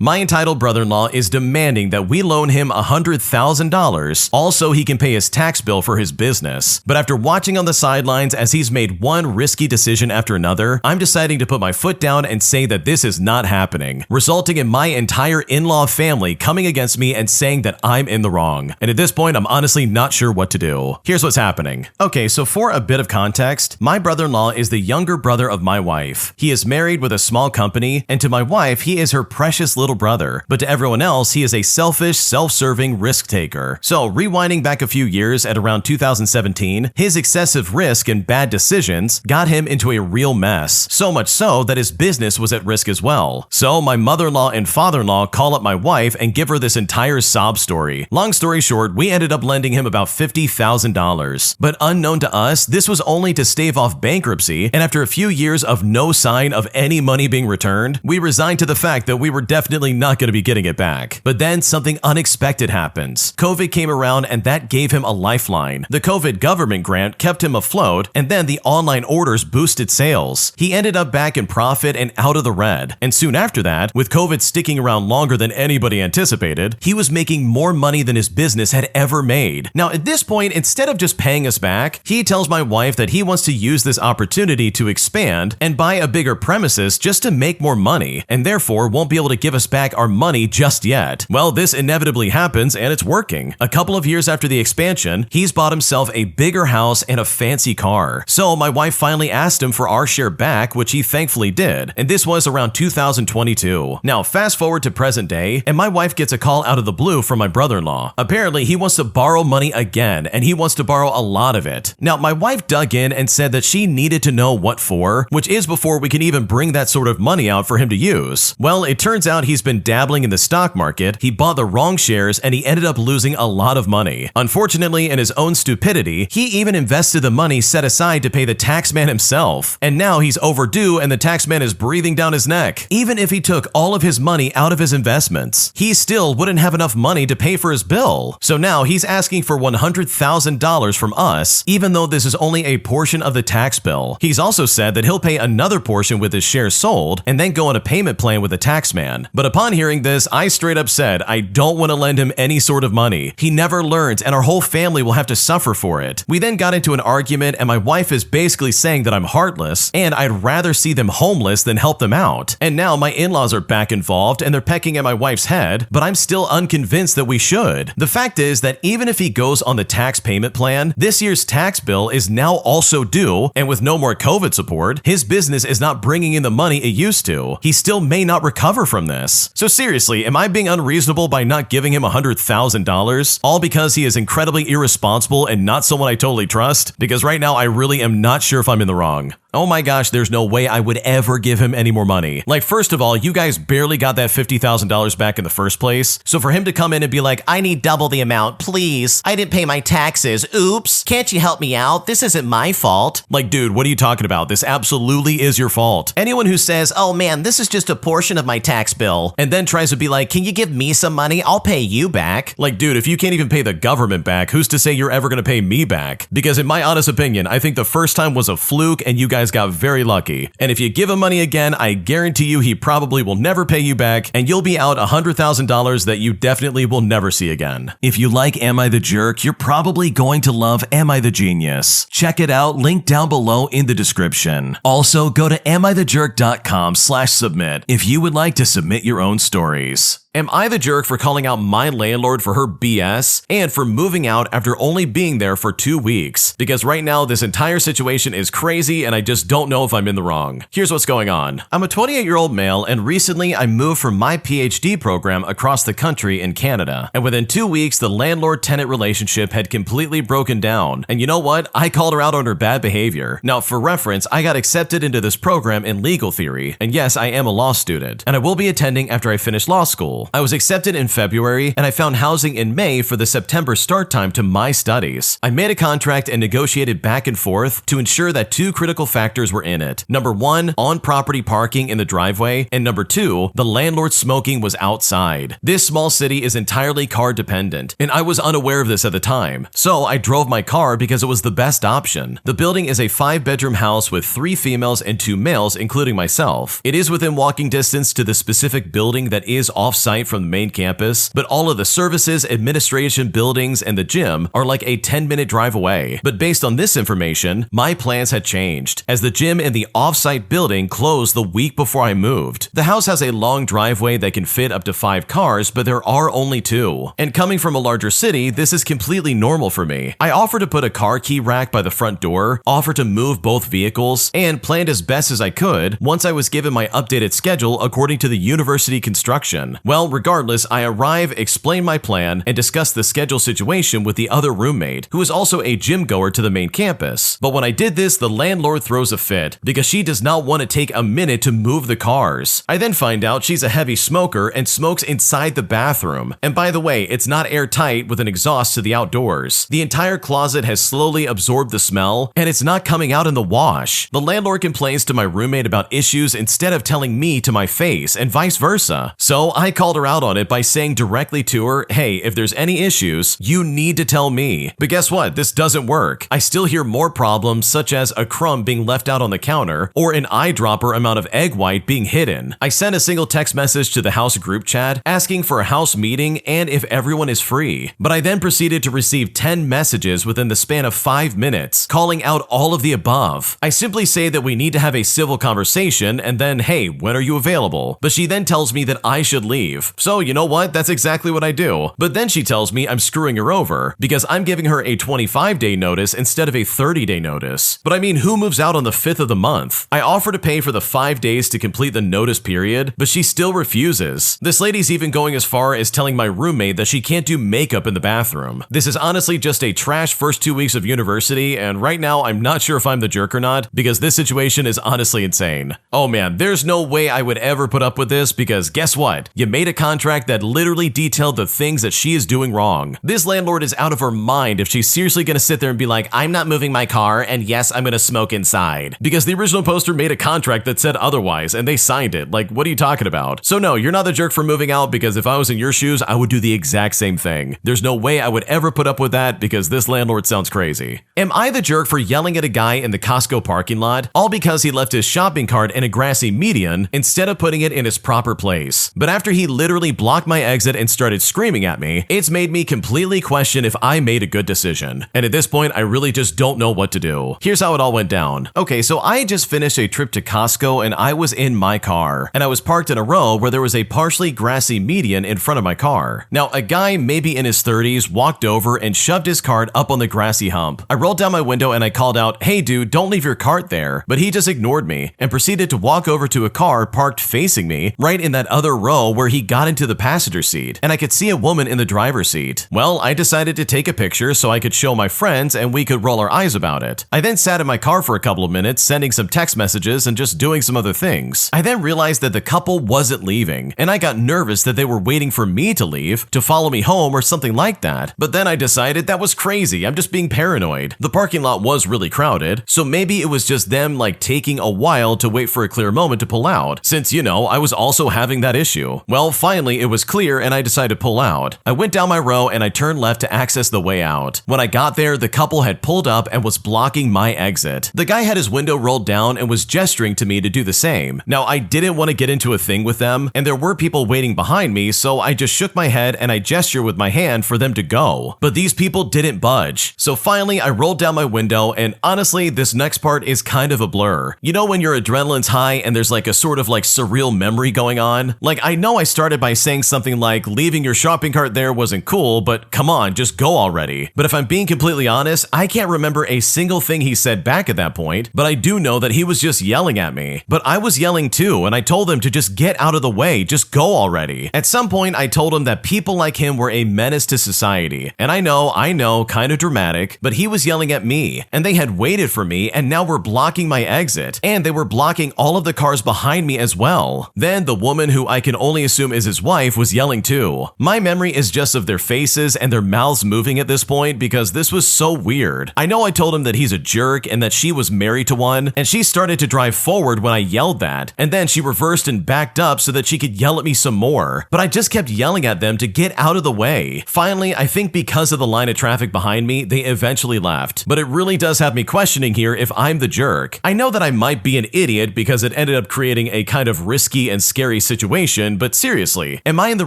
My entitled brother-in-law is demanding that we loan him $100,000 also he can pay his tax bill for his business. But after watching on the sidelines as he's made one risky decision after another, I'm deciding to put my foot down and say that this is not happening, resulting in my entire in-law family coming against me and saying that I'm in the wrong. And at this point, I'm honestly not sure what to do. Here's what's happening. Okay, so for a bit of context, my brother-in-law is the younger brother of my wife. He is married with a small company, and to my wife, he is her precious little brother. But to everyone else, he is a selfish, self-serving risk taker. So rewinding back a few years at around 2017, his excessive risk and bad decisions got him into a real mess. So much so that his business was at risk as well. So my mother-in-law and father-in-law call up my wife and give her this entire sob story. Long story short, we ended up lending him about $50,000. But unknown to us, this was only to stave off bankruptcy, and after a few years of no sign of any money being returned, we resigned to the fact that we were definitely not going to be getting it back. But then something unexpected happens. COVID came around and that gave him a lifeline. The COVID government grant kept him afloat, and then the online orders boosted sales. He ended up back in profit and out of the red. And soon after that, with COVID sticking around longer than anybody anticipated, he was making more money than his business had ever made. Now at this point, instead of just paying us back, he tells my wife that he wants to use this opportunity to expand and buy a bigger premises just to make more money, and therefore won't be able to give us back our money just yet. Well, this inevitably happens and it's working. A couple of years after the expansion, he's bought himself a bigger house and a fancy car. So my wife finally asked him for our share back, which he thankfully did, and this was around 2022. Now fast forward to present day, and my wife gets a call out of the blue from my brother-in-law. Apparently he wants to borrow money again, and he wants to borrow a lot of it. Now my wife dug in and said that she needed to know what for, which is before we can even bring that sort of money out for him to use. Well, it turns out he's been dabbling in the stock market, he bought the wrong shares, and he ended up losing a lot of money. Unfortunately, in his own stupidity, he even invested the money set aside to pay the taxman himself. And now he's overdue and the taxman is breathing down his neck. Even if he took all of his money out of his investments, he still wouldn't have enough money to pay for his bill. So now he's asking for $100,000 from us, even though this is only a portion of the tax bill. He's also said that he'll pay another portion with his shares sold and then go on a payment plan with the taxman. But upon hearing this, I straight up said I don't want to lend him any sort of money. He never learns and our whole family will have to suffer for it. We then got into an argument and my wife is basically saying that I'm heartless and I'd rather see them homeless than help them out. And now my in-laws are back involved and they're pecking at my wife's head, but I'm still unconvinced that we should. The fact is that even if he goes on the tax payment plan, this year's tax bill is now also due, and with no more COVID support, his business is not bringing in the money it used to. He still may not recover from this. So seriously, am I being unreasonable by not giving him $100,000? All because he is incredibly irresponsible and not someone I totally trust? Because right now I really am not sure if I'm in the wrong. Oh my gosh, there's no way I would ever give him any more money. Like, first of all, you guys barely got that $50,000 back in the first place. So for him to come in and be like, I need double the amount, please. I didn't pay my taxes. Oops. Can't you help me out? This isn't my fault. Like, dude, what are you talking about? This absolutely is your fault. Anyone who says, oh man, this is just a portion of my tax bill, and then tries to be like, can you give me some money? I'll pay you back. Like, dude, if you can't even pay the government back, who's to say you're ever going to pay me back? Because in my honest opinion, I think the first time was a fluke and you guys got very lucky. And if you give him money again, I guarantee you he probably will never pay you back and you'll be out $100,000 that you definitely will never see again. If you like Am I the Jerk, you're probably going to love Am I the Genius. Check it out, link down below in the description. Also, go to amithejerk.com/submit if you would like to submit your own stories. Am I the jerk for calling out my landlord for her BS and for moving out after only being there for 2 weeks? Because right now this entire situation is crazy and I just don't know if I'm in the wrong. Here's what's going on. I'm a 28-year-old male and recently I moved from my PhD program across the country in Canada. And within 2 weeks, the landlord-tenant relationship had completely broken down. And you know what? I called her out on her bad behavior. Now, for reference, I got accepted into this program in legal theory. And yes, I am a law student. And I will be attending after I finish law school. school. I was accepted in February, and I found housing in May for the September start time to my studies. I made a contract and negotiated back and forth to ensure that two critical factors were in it. Number 1, on-property parking in the driveway, and number 2, the landlord smoking was outside. This small city is entirely car dependent, and I was unaware of this at the time, so I drove my car because it was the best option. The building is a 5-bedroom house with 3 females and 2 males, including myself. It is within walking distance to the specific building that is off-site from the main campus, but all of the services, administration buildings, and the gym are like a 10-minute drive away. But based on this information, my plans had changed, as the gym and the off-site building closed the week before I moved. The house has a long driveway that can fit up to 5 cars, but there are only 2. And coming from a larger city, this is completely normal for me. I offered to put a car key rack by the front door, offered to move both vehicles, and planned as best as I could once I was given my updated schedule according to the university construction. Well, regardless, I arrive, explain my plan, and discuss the schedule situation with the other roommate, who is also a gym goer to the main campus. But when I did this, the landlord throws a fit because she does not want to take a minute to move the cars. I then find out she's a heavy smoker and smokes inside the bathroom. And by the way, it's not airtight with an exhaust to the outdoors. The entire closet has slowly absorbed the smell, and it's not coming out in the wash. The landlord complains to my roommate about issues instead of telling me to my face, and vice versa. So I called her out on it by saying directly to her, hey, if there's any issues, you need to tell me. But guess what? This doesn't work. I still hear more problems, such as a crumb being left out on the counter or an eyedropper amount of egg white being hidden. I sent a single text message to the house group chat asking for a house meeting and if everyone is free. But I then proceeded to receive 10 messages within the span of 5 minutes, calling out all of the above. I simply say that we need to have a civil conversation and then, hey, when are you available? But she then tells me that I should leave. So you know what? That's exactly what I do. But then she tells me I'm screwing her over because I'm giving her a 25-day notice instead of a 30-day notice. But I mean, who moves out on the 5th of the month? I offer to pay for the 5 days to complete the notice period, but she still refuses. This lady's even going as far as telling my roommate that she can't do makeup in the bathroom. This is honestly just a trash first 2 weeks of university, and right now I'm not sure if I'm the jerk or not because this situation is honestly insane. Oh man, there's no way I would ever put up with this because guess what? You made a contract that literally detailed the things that she is doing wrong. This landlord is out of her mind if she's seriously gonna sit there and be like, I'm not moving my car, and yes, I'm gonna smoke inside. Because the original poster made a contract that said otherwise, and they signed it. Like, what are you talking about? So no, you're not the jerk for moving out because if I was in your shoes, I would do the exact same thing. There's no way I would ever put up with that because this landlord sounds crazy. Am I the jerk for yelling at a guy in the Costco parking lot, all because he left his shopping cart in a grassy median instead of putting it in its proper place? But after he literally blocked my exit and started screaming at me, it's made me completely question if I made a good decision. And at this point, I really just don't know what to do. Here's how it all went down. Okay, so I just finished a trip to Costco and I was in my car. And I was parked in a row where there was a partially grassy median in front of my car. Now, a guy maybe in his 30s walked over and shoved his cart up on the grassy hump. I rolled down my window and I called out, hey dude, don't leave your cart there. But he just ignored me and proceeded to walk over to a car parked facing me, right in that other row where he got into the passenger seat. And I could see a woman in the driver's seat. Well, I decided to take a picture so I could show my friends and we could roll our eyes about it. I then sat in my car for a couple of minutes, sending some text messages and just doing some other things. I then realized that the couple wasn't leaving, and I got nervous that they were waiting for me to leave to follow me home or something like that. But then I decided that was crazy. I'm just being paranoid. The parking lot was really crowded, so maybe it was just them like taking a while to wait for a clear moment to pull out, since, you know, I was also having that issue. Well, finally it was clear and I decided to pull out. I went down my row and I turned left to access the way out. When I got there, the couple had pulled up and was blocking my exit. The guy had his window rolled down and was gesturing to me to do the same. Now, I didn't want to get into a thing with them, and there were people waiting behind me, so I just shook my head and I gestured with my hand for them to go. But these people didn't budge. So finally, I rolled down my window, and honestly, this next part is kind of a blur. You know when your adrenaline's high and there's like a sort of like surreal memory going on? Like, I know I started by saying something like, leaving your shopping cart there wasn't cool, but come on, just go already. But if I'm being completely honest, I can't remember a single thing he said back at that point, but I do know that he was just yelling at me. But I was yelling too, and I told him to just get out of the way, just go already. At some point, I told him that people like him were a menace to society. And I know, kind of dramatic, but he was yelling at me, and they had waited for me, and now were blocking my exit, and they were blocking all of the cars behind me as well. Then the woman, who I can only assume is his wife was yelling too. My memory is just of their faces and their mouths moving at this point because this was so weird. I know I told him that he's a jerk and that she was married to one, and she started to drive forward when I yelled that, and then she reversed and backed up so that she could yell at me some more, but I just kept yelling at them to get out of the way. Finally, I think because of the line of traffic behind me, they eventually left, but it really does have me questioning here if I'm the jerk. I know that I might be an idiot because it ended up creating a kind of risky and scary situation, but seriously, am I in the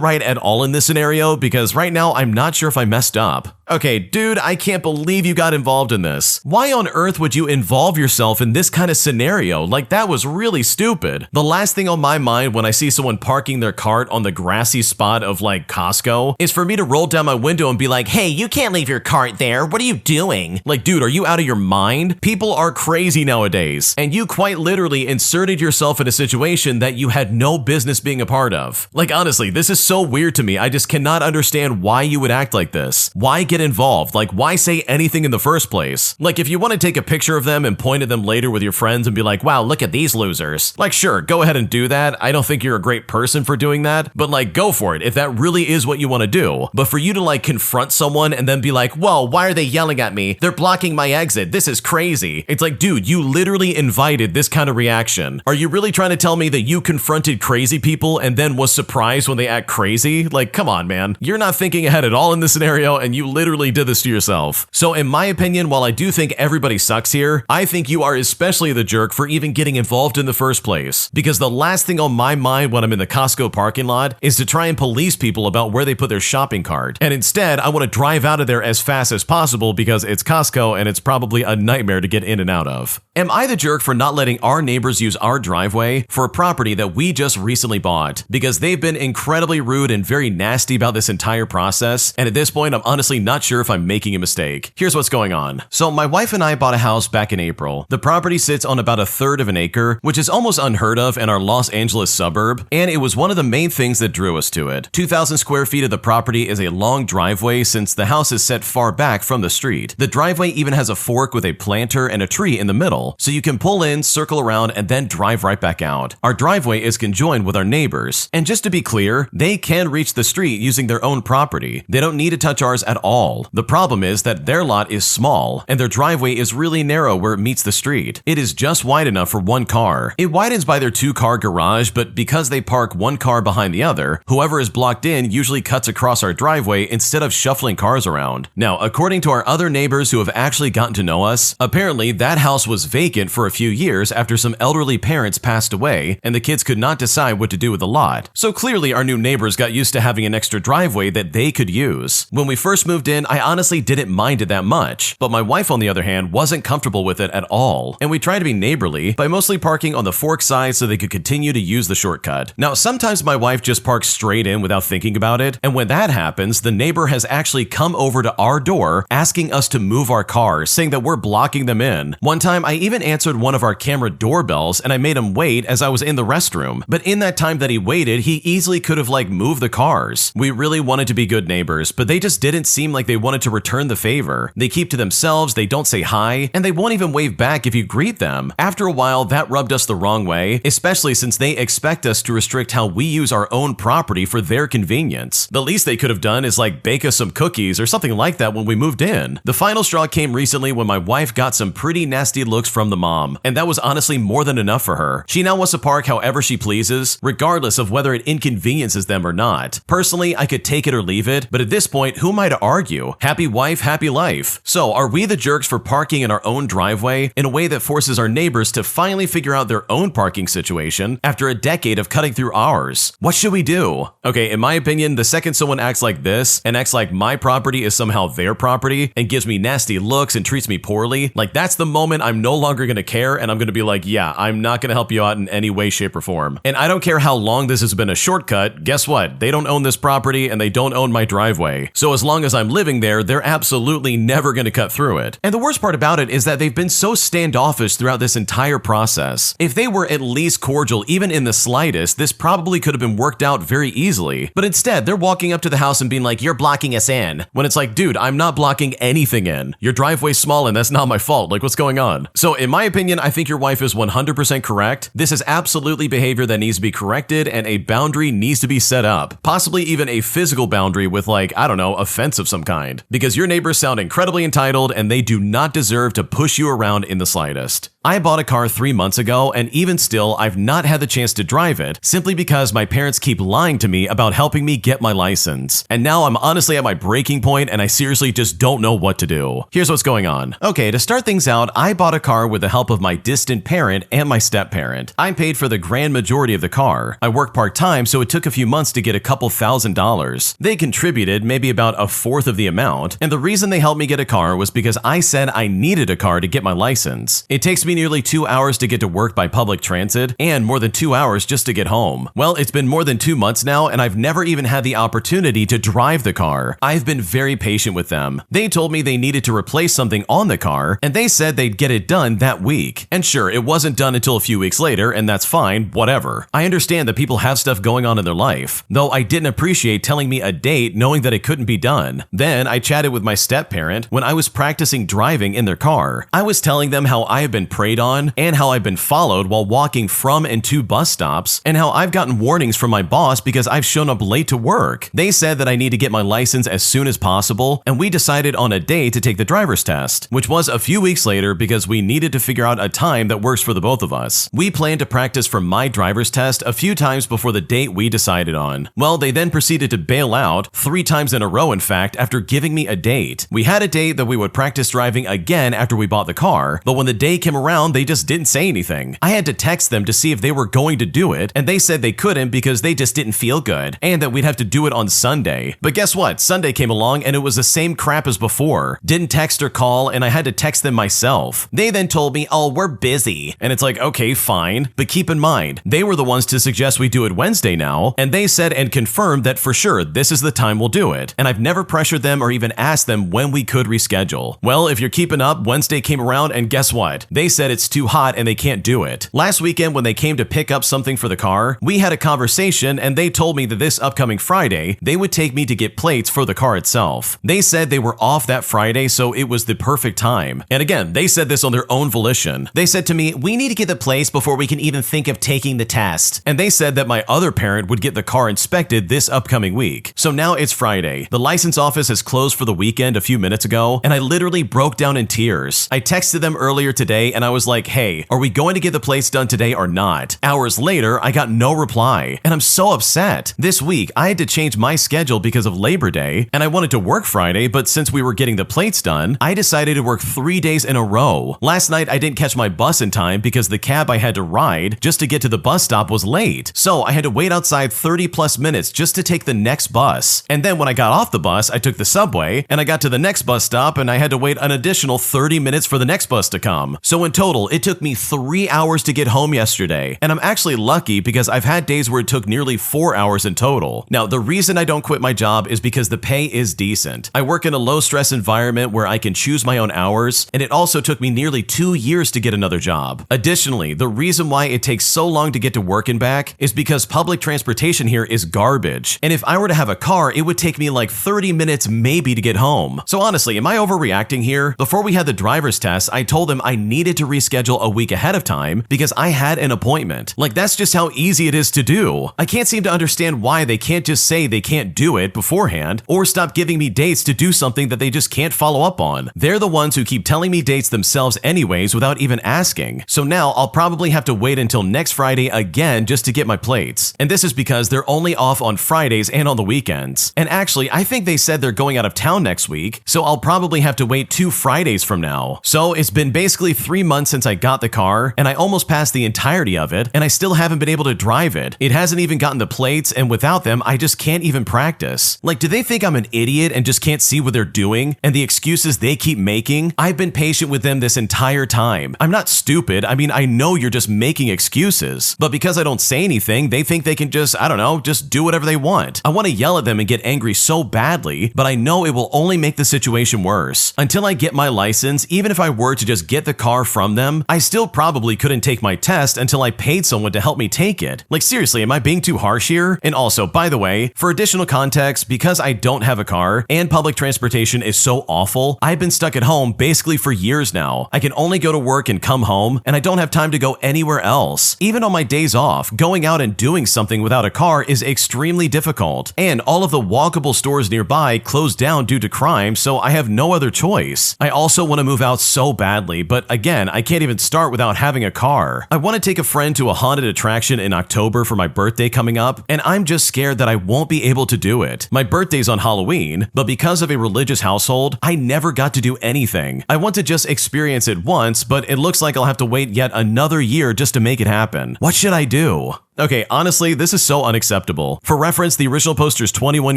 right at all in this scenario? Because right now I'm not sure if I messed up. Okay, dude, I can't believe you got involved in this. Why on earth would you involve yourself in this kind of scenario? Like, that was really stupid. The last thing on my mind when I see someone parking their cart on the grassy spot of like Costco is for me to roll down my window and be like, hey, you can't leave your cart there. What are you doing? Like, dude, are you out of your mind? People are crazy nowadays, and you quite literally inserted yourself in a situation that you had no business being a part of. Like, honestly, this is so weird to me. I just cannot understand why you would act like this. Why get involved? Like, why say anything in the first place? Like, if you want to take a picture of them and point at them later with your friends and be like, wow, look at these losers. Like, sure, go ahead and do that. I don't think you're a great person for doing that, but like, go for it if that really is what you want to do. But for you to like confront someone and then be like, whoa, why are they yelling at me? They're blocking my exit. This is crazy. It's like, dude, you literally invited this kind of reaction. Are you really trying to tell me that you confronted crazy people and then was surprised when they act crazy? Like, come on, man. You're not thinking ahead at all in this scenario, and you literally did this to yourself. So in my opinion, while I do think everybody sucks here, I think you are especially the jerk for even getting involved in the first place. Because the last thing on my mind when I'm in the Costco parking lot is to try and police people about where they put their shopping cart. And instead, I want to drive out of there as fast as possible because it's Costco and it's probably a nightmare to get in and out of. Am I the jerk for not letting our neighbors use our driveway for a property that we just recently bought? Because they've been incredibly rude and very nasty about this entire process, and at this point, I'm honestly not sure if I'm making a mistake. Here's what's going on. So my wife and I bought a house back in April. The property sits on about 1/3 of an acre, which is almost unheard of in our Los Angeles suburb, and it was one of the main things that drew us to it. 2,000 square feet of the property is a long driveway since the house is set far back from the street. The driveway even has a fork with a planter and a tree in the middle, so you can pull in, circle around, and then drive right back out. Our driveway is conjoined with our neighbors, and just to be clear, they can reach the street using their own property. They don't need to touch ours at all. The problem is that their lot is small, and their driveway is really narrow where it meets the street. It is just wide enough for one car. It widens by their 2-car garage, but because they park one car behind the other, whoever is blocked in usually cuts across our driveway instead of shuffling cars around. Now, according to our other neighbors who have actually gotten to know us, apparently that house was vacant for a few years after some elderly parents passed away, and the kids could not decide what to do with the lot. So clearly our new neighbors got used to having an extra driveway that they could use. When we first moved in, I honestly didn't mind it that much, but my wife on the other hand wasn't comfortable with it at all, and we tried to be neighborly by mostly parking on the fork side so they could continue to use the shortcut. Now, sometimes my wife just parks straight in without thinking about it, and when that happens, the neighbor has actually come over to our door asking us to move our car, saying that we're blocking them in. One time, I even answered one of our camera doorbells and I made him wait as I was in the restroom, but in that time that he waited, he easily could have like moved the cars. We really wanted to be good neighbors, but they just didn't seem like they wanted to return the favor. They keep to themselves, they don't say hi, and they won't even wave back if you greet them. After a while, that rubbed us the wrong way, especially since they expect us to restrict how we use our own property for their convenience. The least they could have done is like bake us some cookies or something like that when we moved in. The final straw came recently when my wife got some pretty nasty looks from the mom, and that was honestly more than enough for her. She now wants to park however she pleases, regardless of whether it inconveniences them or not. Personally, I could take it or leave it, but at this point, who am I to argue? Happy wife, happy life. So, are we the jerks for parking in our own driveway in a way that forces our neighbors to finally figure out their own parking situation after a decade of cutting through ours? What should we do? Okay, in my opinion, the second someone acts like this and acts like my property is somehow their property and gives me nasty looks and treats me poorly, like that's the moment I'm no longer gonna care and I'm gonna be like, yeah, I'm not gonna help you out in any way, shape, or form. And I don't care how long this has been a shortcut, guess what? They don't own this property and they don't own my driveway. So as long as I'm living there, they're absolutely never gonna cut through it. And the worst part about it is that they've been so standoffish throughout this entire process. If they were at least cordial, even in the slightest, this probably could have been worked out very easily. But instead, they're walking up to the house and being like, you're blocking us in. When it's like, dude, I'm not blocking anything in. Your driveway's small and that's not my fault. Like, what's going on? So So in my opinion, I think your wife is 100% correct. This is absolutely behavior that needs to be corrected, and a boundary needs to be set up. Possibly even a physical boundary with, like, I don't know, a fence of some kind. Because your neighbors sound incredibly entitled and they do not deserve to push you around in the slightest. I bought a car 3 months ago, and even still, I've not had the chance to drive it simply because my parents keep lying to me about helping me get my license. And now I'm honestly at my breaking point, and I seriously just don't know what to do. Here's what's going on. Okay, to start things out, I bought a car with the help of my distant parent and my step-parent. I paid for the grand majority of the car. I work part-time, so it took a few months to get a couple $1,000s. They contributed maybe about a fourth of the amount, and the reason they helped me get a car was because I said I needed a car to get my license. It takes me nearly 2 hours to get to work by public transit, and more than 2 hours just to get home. Well, it's been more than 2 months now, and I've never even had the opportunity to drive the car. I've been very patient with them. They told me they needed to replace something on the car, and they said they'd get it done that week. And sure, it wasn't done until a few weeks later, and that's fine, whatever. I understand that people have stuff going on in their life, though I didn't appreciate telling me a date knowing that it couldn't be done. Then I chatted with my step-parent when I was practicing driving in their car. I was telling them how I have been preyed on and how I've been followed while walking from and to bus stops, and how I've gotten warnings from my boss because I've shown up late to work. They said that I need to get my license as soon as possible, and we decided on a day to take the driver's test, which was a few weeks later because we needed to figure out a time that works for the both of us. We planned to practice for my driver's test a few times before the date we decided on. Well, they then proceeded to bail out 3 times in a row, in fact, after giving me a date. We had a date that we would practice driving again after we bought the car, but when the day came around, they just didn't say anything. I had to text them to see if they were going to do it, and they said they couldn't because they just didn't feel good, and that we'd have to do it on Sunday. But guess what? Sunday came along and it was the same crap as before. Didn't text or call, and I had to text them myself. They then told me, oh, we're busy. And it's like, okay, fine. But keep in mind, they were the ones to suggest we do it Wednesday now, and they said and confirmed that for sure this is the time we'll do it. And I've never pressured them or even asked them when we could reschedule. Well, if you're keeping up, Wednesday came around and guess what? They said it's too hot and they can't do it. Last weekend when they came to pick up something for the car, we had a conversation and they told me that this upcoming Friday, they would take me to get plates for the car itself. They said they were off that Friday, so it was the perfect time. And again, they said this on their own volition. They said to me, we need to get the plates before we can even think of taking the test. And they said that my other parent would get the car inspected this upcoming week. So now it's Friday. The license office has closed for the weekend a few minutes ago, and I literally broke down in tears. I texted them earlier today and I was like, hey, are we going to get the plates done today or not? Hours later, I got no reply, and I'm so upset. This week, I had to change my schedule because of Labor Day, and I wanted to work Friday, but since we were getting the plates done, I decided to work 3 days in a row. Last night, I didn't catch my bus in time because the cab I had to ride just to get to the bus stop was late. So I had to wait outside 30 plus minutes just to take the next bus. And then when I got off the bus, I took the subway, and I got to the next bus stop, and I had to wait an additional 30 minutes for the next bus to come. So in total, it took me 3 hours to get home yesterday. And I'm actually lucky because I've had days where it took nearly 4 hours in total. Now, the reason I don't quit my job is because the pay is decent. I work in a low-stress environment where I can choose my own hours, and it also took me nearly 2 years to get another job. Additionally, the reason why it takes so long to get to work and back is because public transportation here is garbage. And if I were to have a car, it would take me like 30 minutes maybe to get home. So honestly, am I overreacting here? Before we had the driver's test, I told them I needed to reschedule a week ahead of time because I had an appointment. Like, that's just how easy it is to do. I can't seem to understand why they can't just say they can't do it beforehand or stop giving me dates to do something that they just can't follow up on. They're the ones who keep telling me dates themselves anyways without even asking. So now I'll probably have to wait until next Friday again just to get my plates. And this is because they're only off on Fridays and on the weekends. And actually, I think they said they're going out of town next week, so I'll probably have to wait 2 Fridays from now. So it's been basically 3 months since I got the car, and I almost passed the entirety of it, and I still haven't been able to drive it. It hasn't even gotten the plates, and without them, I just can't even practice. Like, do they think I'm an idiot and just can't see what they're doing and the excuses they keep making? I've been patient with them this entire time. I'm not stupid. I mean, I know you're just making excuses, but because I don't say anything, they think they can just, I don't know, just do whatever they want. I want to yell at them and get angry so badly, but I know it will only make the situation worse. Until I get my license, even if I were to just get the car from from them, I still probably couldn't take my test until I paid someone to help me take it. Like seriously, am I being too harsh here? And also, by the way, for additional context, because I don't have a car and public transportation is so awful, I've been stuck at home basically for years now. I can only go to work and come home, and I don't have time to go anywhere else. Even on my days off, going out and doing something without a car is extremely difficult. And all of the walkable stores nearby closed down due to crime, so I have no other choice. I also want to move out so badly, but again, I can't even start without having a car. I want to take a friend to a haunted attraction in October for my birthday coming up, and I'm just scared that I won't be able to do it. My birthday's on Halloween, but because of a religious household, I never got to do anything. I want to just experience it once, but it looks like I'll have to wait yet another year just to make it happen. What should I do? Okay, honestly, this is so unacceptable. For reference, the original poster's 21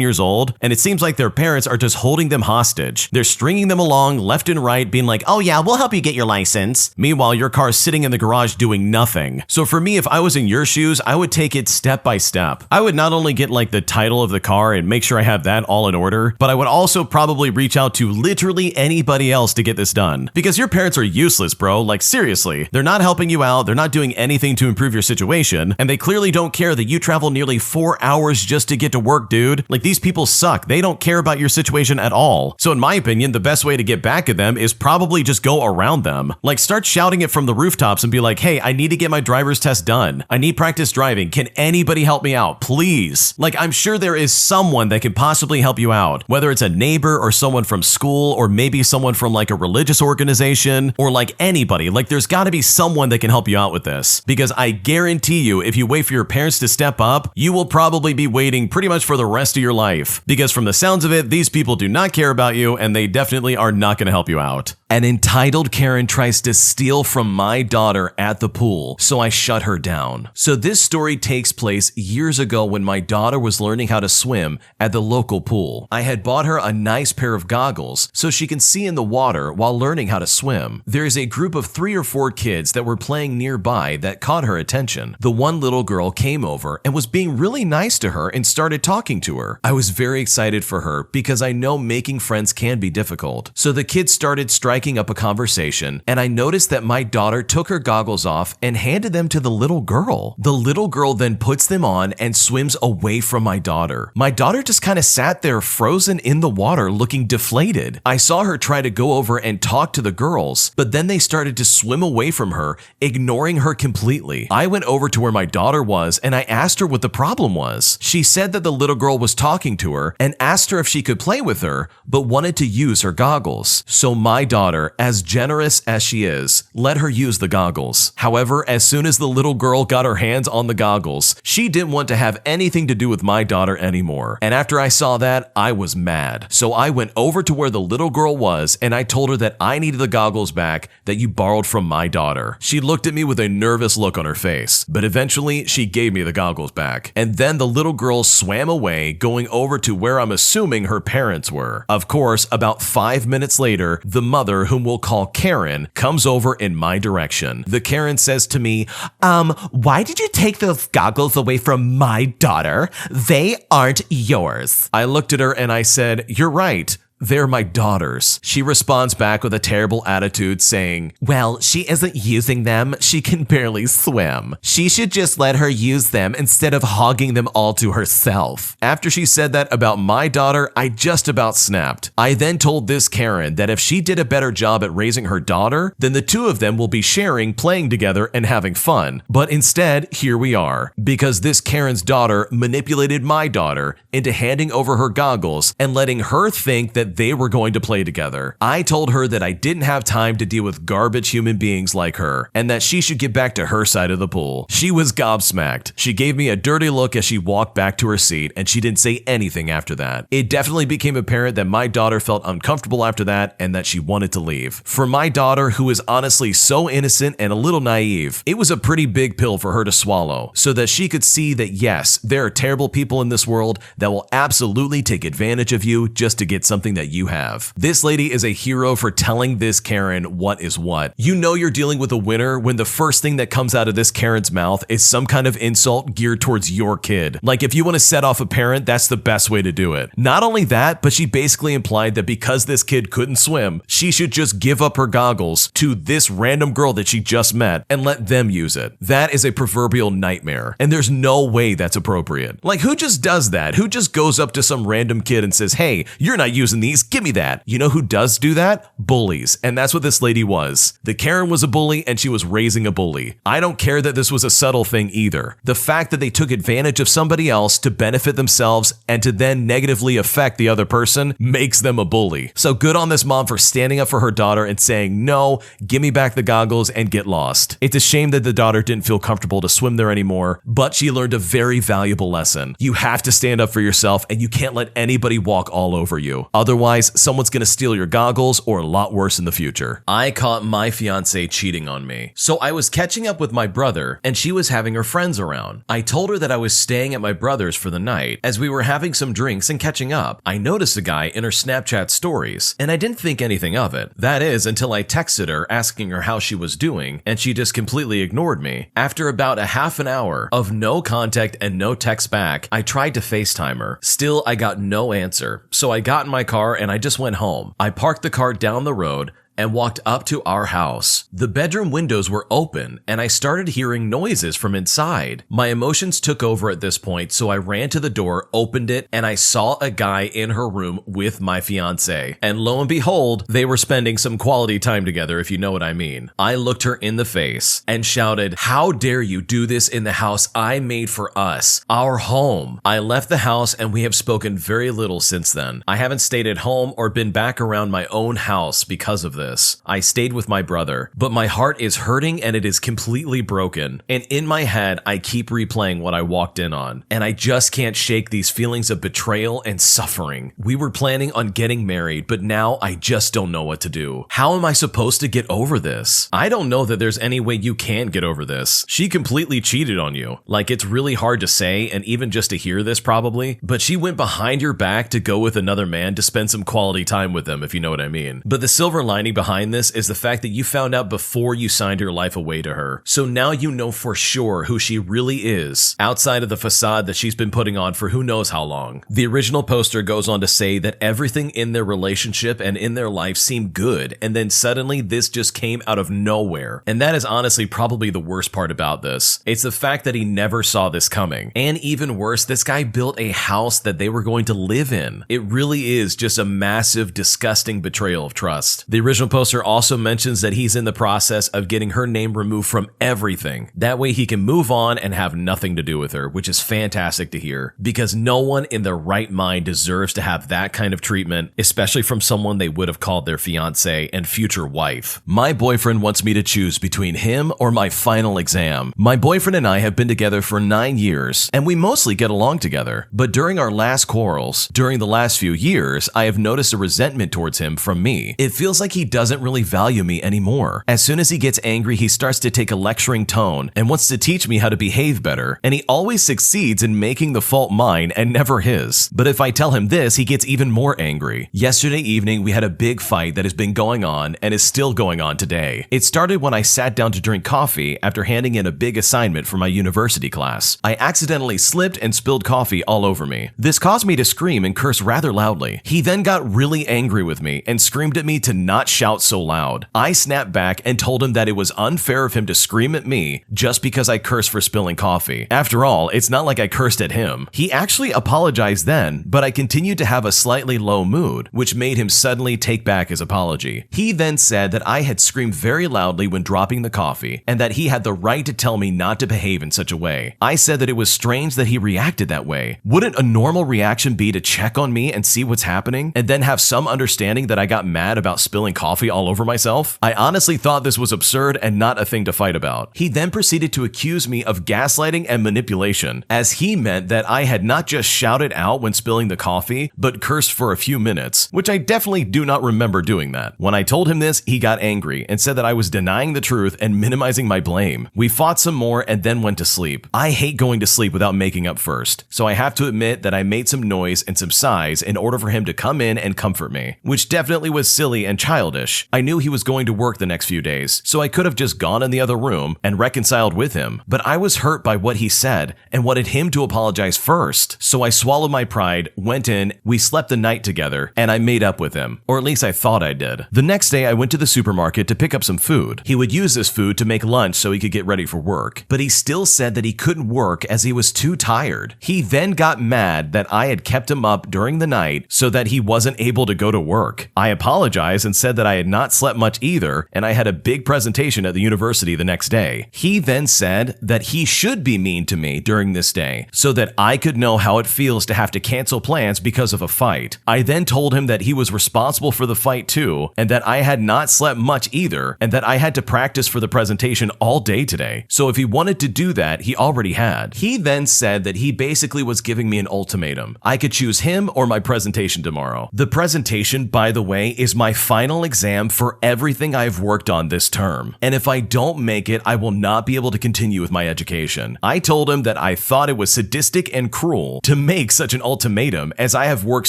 years old, and it seems like their parents are just holding them hostage. They're stringing them along left and right, being like, oh yeah, we'll help you get your license. Meanwhile, your car's sitting in the garage doing nothing. So for me, if I was in your shoes, I would take it step by step. I would not only get like the title of the car and make sure I have that all in order, but I would also probably reach out to literally anybody else to get this done. Because your parents are useless, bro. Like seriously, they're not helping you out, they're not doing anything to improve your situation, and they clearly don't care that you travel nearly 4 hours just to get to work, dude. Like these people suck. They don't care about your situation at all. So in my opinion, the best way to get back at them is probably just go around them. Like start shouting it from the rooftops and be like, hey, I need to get my driver's test done. I need practice driving. Can anybody help me out, please? Like I'm sure there is someone that can possibly help you out, whether it's a neighbor or someone from school or maybe someone from like a religious organization or like anybody. Like there's got to be someone that can help you out with this, because I guarantee you if you wait for your parents to step up, you will probably be waiting pretty much for the rest of your life. Because from the sounds of it, these people do not care about you and they definitely are not going to help you out. An entitled Karen tries to steal from my daughter at the pool, so I shut her down. So this story takes place years ago when my daughter was learning how to swim at the local pool. I had bought her a nice pair of goggles so she can see in the water while learning how to swim. There is a group of 3 or 4 kids that were playing nearby that caught her attention. The one little girl came over and was being really nice to her and started talking to her. I was very excited for her because I know making friends can be difficult. So the kids started striking up a conversation, and I noticed that my daughter took her goggles off and handed them to the little girl. The little girl then puts them on and swims away from my daughter. My daughter just kind of sat there frozen in the water looking deflated. I saw her try to go over and talk to the girls, but then they started to swim away from her, ignoring her completely. I went over to where my daughter was and I asked her what the problem was. She said that the little girl was talking to her and asked her if she could play with her, but wanted to use her goggles. So my daughter, as generous as she is, let her use the goggles. However, as soon as the little girl got her hands on the goggles, she didn't want to have anything to do with my daughter anymore. And after I saw that, I was mad. So I went over to where the little girl was and I told her that I needed the goggles back that you borrowed from my daughter. She looked at me with a nervous look on her face, but eventually she gave me the goggles back. And then the little girl swam away, going over to where I'm assuming her parents were. Of course, about 5 minutes later, the mother, whom we'll call Karen, comes over in my direction. The Karen says to me, why did you take those goggles away from my daughter? They aren't yours. I looked at her and I said, you're right. They're my daughters. She responds back with a terrible attitude saying, well, she isn't using them. She can barely swim. She should just let her use them instead of hogging them all to herself. After she said that about my daughter, I just about snapped. I then told this Karen that if she did a better job at raising her daughter, then the two of them will be sharing, playing together, and having fun. But instead, here we are. Because this Karen's daughter manipulated my daughter into handing over her goggles and letting her think that they were going to play together. I told her that I didn't have time to deal with garbage human beings like her, and that she should get back to her side of the pool. She was gobsmacked. She gave me a dirty look as she walked back to her seat, and she didn't say anything after that. It definitely became apparent that my daughter felt uncomfortable after that and that she wanted to leave. For my daughter, who is honestly so innocent and a little naive, it was a pretty big pill for her to swallow, so that she could see that yes, there are terrible people in this world that will absolutely take advantage of you just to get something that that you have. This lady is a hero for telling this Karen what is what. You know you're dealing with a winner when the first thing that comes out of this Karen's mouth is some kind of insult geared towards your kid. Like, if you want to set off a parent, that's the best way to do it. Not only that, but she basically implied that because this kid couldn't swim, she should just give up her goggles to this random girl that she just met and let them use it. That is a proverbial nightmare, and there's no way that's appropriate. Like, who just does that? Who just goes up to some random kid and says, hey, you're not using these, give me that? You know who does do that? Bullies. And that's what this lady was. The Karen was a bully, and she was raising a bully. I don't care that this was a subtle thing either. The fact that they took advantage of somebody else to benefit themselves and to then negatively affect the other person makes them a bully. So good on this mom for standing up for her daughter and saying, no, give me back the goggles and get lost. It's a shame that the daughter didn't feel comfortable to swim there anymore, but she learned a very valuable lesson. You have to stand up for yourself, and you can't let anybody walk all over you. Otherwise, someone's gonna steal your goggles, or a lot worse in the future. I caught my fiance cheating on me. So I was catching up with my brother, and she was having her friends around. I told her that I was staying at my brother's for the night. As we were having some drinks and catching up, I noticed a guy in her Snapchat stories, and I didn't think anything of it. That is, until I texted her asking her how she was doing, and she just completely ignored me. After about a half an hour of no contact and no text back, I tried to FaceTime her. Still, I got no answer. So I got in my car and I just went home. I parked the car down the road and walked up to our house. The bedroom windows were open, and I started hearing noises from inside. My emotions took over at this point, so I ran to the door, opened it, and I saw a guy in her room with my fiance. And lo and behold, they were spending some quality time together, if you know what I mean. I looked her in the face and shouted, "How dare you do this in the house I made for us, our home?" I left the house, and we have spoken very little since then. I haven't stayed at home or been back around my own house because of this. I stayed with my brother, but my heart is hurting and it is completely broken. And in my head, I keep replaying what I walked in on, and I just can't shake these feelings of betrayal and suffering. We were planning on getting married, but now I just don't know what to do. How am I supposed to get over this? I don't know that there's any way you can get over this. She completely cheated on you. Like, it's really hard to say, and even just to hear this probably, but she went behind your back to go with another man to spend some quality time with them, if you know what I mean. But the silver lining behind this is the fact that you found out before you signed your life away to her. So now you know for sure who she really is, outside of the facade that she's been putting on for who knows how long. The original poster goes on to say that everything in their relationship and in their life seemed good, and then suddenly this just came out of nowhere. And that is honestly probably the worst part about this. It's the fact that he never saw this coming. And even worse, this guy built a house that they were going to live in. It really is just a massive, disgusting betrayal of trust. The original poster also mentions that he's in the process of getting her name removed from everything. That way he can move on and have nothing to do with her, which is fantastic to hear, because no one in their right mind deserves to have that kind of treatment, especially from someone they would have called their fiance and future wife. My boyfriend wants me to choose between him or my final exam. My boyfriend and I have been together for 9 years, and we mostly get along together. But during our last quarrels, during the last few years, I have noticed a resentment towards him from me. It feels like he doesn't really value me anymore. As soon as he gets angry, he starts to take a lecturing tone and wants to teach me how to behave better, and he always succeeds in making the fault mine and never his. But if I tell him this, he gets even more angry. Yesterday evening, we had a big fight that has been going on and is still going on today. It started when I sat down to drink coffee after handing in a big assignment for my university class. I accidentally slipped and spilled coffee all over me. This caused me to scream and curse rather loudly. He then got really angry with me and screamed at me to not shout so loud. I snapped back and told him that it was unfair of him to scream at me just because I cursed for spilling coffee. After all, it's not like I cursed at him. He actually apologized then, but I continued to have a slightly low mood, which made him suddenly take back his apology. He then said that I had screamed very loudly when dropping the coffee, and that he had the right to tell me not to behave in such a way. I said that it was strange that he reacted that way. Wouldn't a normal reaction be to check on me and see what's happening, and then have some understanding that I got mad about spilling coffee coffee all over myself? I honestly thought this was absurd and not a thing to fight about. He then proceeded to accuse me of gaslighting and manipulation, as he meant that I had not just shouted out when spilling the coffee, but cursed for a few minutes, which I definitely do not remember doing that. When I told him this, he got angry and said that I was denying the truth and minimizing my blame. We fought some more and then went to sleep. I hate going to sleep without making up first, so I have to admit that I made some noise and some sighs in order for him to come in and comfort me, which definitely was silly and childish. I knew he was going to work the next few days, so I could have just gone in the other room and reconciled with him, but I was hurt by what he said and wanted him to apologize first. So I swallowed my pride, went in, we slept the night together, and I made up with him, or at least I thought I did. The next day I went to the supermarket to pick up some food. He would use this food to make lunch so he could get ready for work, but he still said that he couldn't work as he was too tired. He then got mad that I had kept him up during the night so that he wasn't able to go to work. I apologized and said that I had not slept much either, and I had a big presentation at the university the next day. He then said that he should be mean to me during this day so that I could know how it feels to have to cancel plans because of a fight. I then told him that he was responsible for the fight too, and that I had not slept much either, and that I had to practice for the presentation all day today. So if he wanted to do that, he already had. He then said that he basically was giving me an ultimatum. I could choose him or my presentation tomorrow. The presentation, by the way, is my final exam for everything I've worked on this term. And if I don't make it, I will not be able to continue with my education. I told him that I thought it was sadistic and cruel to make such an ultimatum, as I have worked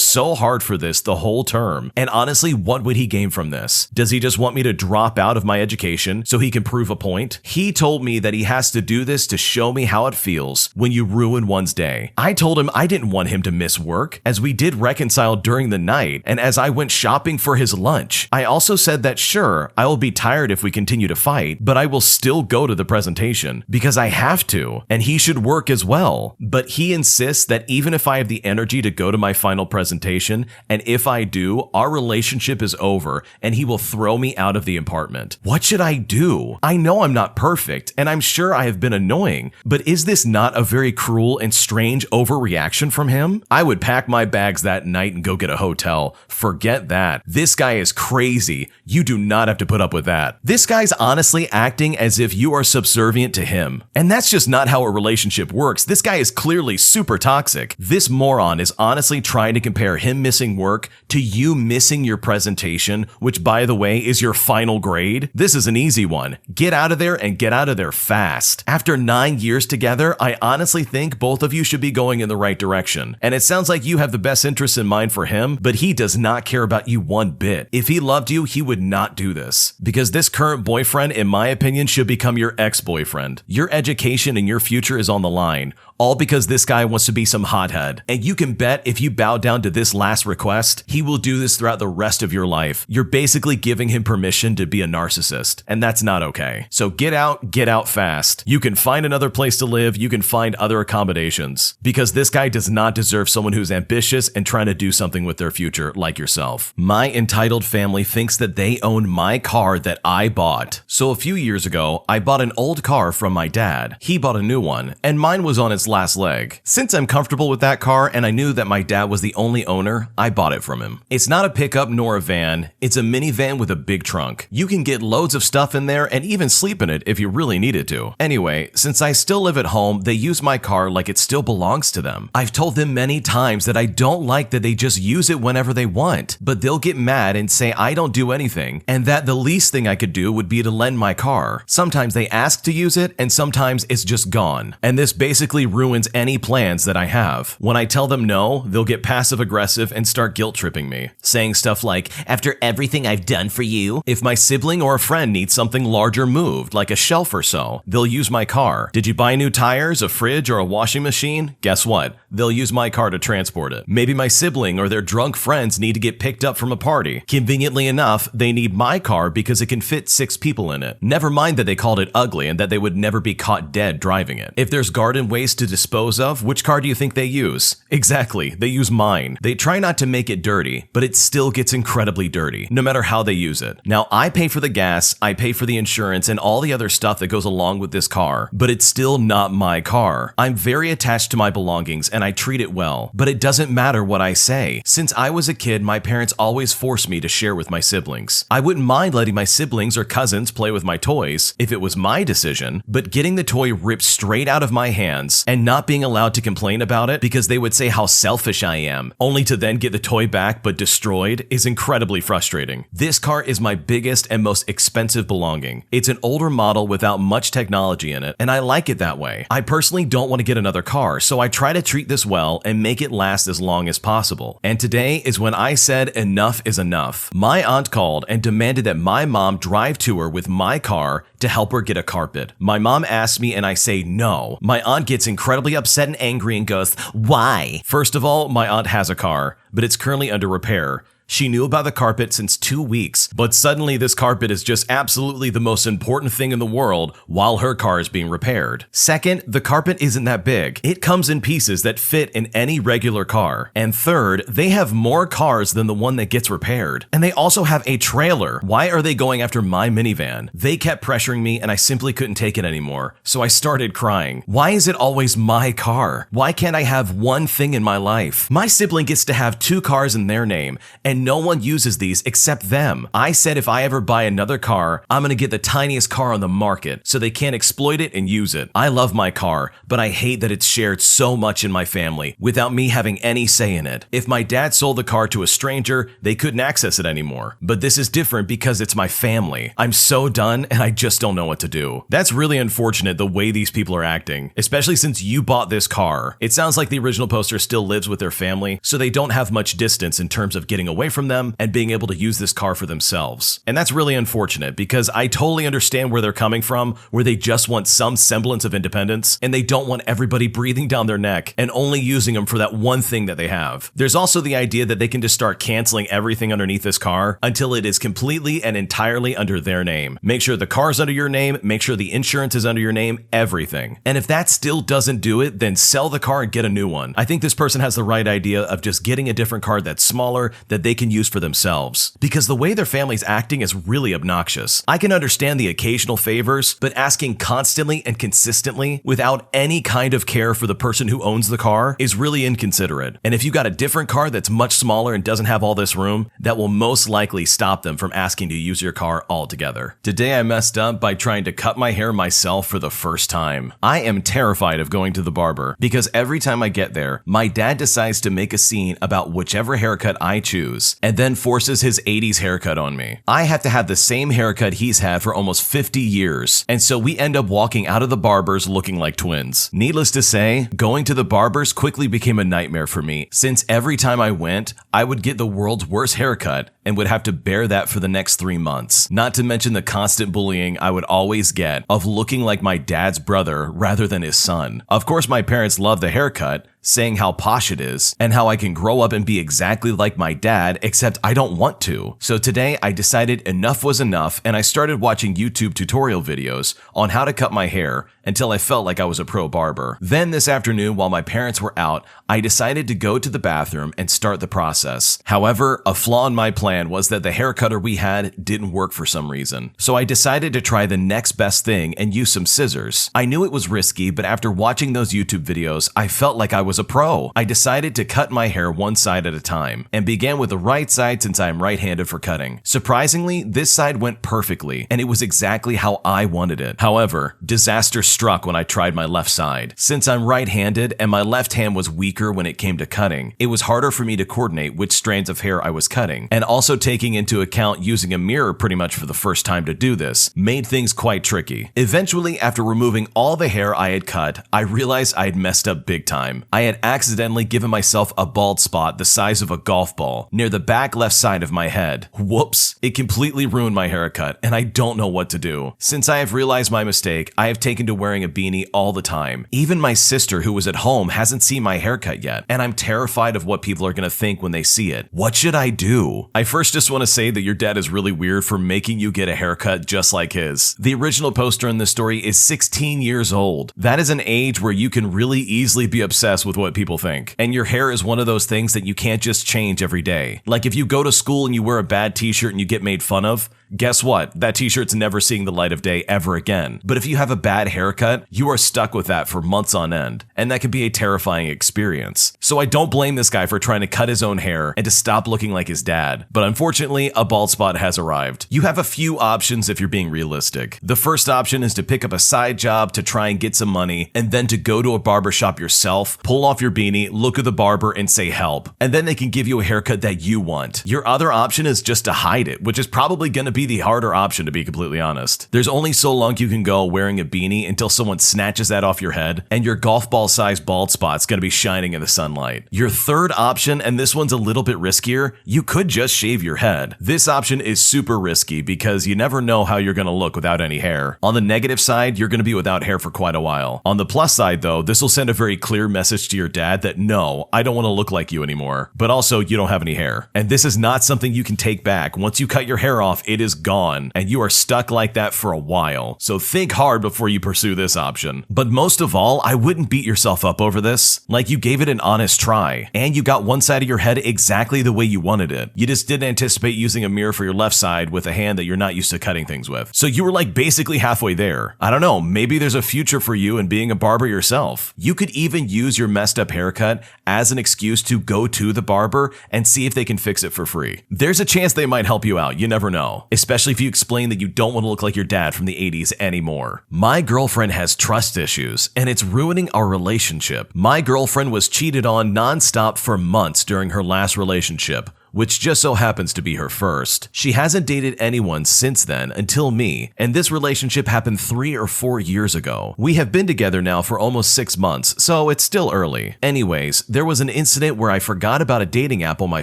so hard for this the whole term. And honestly, what would he gain from this? Does he just want me to drop out of my education so he can prove a point? He told me that he has to do this to show me how it feels when you ruin one's day. I told him I didn't want him to miss work, as we did reconcile during the night and as I went shopping for his lunch. I also said that sure, I will be tired if we continue to fight, but I will still go to the presentation because I have to, and he should work as well. But he insists that even if I have the energy to go to my final presentation, and if I do, our relationship is over and he will throw me out of the apartment. What should I do? I know I'm not perfect, and I'm sure I have been annoying, but is this not a very cruel and strange overreaction from him? I would pack my bags that night and go get a hotel. Forget that. This guy is crazy. You do not have to put up with that. This guy's honestly acting as if you are subservient to him. And that's just not how a relationship works. This guy is clearly super toxic. This moron is honestly trying to compare him missing work to you missing your presentation, which by the way is your final grade. This is an easy one. Get out of there and get out of there fast. After 9 years together, I honestly think both of you should be going in the right direction. And it sounds like you have the best interests in mind for him, but he does not care about you one bit. If he loved you, he would not do this. Because this current boyfriend, in my opinion, should become your ex-boyfriend. Your education and your future is on the line, all because this guy wants to be some hothead. And you can bet if you bow down to this last request, he will do this throughout the rest of your life. You're basically giving him permission to be a narcissist, and that's not okay. So get out fast. You can find another place to live, you can find other accommodations, because this guy does not deserve someone who's ambitious and trying to do something with their future like yourself. My entitled family thinks that they own my car that I bought. So a few years ago, I bought an old car from my dad. He bought a new one, and mine was on its last leg. Since I'm comfortable with that car and I knew that my dad was the only owner, I bought it from him. It's not a pickup nor a van, it's a minivan with a big trunk. You can get loads of stuff in there and even sleep in it if you really needed to. Anyway, since I still live at home, they use my car like it still belongs to them. I've told them many times that I don't like that they just use it whenever they want, but they'll get mad and say I don't do anything, and that the least thing I could do would be to lend my car. Sometimes they ask to use it, and sometimes it's just gone. And this basically ruins any plans that I have. When I tell them no, they'll get passive aggressive and start guilt tripping me, saying stuff like, after everything I've done for you. If my sibling or a friend needs something larger moved, like a shelf or so, they'll use my car. Did you buy new tires, a fridge, or a washing machine? Guess what? They'll use my car to transport it. Maybe my sibling or their drunk friends need to get picked up from a party. Conveniently enough, they need my car because it can fit 6 people in it. Never mind that they called it ugly and that they would never be caught dead driving it. If there's garden waste to to dispose of, which car do you think they use? Exactly, they use mine. They try not to make it dirty, but it still gets incredibly dirty, no matter how they use it. Now, I pay for the gas, I pay for the insurance, and all the other stuff that goes along with this car, but it's still not my car. I'm very attached to my belongings, and I treat it well, but it doesn't matter what I say. Since I was a kid, my parents always forced me to share with my siblings. I wouldn't mind letting my siblings or cousins play with my toys if it was my decision, but getting the toy ripped straight out of my hands and not being allowed to complain about it because they would say how selfish I am, only to then get the toy back but destroyed, is incredibly frustrating. This car is my biggest and most expensive belonging. It's an older model without much technology in it, and I like it that way. I personally don't want to get another car, so I try to treat this well and make it last as long as possible. And today is when I said enough is enough. My aunt called and demanded that my mom drive to her with my car to help her get a carpet. My mom asked me and I say no. My aunt gets incredibly upset and angry and goes, "Why?" First of all, my aunt has a car, but it's currently under repair. She knew about the carpet since 2 weeks, but suddenly this carpet is just absolutely the most important thing in the world while her car is being repaired. Second, the carpet isn't that big. It comes in pieces that fit in any regular car. And third, they have more cars than the one that gets repaired. And they also have a trailer. Why are they going after my minivan? They kept pressuring me and I simply couldn't take it anymore. So I started crying. Why is it always my car? Why can't I have one thing in my life? My sibling gets to have 2 cars in their name, and no one uses these except them. I said if I ever buy another car, I'm gonna get the tiniest car on the market so they can't exploit it and use it. I love my car, but I hate that it's shared so much in my family without me having any say in it. If my dad sold the car to a stranger, they couldn't access it anymore. But this is different because it's my family. I'm so done and I just don't know what to do. That's really unfortunate the way these people are acting, especially since you bought this car. It sounds like the original poster still lives with their family, so they don't have much distance in terms of getting away from them and being able to use this car for themselves. And that's really unfortunate because I totally understand where they're coming from, where they just want some semblance of independence and they don't want everybody breathing down their neck and only using them for that one thing that they have. There's also the idea that they can just start canceling everything underneath this car until it is completely and entirely under their name. Make sure the car's under your name, make sure the insurance is under your name, everything. And if that still doesn't do it, then sell the car and get a new one. I think this person has the right idea of just getting a different car that's smaller that they can use for themselves, because the way their family's acting is really obnoxious. I can understand the occasional favors, but asking constantly and consistently without any kind of care for the person who owns the car is really inconsiderate. And if you got a different car that's much smaller and doesn't have all this room, that will most likely stop them from asking to use your car altogether. Today I messed up by trying to cut my hair myself for the first time. I am terrified of going to the barber because every time I get there, my dad decides to make a scene about whichever haircut I choose, and then forces his 80s haircut on me. I have to have the same haircut he's had for almost 50 years, and so we end up walking out of the barber's looking like twins. Needless to say, going to the barber's quickly became a nightmare for me, since every time I went, I would get the world's worst haircut and would have to bear that for the next 3 months. Not to mention the constant bullying I would always get of looking like my dad's brother rather than his son. Of course, my parents love the haircut, saying how posh it is and how I can grow up and be exactly like my dad, except I don't want to. So today I decided enough was enough and I started watching YouTube tutorial videos on how to cut my hair until I felt like I was a pro barber. Then this afternoon, while my parents were out, I decided to go to the bathroom and start the process. However, a flaw in my plan was that the hair cutter we had didn't work for some reason. So I decided to try the next best thing and use some scissors. I knew it was risky, but after watching those YouTube videos, I felt like I was a pro. I decided to cut my hair one side at a time and began with the right side since I am right-handed for cutting. Surprisingly, this side went perfectly and it was exactly how I wanted it. However, disaster struck when I tried my left side. Since I'm right-handed and my left hand was weaker when it came to cutting, it was harder for me to coordinate which strands of hair I was cutting, and also taking into account using a mirror pretty much for the first time to do this made things quite tricky. Eventually, after removing all the hair I had cut, I realized I had messed up big time. I had accidentally given myself a bald spot the size of a golf ball near the back left side of my head. Whoops! It completely ruined my haircut and I don't know what to do. Since I have realized my mistake, I have taken to wearing a beanie all the time. Even my sister, who was at home, hasn't seen my haircut yet, and I'm terrified of what people are going to think when they see it. What should I do? I first just want to say that your dad is really weird for making you get a haircut just like his. The original poster in this story is 16 years old. That is an age where you can really easily be obsessed with what people think. And your hair is one of those things that you can't just change every day. Like if you go to school and you wear a bad t-shirt and you get made fun of, guess what? That t-shirt's never seeing the light of day ever again. But if you have a bad haircut, you are stuck with that for months on end. And that can be a terrifying experience. So I don't blame this guy for trying to cut his own hair and to stop looking like his dad. But unfortunately, a bald spot has arrived. You have a few options if you're being realistic. The first option is to pick up a side job to try and get some money, and then to go to a barbershop yourself, pull off your beanie, look at the barber, and say help. And then they can give you a haircut that you want. Your other option is just to hide it, which is probably going to be the harder option, to be completely honest. There's only so long you can go wearing a beanie until someone snatches that off your head and your golf ball sized bald spot's going to be shining in the sunlight. Your third option, and this one's a little bit riskier, you could just shave your head. This option is super risky because you never know how you're going to look without any hair. On the negative side, you're going to be without hair for quite a while. On the plus side though, this will send a very clear message to your dad that no, I don't want to look like you anymore, but also you don't have any hair. And this is not something you can take back. Once you cut your hair off, it is gone, and you are stuck like that for a while. So think hard before you pursue this option. But most of all, I wouldn't beat yourself up over this. Like, you gave it an honest try, and you got one side of your head exactly the way you wanted it. You just didn't anticipate using a mirror for your left side with a hand that you're not used to cutting things with. So you were like basically halfway there. I don't know, maybe there's a future for you in being a barber yourself. You could even use your messed up haircut as an excuse to go to the barber and see if they can fix it for free. There's a chance they might help you out, you never know. Especially if you explain that you don't want to look like your dad from the 80s anymore. My girlfriend has trust issues, and it's ruining our relationship. My girlfriend was cheated on nonstop for months during her last relationship, which just so happens to be her first. She hasn't dated anyone since then until me, and this relationship happened 3 or 4 years ago. We have been together now for almost 6 months, so it's still early. Anyways, there was an incident where I forgot about a dating app on my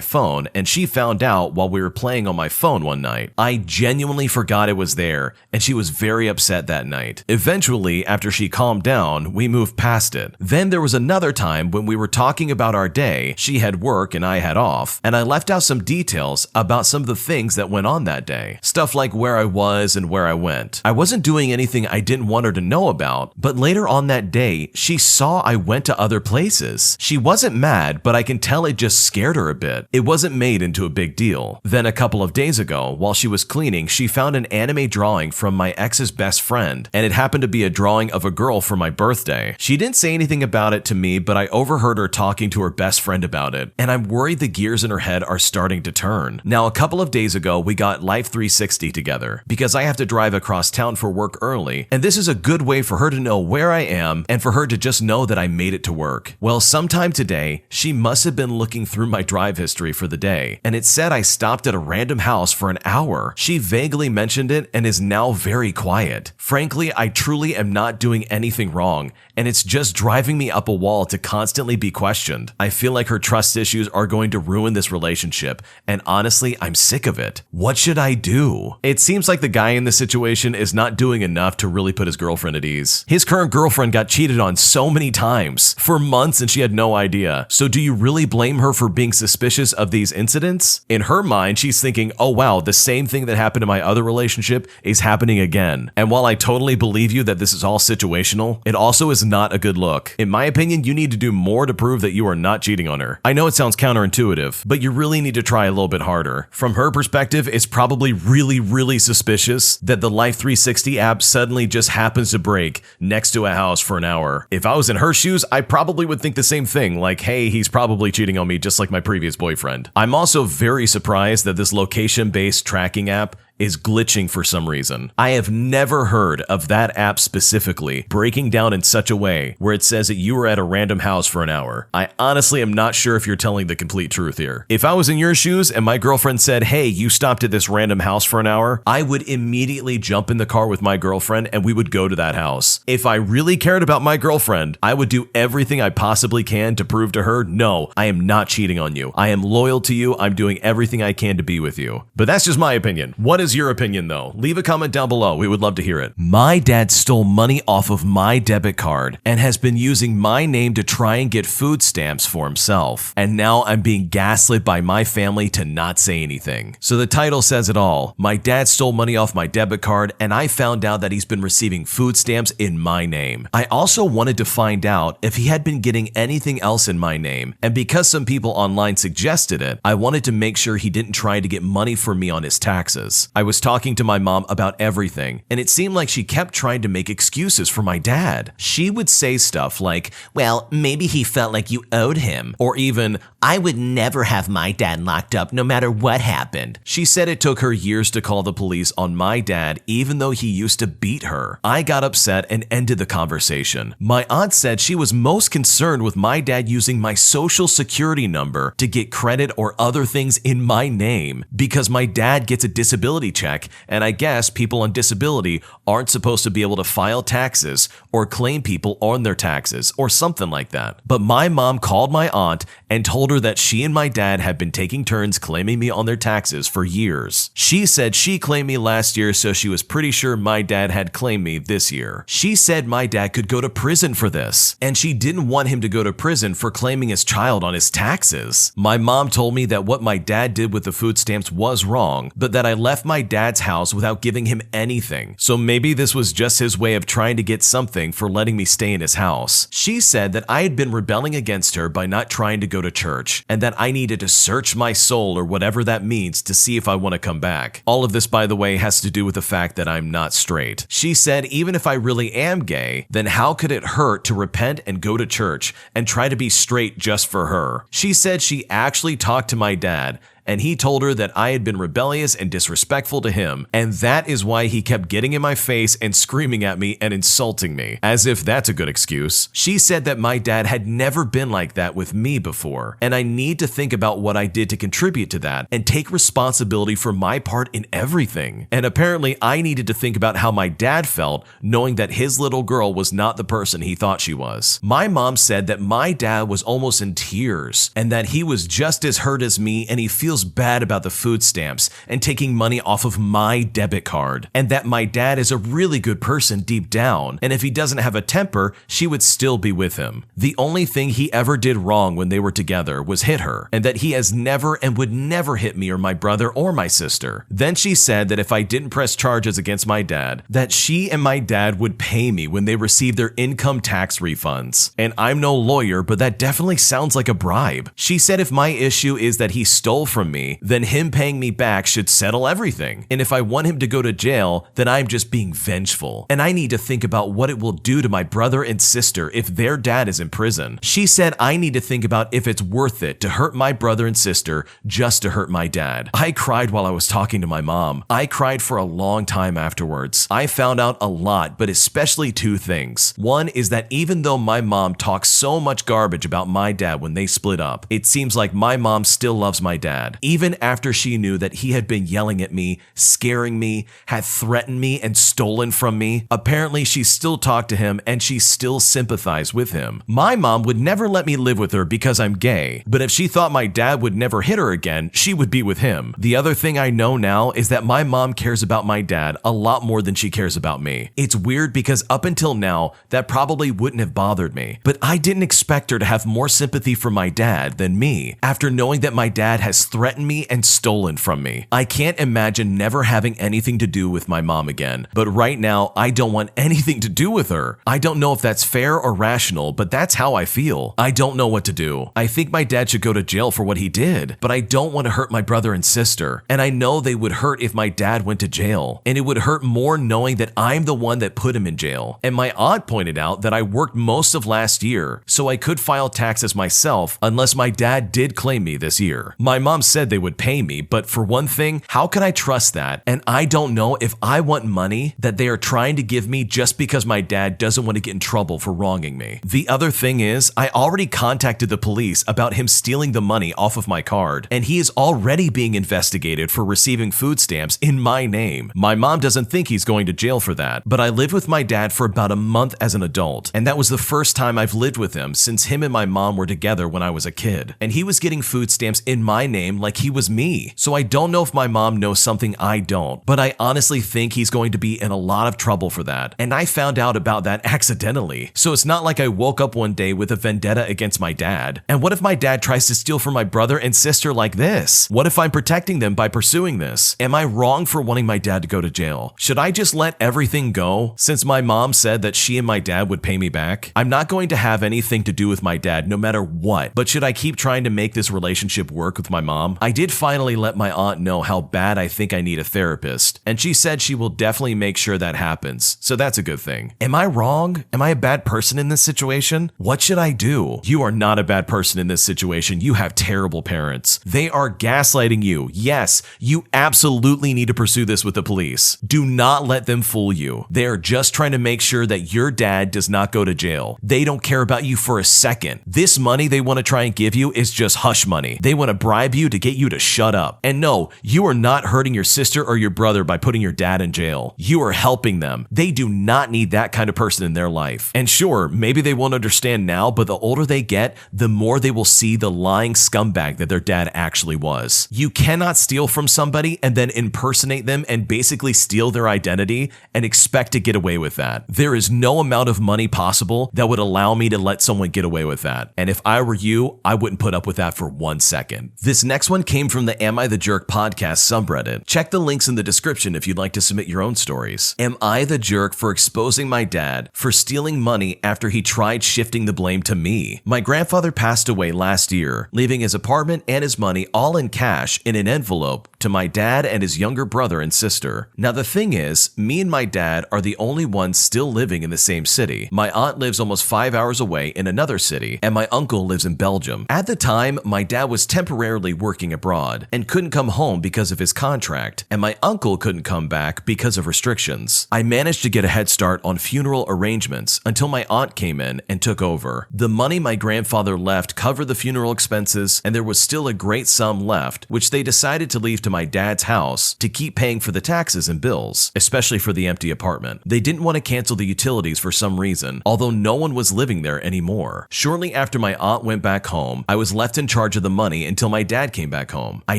phone, and she found out while we were playing on my phone one night. I genuinely forgot it was there, and she was very upset that night. Eventually, after she calmed down, we moved past it. Then there was another time when we were talking about our day. She had work and I had off, and I left out some details about some of the things that went on that day. Stuff like where I was and where I went. I wasn't doing anything I didn't want her to know about, but later on that day, she saw I went to other places. She wasn't mad, but I can tell it just scared her a bit. It wasn't made into a big deal. Then a couple of days ago, while she was cleaning, she found an anime drawing from my ex's best friend, and it happened to be a drawing of a girl for my birthday. She didn't say anything about it to me, but I overheard her talking to her best friend about it, and I'm worried the gears in her head are starting to turn. Now, a couple of days ago, we got Life 360 together because I have to drive across town for work early, and this is a good way for her to know where I am and for her to just know that I made it to work. Well, sometime today, she must have been looking through my drive history for the day, and it said I stopped at a random house for an hour. She vaguely mentioned it and is now very quiet. Frankly, I truly am not doing anything wrong, and it's just driving me up a wall to constantly be questioned. I feel like her trust issues are going to ruin this relationship, and honestly, I'm sick of it. What should I do? It seems like the guy in this situation is not doing enough to really put his girlfriend at ease. His current girlfriend got cheated on so many times for months and she had no idea. So do you really blame her for being suspicious of these incidents? In her mind, she's thinking, oh wow, the same thing that happened in my other relationship is happening again. And while I totally believe you that this is all situational, it also is not a good look. In my opinion, you need to do more to prove that you are not cheating on her. I know it sounds counterintuitive, but you really need to try a little bit harder. From her perspective, it's probably really suspicious that the Life 360 app suddenly just happens to break next to a house for an hour. If I was in her shoes, I probably would think the same thing, like, hey, he's probably cheating on me just like my previous boyfriend. I'm also very surprised that this location-based tracking app is glitching for some reason. I have never heard of that app specifically breaking down in such a way where it says that you were at a random house for an hour. I honestly am not sure if you're telling the complete truth here. If I was in your shoes and my girlfriend said, hey, you stopped at this random house for an hour, I would immediately jump in the car with my girlfriend and we would go to that house. If I really cared about my girlfriend, I would do everything I possibly can to prove to her, no, I am not cheating on you. I am loyal to you. I'm doing everything I can to be with you. But that's just my opinion. What is your opinion though? Leave a comment down below. We would love to hear it. My dad stole money off of my debit card and has been using my name to try and get food stamps for himself. And now I'm being gaslit by my family to not say anything. So the title says it all. My dad stole money off my debit card and I found out that he's been receiving food stamps in my name. I also wanted to find out if he had been getting anything else in my name, and because some people online suggested it, I wanted to make sure he didn't try to get money from me on his taxes. I was talking to my mom about everything, and it seemed like she kept trying to make excuses for my dad. She would say stuff like, well, maybe he felt like you owed him, or even, I would never have my dad locked up no matter what happened. She said it took her years to call the police on my dad even though he used to beat her. I got upset and ended the conversation. My aunt said she was most concerned with my dad using my social security number to get credit or other things in my name because my dad gets a disability check, and I guess people on disability aren't supposed to be able to file taxes or claim people on their taxes or something like that. But my mom called my aunt and told her that she and my dad had been taking turns claiming me on their taxes for years. She said she claimed me last year, so she was pretty sure my dad had claimed me this year. She said my dad could go to prison for this, and she didn't want him to go to prison for claiming his child on his taxes. My mom told me that what my dad did with the food stamps was wrong, but that I left my dad's house without giving him anything. So maybe this was just his way of trying to get something for letting me stay in his house. She said that I had been rebelling against her by not trying to go to church, and that I needed to search my soul or whatever that means to see if I want to come back. All of this, by the way, has to do with the fact that I'm not straight. She said even if I really am gay, then how could it hurt to repent and go to church and try to be straight just for her? She said she actually talked to my dad, and he told her that I had been rebellious and disrespectful to him, and that is why he kept getting in my face and screaming at me and insulting me, as if that's a good excuse. She said that my dad had never been like that with me before, and I need to think about what I did to contribute to that and take responsibility for my part in everything. And apparently I needed to think about how my dad felt knowing that his little girl was not the person he thought she was. My mom said that my dad was almost in tears and that he was just as hurt as me, and he feels bad about the food stamps and taking money off of my debit card, and that my dad is a really good person deep down, and if he doesn't have a temper, she would still be with him. The only thing he ever did wrong when they were together was hit her, and that he has never and would never hit me or my brother or my sister. Then she said that if I didn't press charges against my dad, that she and my dad would pay me when they received their income tax refunds. And I'm no lawyer, but that definitely sounds like a bribe. She said if my issue is that he stole from me, then him paying me back should settle everything. And if I want him to go to jail, then I'm just being vengeful. And I need to think about what it will do to my brother and sister if their dad is in prison. She said I need to think about if it's worth it to hurt my brother and sister just to hurt my dad. I cried while I was talking to my mom. I cried for a long time afterwards. I found out a lot, but especially two things. One is that even though my mom talks so much garbage about my dad when they split up, it seems like my mom still loves my dad. Even after she knew that he had been yelling at me, scaring me, had threatened me, and stolen from me, apparently she still talked to him and she still sympathized with him. My mom would never let me live with her because I'm gay, but if she thought my dad would never hit her again, she would be with him. The other thing I know now is that my mom cares about my dad a lot more than she cares about me. It's weird because up until now, that probably wouldn't have bothered me, but I didn't expect her to have more sympathy for my dad than me after knowing that my dad has threatened me and stolen from me. I can't imagine never having anything to do with my mom again, but right now I don't want anything to do with her. I don't know if that's fair or rational, but that's how I feel. I don't know what to do. I think my dad should go to jail for what he did, but I don't want to hurt my brother and sister, and I know they would hurt if my dad went to jail, and it would hurt more knowing that I'm the one that put him in jail. And my aunt pointed out that I worked most of last year, so I could file taxes myself unless my dad did claim me this year. My mom said they would pay me, but for one thing, how can I trust that? And I don't know if I want money that they are trying to give me just because my dad doesn't want to get in trouble for wronging me. The other thing is, I already contacted the police about him stealing the money off of my card, and he is already being investigated for receiving food stamps in my name. My mom doesn't think he's going to jail for that, but I lived with my dad for about a month as an adult, and that was the first time I've lived with him since him and my mom were together when I was a kid. And he was getting food stamps in my name like he was me. So I don't know if my mom knows something I don't, but I honestly think he's going to be in a lot of trouble for that. And I found out about that accidentally. So it's not like I woke up one day with a vendetta against my dad. And what if my dad tries to steal from my brother and sister like this? What if I'm protecting them by pursuing this? Am I wrong for wanting my dad to go to jail? Should I just let everything go since my mom said that she and my dad would pay me back? I'm not going to have anything to do with my dad no matter what, but should I keep trying to make this relationship work with my mom? I did finally let my aunt know how bad I think I need a therapist, and she said she will definitely make sure that happens, so that's a good thing. Am I wrong? Am I a bad person in this situation? What should I do? You are not a bad person in this situation. You have terrible parents. They are gaslighting you. Yes, you absolutely need to pursue this with the police. Do not let them fool you. They are just trying to make sure that your dad does not go to jail. They don't care about you for a second. This money they want to try and give you is just hush money. They want to bribe you to get you to shut up. And no, you are not hurting your sister or your brother by putting your dad in jail. You are helping them. They do not need that kind of person in their life. And sure, maybe they won't understand now, but the older they get, the more they will see the lying scumbag that their dad actually was. You cannot steal from somebody and then impersonate them and basically steal their identity and expect to get away with that. There is no amount of money possible that would allow me to let someone get away with that. And if I were you, I wouldn't put up with that for 1 second. This next one came from the Am I the Jerk podcast subreddit. Check the links in the description if you'd like to submit your own stories. Am I the jerk for exposing my dad for stealing money after he tried shifting the blame to me? My grandfather passed away last year, leaving his apartment and his money all in cash in an envelope to my dad and his younger brother and sister. Now the thing is, me and my dad are the only ones still living in the same city. My aunt lives almost 5 hours away in another city, and my uncle lives in Belgium. At the time, my dad was temporarily working abroad and couldn't come home because of his contract, and my uncle couldn't come back because of restrictions. I managed to get a head start on funeral arrangements until my aunt came in and took over. The money my grandfather left covered the funeral expenses, and there was still a great sum left, which they decided to leave to my dad's house to keep paying for the taxes and bills, especially for the empty apartment. They didn't want to cancel the utilities for some reason, although no one was living there anymore. Shortly after my aunt went back home, I was left in charge of the money until my dad came back home. I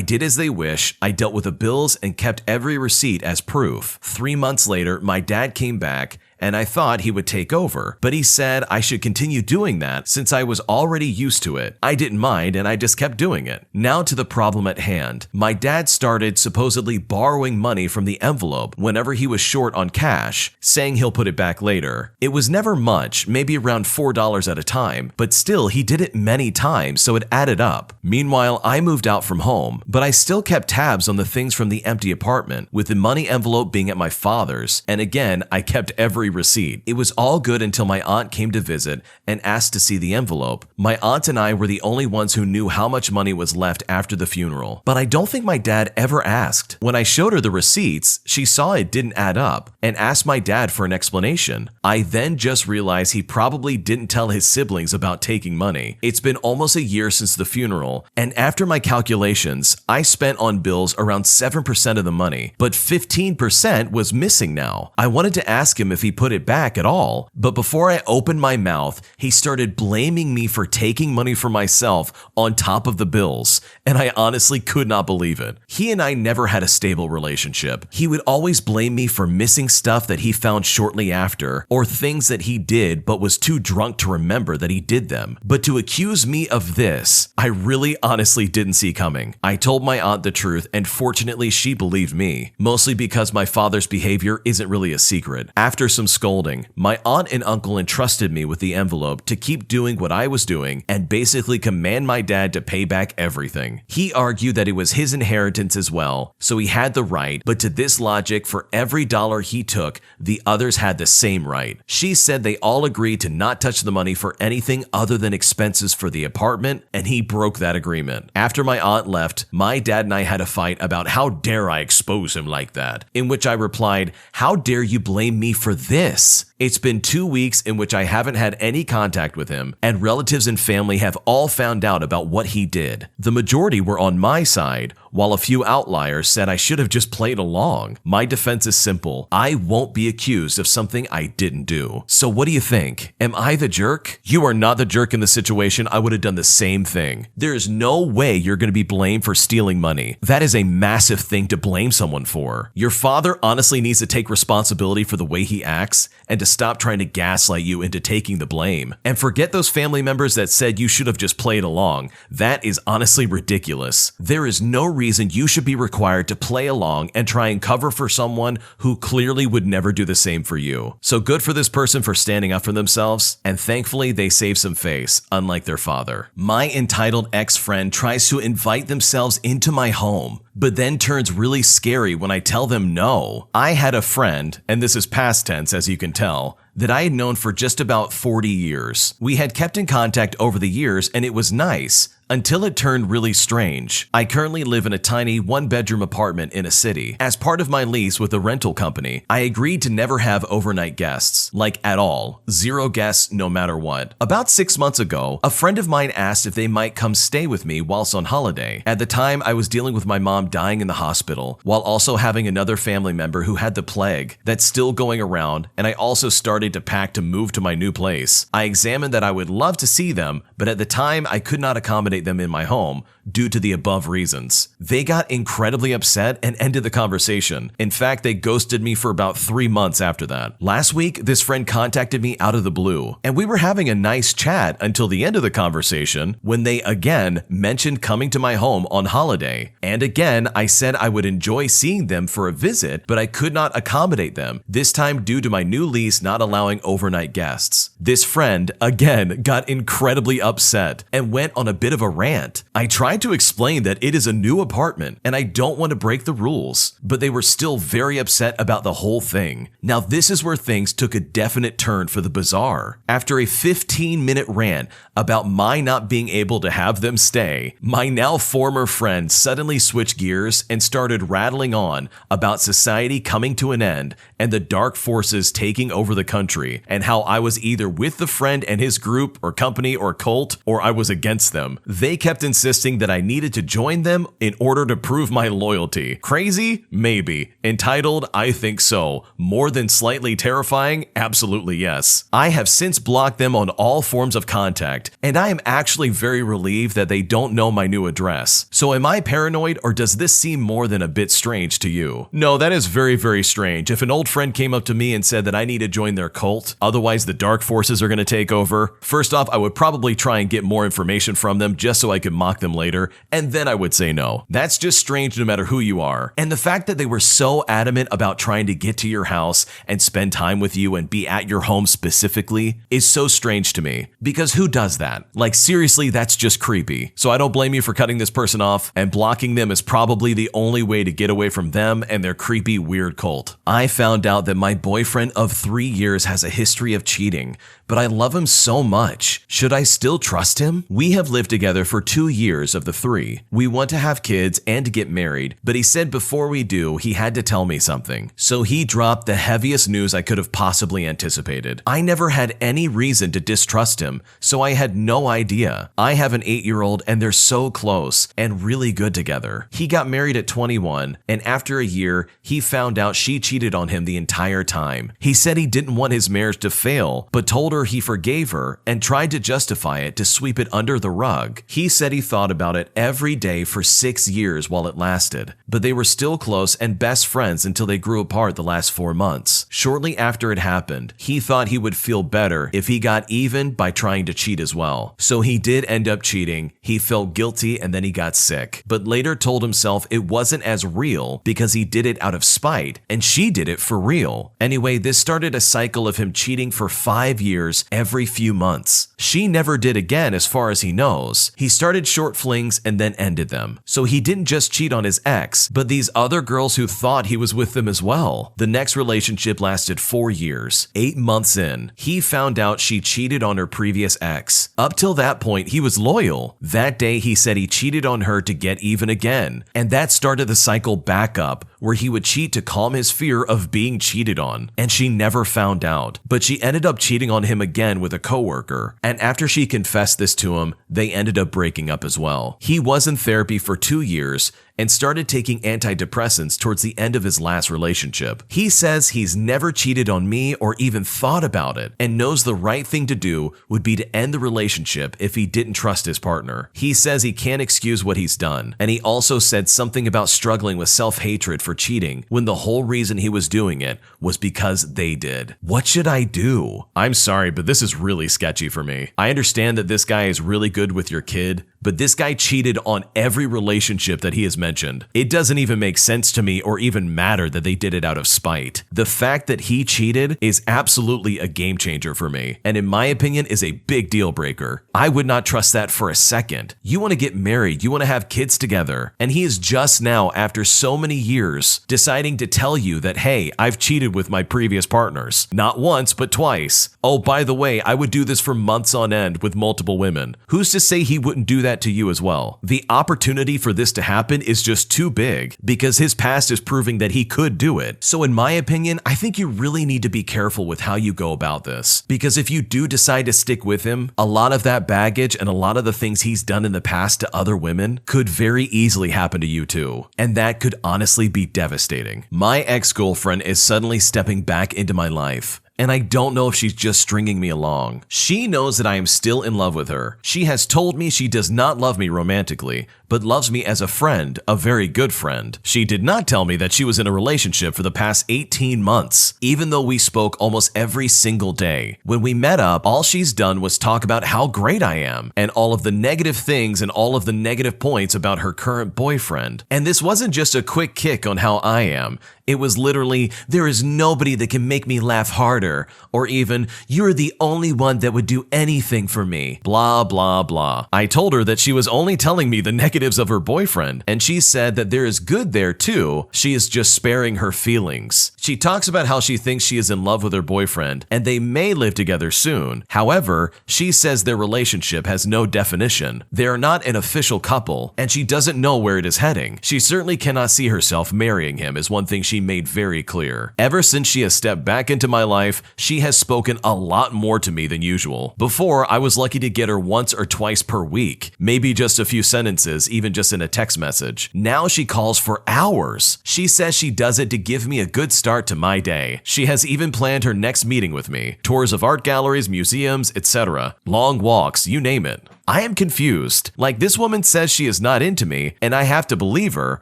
did as they wish. I dealt with the bills and kept every receipt as proof. 3 months later, my dad came back, and I thought he would take over, but he said I should continue doing that since I was already used to it. I didn't mind, and I just kept doing it. Now to the problem at hand. My dad started supposedly borrowing money from the envelope whenever he was short on cash, saying he'll put it back later. It was never much, maybe around $4 at a time, but still he did it many times, so it added up. Meanwhile, I moved out from home, but I still kept tabs on the things from the empty apartment, with the money envelope being at my father's, and again, I kept every receipt. It was all good until my aunt came to visit and asked to see the envelope. My aunt and I were the only ones who knew how much money was left after the funeral, but I don't think my dad ever asked. When I showed her the receipts, she saw it didn't add up and asked my dad for an explanation. I then just realized he probably didn't tell his siblings about taking money. It's been almost a year since the funeral, and after my calculations, I spent on bills around 7% of the money, but 15% was missing now. I wanted to ask him if he put it back at all, but before I opened my mouth, he started blaming me for taking money for myself on top of the bills, and I honestly could not believe it. He and I never had a stable relationship. He would always blame me for missing stuff that he found shortly after, or things that he did but was too drunk to remember that he did them. But to accuse me of this, I really honestly didn't see coming. I told my aunt the truth, and fortunately she believed me, mostly because my father's behavior isn't really a secret. After some scolding, my aunt and uncle entrusted me with the envelope to keep doing what I was doing and basically command my dad to pay back everything. He argued that it was his inheritance as well, so he had the right, but to this logic, for every dollar he took, the others had the same right. She said they all agreed to not touch the money for anything other than expenses for the apartment, and he broke that agreement. After my aunt left, my dad and I had a fight about how dare I expose him like that, in which I replied, "How dare you blame me for this?" It's been 2 weeks in which I haven't had any contact with him, and relatives and family have all found out about what he did. The majority were on my side, while a few outliers said I should have just played along. My defense is simple. I won't be accused of something I didn't do. So what do you think? Am I the jerk? You are not the jerk in the situation. I would have done the same thing. There is no way you're going to be blamed for stealing money. That is a massive thing to blame someone for. Your father honestly needs to take responsibility for the way he acts and to stop trying to gaslight you into taking the blame. And forget those family members that said you should have just played along. That is honestly ridiculous. There is no reason you should be required to play along and try and cover for someone who clearly would never do the same for you. So good for this person for standing up for themselves, and thankfully they saved some face, unlike their father. My entitled ex-friend tries to invite themselves into my home, but then turns really scary when I tell them no. I had a friend, and this is past tense as you can tell, that I had known for just about 40 years. We had kept in contact over the years and it was nice, until it turned really strange. I currently live in a tiny one-bedroom apartment in a city. As part of my lease with a rental company, I agreed to never have overnight guests, like at all. 0 guests no matter what. About 6 months ago, a friend of mine asked if they might come stay with me whilst on holiday. At the time, I was dealing with my mom dying in the hospital, while also having another family member who had the plague that's still going around, and I also started to pack to move to my new place. I examined that I would love to see them, but at the time, I could not accommodate them in my home due to the above reasons. They got incredibly upset and ended the conversation. In fact, they ghosted me for about 3 months after that. Last week, this friend contacted me out of the blue, and we were having a nice chat until the end of the conversation when they again mentioned coming to my home on holiday. And again, I said I would enjoy seeing them for a visit, but I could not accommodate them, this time due to my new lease not allowing overnight guests. This friend, again, got incredibly upset and went on a bit of a rant. I tried to explain that it is a new apartment and I don't want to break the rules, but they were still very upset about the whole thing. Now this is where things took a definite turn for the bizarre. After a 15-minute rant about my not being able to have them stay, my now former friend suddenly switched gears and started rattling on about society coming to an end and the dark forces taking over the country, and how I was either with the friend and his group or company or cult, or I was against them. They kept insisting that I needed to join them in order to prove my loyalty. Crazy? Maybe. Entitled? I think so. More than slightly terrifying? Absolutely yes. I have since blocked them on all forms of contact, and I am actually very relieved that they don't know my new address. So am I paranoid, or does this seem more than a bit strange to you? No, that is very, very strange. If an old friend came up to me and said that I need to join their cult, otherwise the dark forces are going to take over, first off, I would probably try and get more information from them just so I could mock them later, and then I would say no. That's just strange no matter who you are. And the fact that they were so adamant about trying to get to your house and spend time with you and be at your home specifically is so strange to me. Because who does that? Like seriously, that's just creepy. So I don't blame you for cutting this person off, and blocking them is probably the only way to get away from them and their creepy, weird cult. I found out that my boyfriend of 3 years has a history of cheating, but I love him so much. Should I still trust him? We have lived together for 2 years of the 3. We want to have kids and get married, but he said before we do, he had to tell me something. So he dropped the heaviest news I could have possibly anticipated. I never had any reason to distrust him, so I had no idea. I have an 8-year-old and they're so close and really good together. He got married at 21, and after a year, he found out she cheated on him the entire time. He said he didn't want his marriage to fail, but told her he forgave her and tried to justify it to sweep it under the rug. He said he thought about it every day for 6 years while it lasted, but they were still close and best friends until they grew apart the last 4 months. Shortly after it happened, he thought he would feel better if he got even by trying to cheat as well. So he did end up cheating. He felt guilty and then he got sick, but later told himself it wasn't as real because he did it out of spite and she did it for real. Anyway, this started a cycle of him cheating for 5 years every few months. She never did again as far as he knows. He started short flings and then ended them. So he didn't just cheat on his ex, but these other girls who thought he was with them as well. The next relationship lasted 4 years. 8 months in, he found out she cheated on her previous ex. Up till that point, he was loyal. That day, he said he cheated on her to get even again. And that started the cycle back up, where he would cheat to calm his fear of being cheated on. And she never found out. But she ended up cheating on him again with a coworker. And after she confessed this to him, they ended up breaking up as well. He was in therapy for 2 years, and started taking antidepressants towards the end of his last relationship. He says he's never cheated on me or even thought about it, and knows the right thing to do would be to end the relationship if he didn't trust his partner. He says he can't excuse what he's done, and he also said something about struggling with self-hatred for cheating when the whole reason he was doing it was because they did. What should I do? I'm sorry, but this is really sketchy for me. I understand that this guy is really good with your kid, but this guy cheated on every relationship that he has mentioned. It doesn't even make sense to me or even matter that they did it out of spite. The fact that he cheated is absolutely a game changer for me, and in my opinion is a big deal breaker. I would not trust that for a second. You want to get married, you want to have kids together, and he is just now, after so many years, deciding to tell you that, hey, I've cheated with my previous partners. Not once, but twice. Oh, by the way, I would do this for months on end with multiple women. Who's to say he wouldn't do that to you as well? The opportunity for this to happen is just too big because his past is proving that he could do it. So in my opinion, I think you really need to be careful with how you go about this, because if you do decide to stick with him, a lot of that baggage and a lot of the things he's done in the past to other women could very easily happen to you too. And that could honestly be devastating. My ex-girlfriend is suddenly stepping back into my life, and I don't know if she's just stringing me along. She knows that I am still in love with her. She has told me she does not love me romantically, but loves me as a friend, a very good friend. She did not tell me that she was in a relationship for the past 18 months, even though we spoke almost every single day. When we met up, all she's done was talk about how great I am, and all of the negative things and all of the negative points about her current boyfriend. And this wasn't just a quick kick on how I am. It was literally, there is nobody that can make me laugh harder, or even, you're the only one that would do anything for me, blah, blah, blah. I told her that she was only telling me the negatives of her boyfriend, and she said that there is good there too. She is just sparing her feelings. She talks about how she thinks she is in love with her boyfriend, and they may live together soon. However, she says their relationship has no definition. They are not an official couple, and she doesn't know where it is heading. She certainly cannot see herself marrying him, is one thing she made very clear. Ever since she has stepped back into my life, she has spoken a lot more to me than usual. Before, I was lucky to get her once or twice per week, maybe just a few sentences, even just in a text message. Now she calls for hours. She says she does it to give me a good start to my day. She has even planned her next meeting with me, tours of art galleries, museums, etc. Long walks, you name it. I am confused. Like, this woman says she is not into me, and I have to believe her.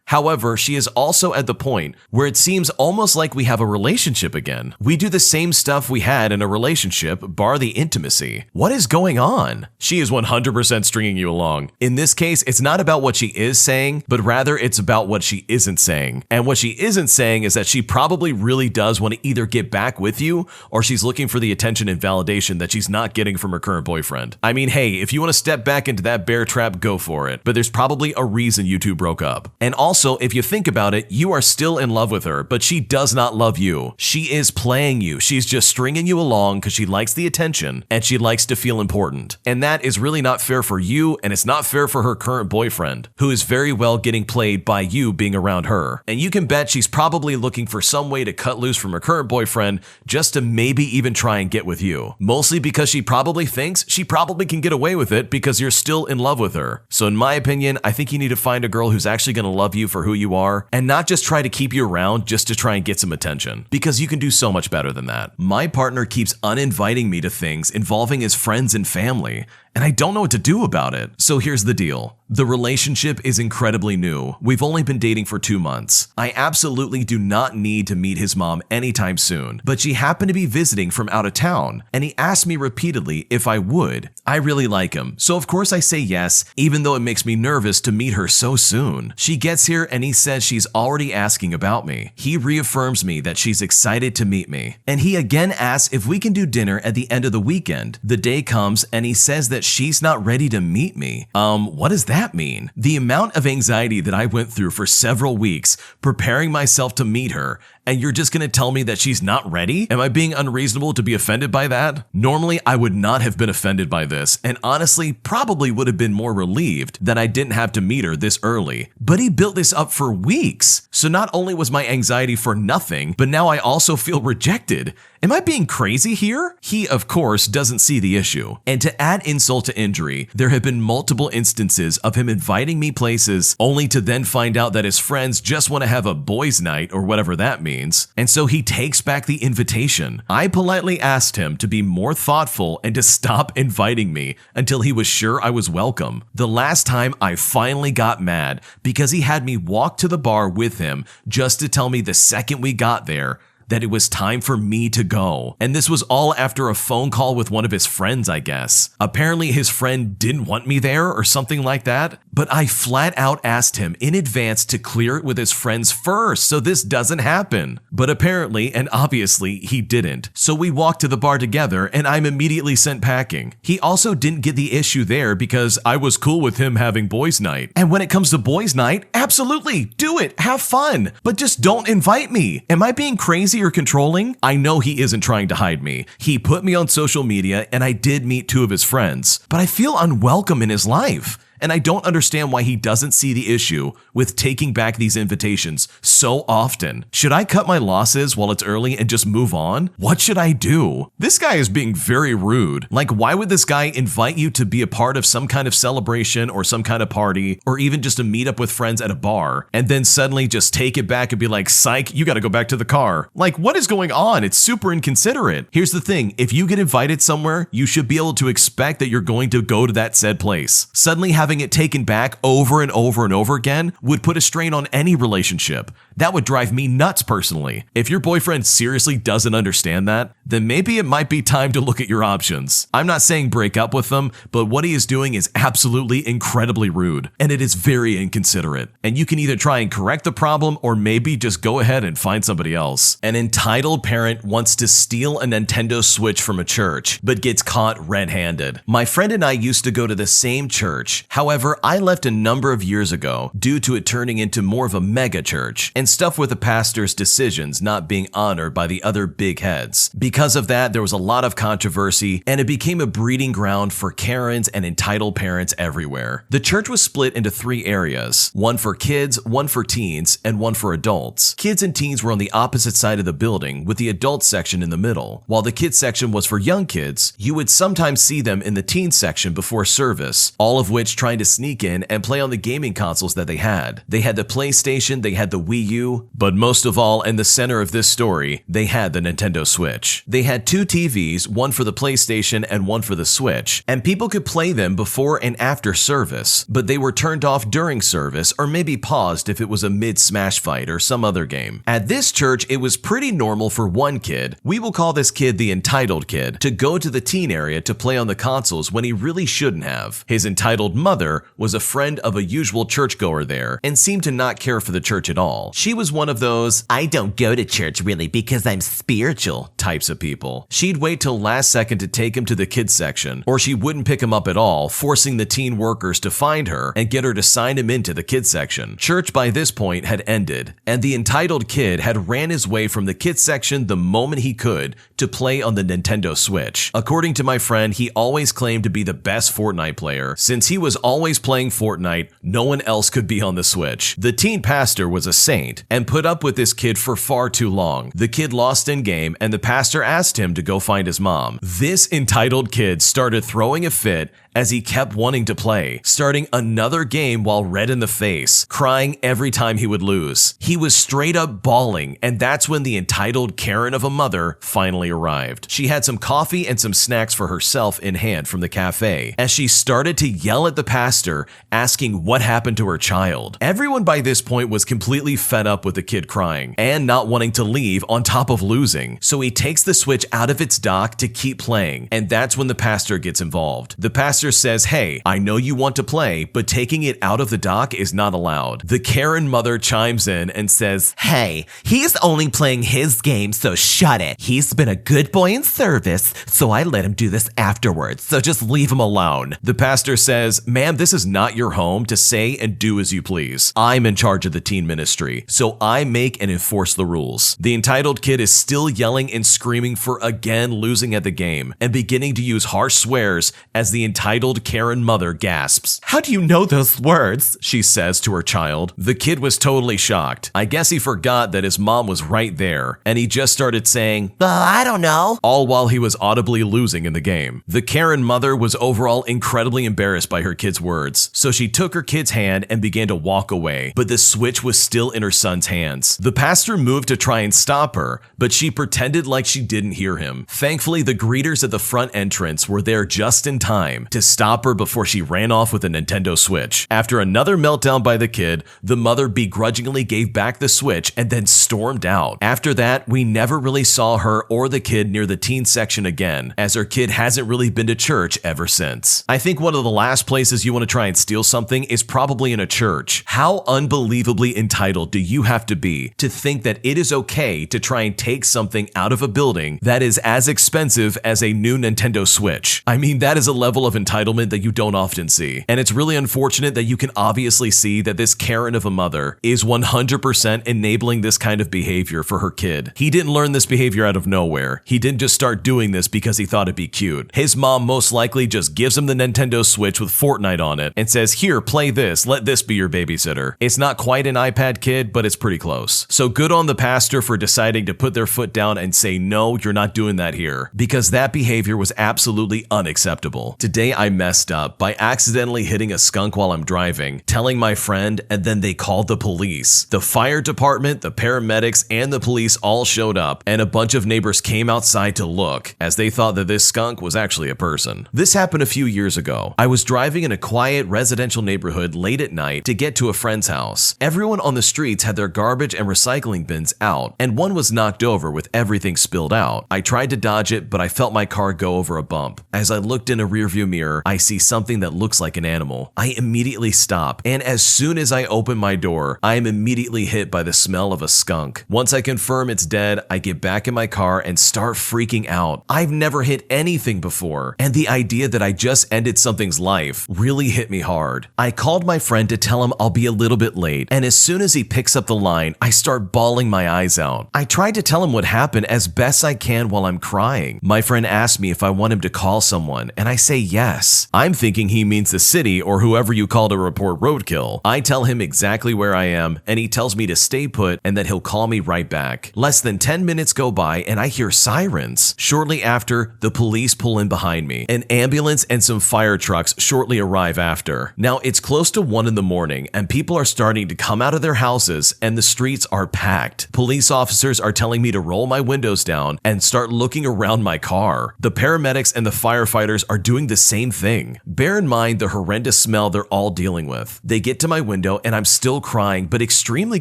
However, she is also at the point where it seems almost like we have a relationship again. We do the same stuff we had in a relationship, bar the intimacy. What is going on? She is 100% stringing you along. In this case, it's not about what she is saying, but rather it's about what she isn't saying. And what she isn't saying is that she probably really does want to either get back with you, or she's looking for the attention and validation that she's not getting from her current boyfriend. I mean, hey, if you want to step back into that bear trap, go for it. But there's probably a reason you two broke up. And also, if you think about it, you are still in love with her, but she does not love you. She is playing you. She's just stringing you along because she likes the attention and she likes to feel important. And that is really not fair for you, and it's not fair for her current boyfriend, who is very well getting played by you being around her. And you can bet she's probably looking for some way to cut loose from her current boyfriend just to maybe even try and get with you. Mostly because she probably thinks she probably can get away with it because you're still in love with her. So in my opinion, I think you need to find a girl who's actually going to love you for who you are, and not just try to keep you around just to try and get some attention, because you can do so much better than that. My partner keeps uninviting me to things involving his friends and family, and I don't know what to do about it. So here's the deal. The relationship is incredibly new. We've only been dating for 2 months. I absolutely do not need to meet his mom anytime soon, but she happened to be visiting from out of town, and he asked me repeatedly if I would. I really like him, so of course I say yes, even though it makes me nervous to meet her so soon. She gets here and he says she's already asking about me. He reaffirms me that she's excited to meet me, and he again asks if we can do dinner at the end of the weekend. The day comes and he says that she's not ready to meet me. What does that mean? The amount of anxiety that I went through for several weeks preparing myself to meet her, and you're just gonna tell me that she's not ready? Am I being unreasonable to be offended by that? Normally, I would not have been offended by this, and honestly, probably would have been more relieved that I didn't have to meet her this early. But he built this up for weeks. So not only was my anxiety for nothing, but now I also feel rejected. Am I being crazy here? He, of course, doesn't see the issue. And to add insult to injury, there have been multiple instances of him inviting me places only to then find out that his friends just want to have a boys' night or whatever that means. And so he takes back the invitation. I politely asked him to be more thoughtful and to stop inviting me until he was sure I was welcome. The last time I finally got mad because he had me walk to the bar with him just to tell me the second we got there that it was time for me to go. And this was all after a phone call with one of his friends, I guess. Apparently his friend didn't want me there or something like that, but I flat out asked him in advance to clear it with his friends first so this doesn't happen. But apparently and obviously he didn't. So we walked to the bar together and I'm immediately sent packing. He also didn't get the issue there because I was cool with him having boys' night. And when it comes to boys' night, absolutely, do it, have fun, but just don't invite me. Am I being crazy or controlling? I know he isn't trying to hide me. He put me on social media and I did meet two of his friends, but I feel unwelcome in his life. And I don't understand why he doesn't see the issue with taking back these invitations so often. Should I cut my losses while it's early and just move on? What should I do? This guy is being very rude. Like, why would this guy invite you to be a part of some kind of celebration or some kind of party or even just a meetup with friends at a bar and then suddenly just take it back and be like, psych, you gotta go back to the car? Like, what is going on? It's super inconsiderate. Here's the thing. If you get invited somewhere, you should be able to expect that you're going to go to that said place. Suddenly having it taken back over and over and over again would put a strain on any relationship. That would drive me nuts personally. If your boyfriend seriously doesn't understand that, then maybe it might be time to look at your options. I'm not saying break up with them, but what he is doing is absolutely incredibly rude, and it is very inconsiderate. And you can either try and correct the problem or maybe just go ahead and find somebody else. An entitled parent wants to steal a Nintendo Switch from a church, but gets caught red-handed. My friend and I used to go to the same church. However, I left a number of years ago due to it turning into more of a mega church and stuff with the pastor's decisions not being honored by the other big heads. Because of that, there was a lot of controversy and it became a breeding ground for Karens and entitled parents everywhere. The church was split into 3 areas, one for kids, one for teens, and one for adults. Kids and teens were on the opposite side of the building with the adult section in the middle. While the kids section was for young kids, you would sometimes see them in the teen section before service, all of which trying to sneak in and play on the gaming consoles that they had. They had the PlayStation, they had the Wii U, but most of all, in the center of this story, they had the Nintendo Switch. They had 2 TVs, one for the PlayStation and one for the Switch, and people could play them before and after service, but they were turned off during service or maybe paused if it was a mid-smash fight or some other game. At this church, it was pretty normal for one kid, we will call this kid the entitled kid, to go to the teen area to play on the consoles when he really shouldn't have. His entitled mother was a friend of a usual churchgoer there and seemed to not care for the church at all. She was one of those, I don't go to church really because I'm spiritual types of people. She'd wait till last second to take him to the kids section, or she wouldn't pick him up at all, forcing the teen workers to find her and get her to sign him into the kids section. Church by this point had ended, and the entitled kid had ran his way from the kids section the moment he could to play on the Nintendo Switch. According to my friend, he always claimed to be the best Fortnite player. Since he was always playing Fortnite, no one else could be on the Switch. The teen pastor was a saint and put up with this kid for far too long. The kid lost in game and the pastor asked him to go find his mom. This entitled kid started throwing a fit as he kept wanting to play, starting another game while red in the face, crying every time he would lose. He was straight up bawling, and that's when the entitled Karen of a mother finally arrived. She had some coffee and some snacks for herself in hand from the cafe, as she started to yell at the pastor, asking what happened to her child. Everyone by this point was completely fed up with the kid crying, and not wanting to leave on top of losing, so he takes the Switch out of its dock to keep playing, and that's when the pastor gets involved. The pastor pastor says, hey, I know you want to play, but taking it out of the dock is not allowed. The Karen mother chimes in and says, hey, he's only playing his game, so shut it. He's been a good boy in service, so I let him do this afterwards, so just leave him alone. The pastor says, ma'am, this is not your home to say and do as you please. I'm in charge of the teen ministry, so I make and enforce the rules. The entitled kid is still yelling and screaming for again losing at the game and beginning to use harsh swears as the entitled Karen mother gasps. How do you know those words? She says to her child. The kid was totally shocked. I guess he forgot that his mom was right there, and he just started saying, I don't know, all while he was audibly losing in the game. The Karen mother was overall incredibly embarrassed by her kid's words, so she took her kid's hand and began to walk away, but the switch was still in her son's hands. The pastor moved to try and stop her, but she pretended like she didn't hear him. Thankfully, the greeters at the front entrance were there just in time to stop her before she ran off with a Nintendo Switch. After another meltdown by the kid, the mother begrudgingly gave back the Switch and then stormed out. After that, we never really saw her or the kid near the teen section again, as her kid hasn't really been to church ever since. I think one of the last places you want to try and steal something is probably in a church. How unbelievably entitled do you have to be to think that it is okay to try and take something out of a building that is as expensive as a new Nintendo Switch? I mean, that is a level of entitlement that you don't often see. And it's really unfortunate that you can obviously see that this Karen of a mother is 100% enabling this kind of behavior for her kid. He didn't learn this behavior out of nowhere. He didn't just start doing this because he thought it'd be cute. His mom most likely just gives him the Nintendo Switch with Fortnite on it and says, here, play this, let this be your babysitter. It's not quite an iPad kid, but it's pretty close. So good on the pastor for deciding to put their foot down and say, no, you're not doing that here, because that behavior was absolutely unacceptable. Today I messed up by accidentally hitting a skunk while I'm driving, telling my friend, and then they called the police. The fire department, the paramedics, and the police all showed up, and a bunch of neighbors came outside to look, as they thought that this skunk was actually a person. This happened a few years ago. I was driving in a quiet residential neighborhood late at night to get to a friend's house. Everyone on the streets had their garbage and recycling bins out, and one was knocked over with everything spilled out. I tried to dodge it, but I felt my car go over a bump. As I looked in a rearview mirror, I see something that looks like an animal. I immediately stop, and as soon as I open my door, I am immediately hit by the smell of a skunk. Once I confirm it's dead, I get back in my car and start freaking out. I've never hit anything before, and the idea that I just ended something's life really hit me hard. I called my friend to tell him I'll be a little bit late, and as soon as he picks up the line, I start bawling my eyes out. I tried to tell him what happened as best I can while I'm crying. My friend asked me if I want him to call someone, and I say yes. I'm thinking he means the city or whoever you call to report roadkill. I tell him exactly where I am, and he tells me to stay put and that he'll call me right back. Less than 10 minutes go by and I hear sirens. Shortly after, the police pull in behind me. An ambulance and some fire trucks shortly arrive after. Now it's close to 1 in the morning and people are starting to come out of their houses and the streets are packed. Police officers are telling me to roll my windows down and start looking around my car. The paramedics and the firefighters are doing the same thing. Bear in mind the horrendous smell they're all dealing with. They get to my window and I'm still crying but extremely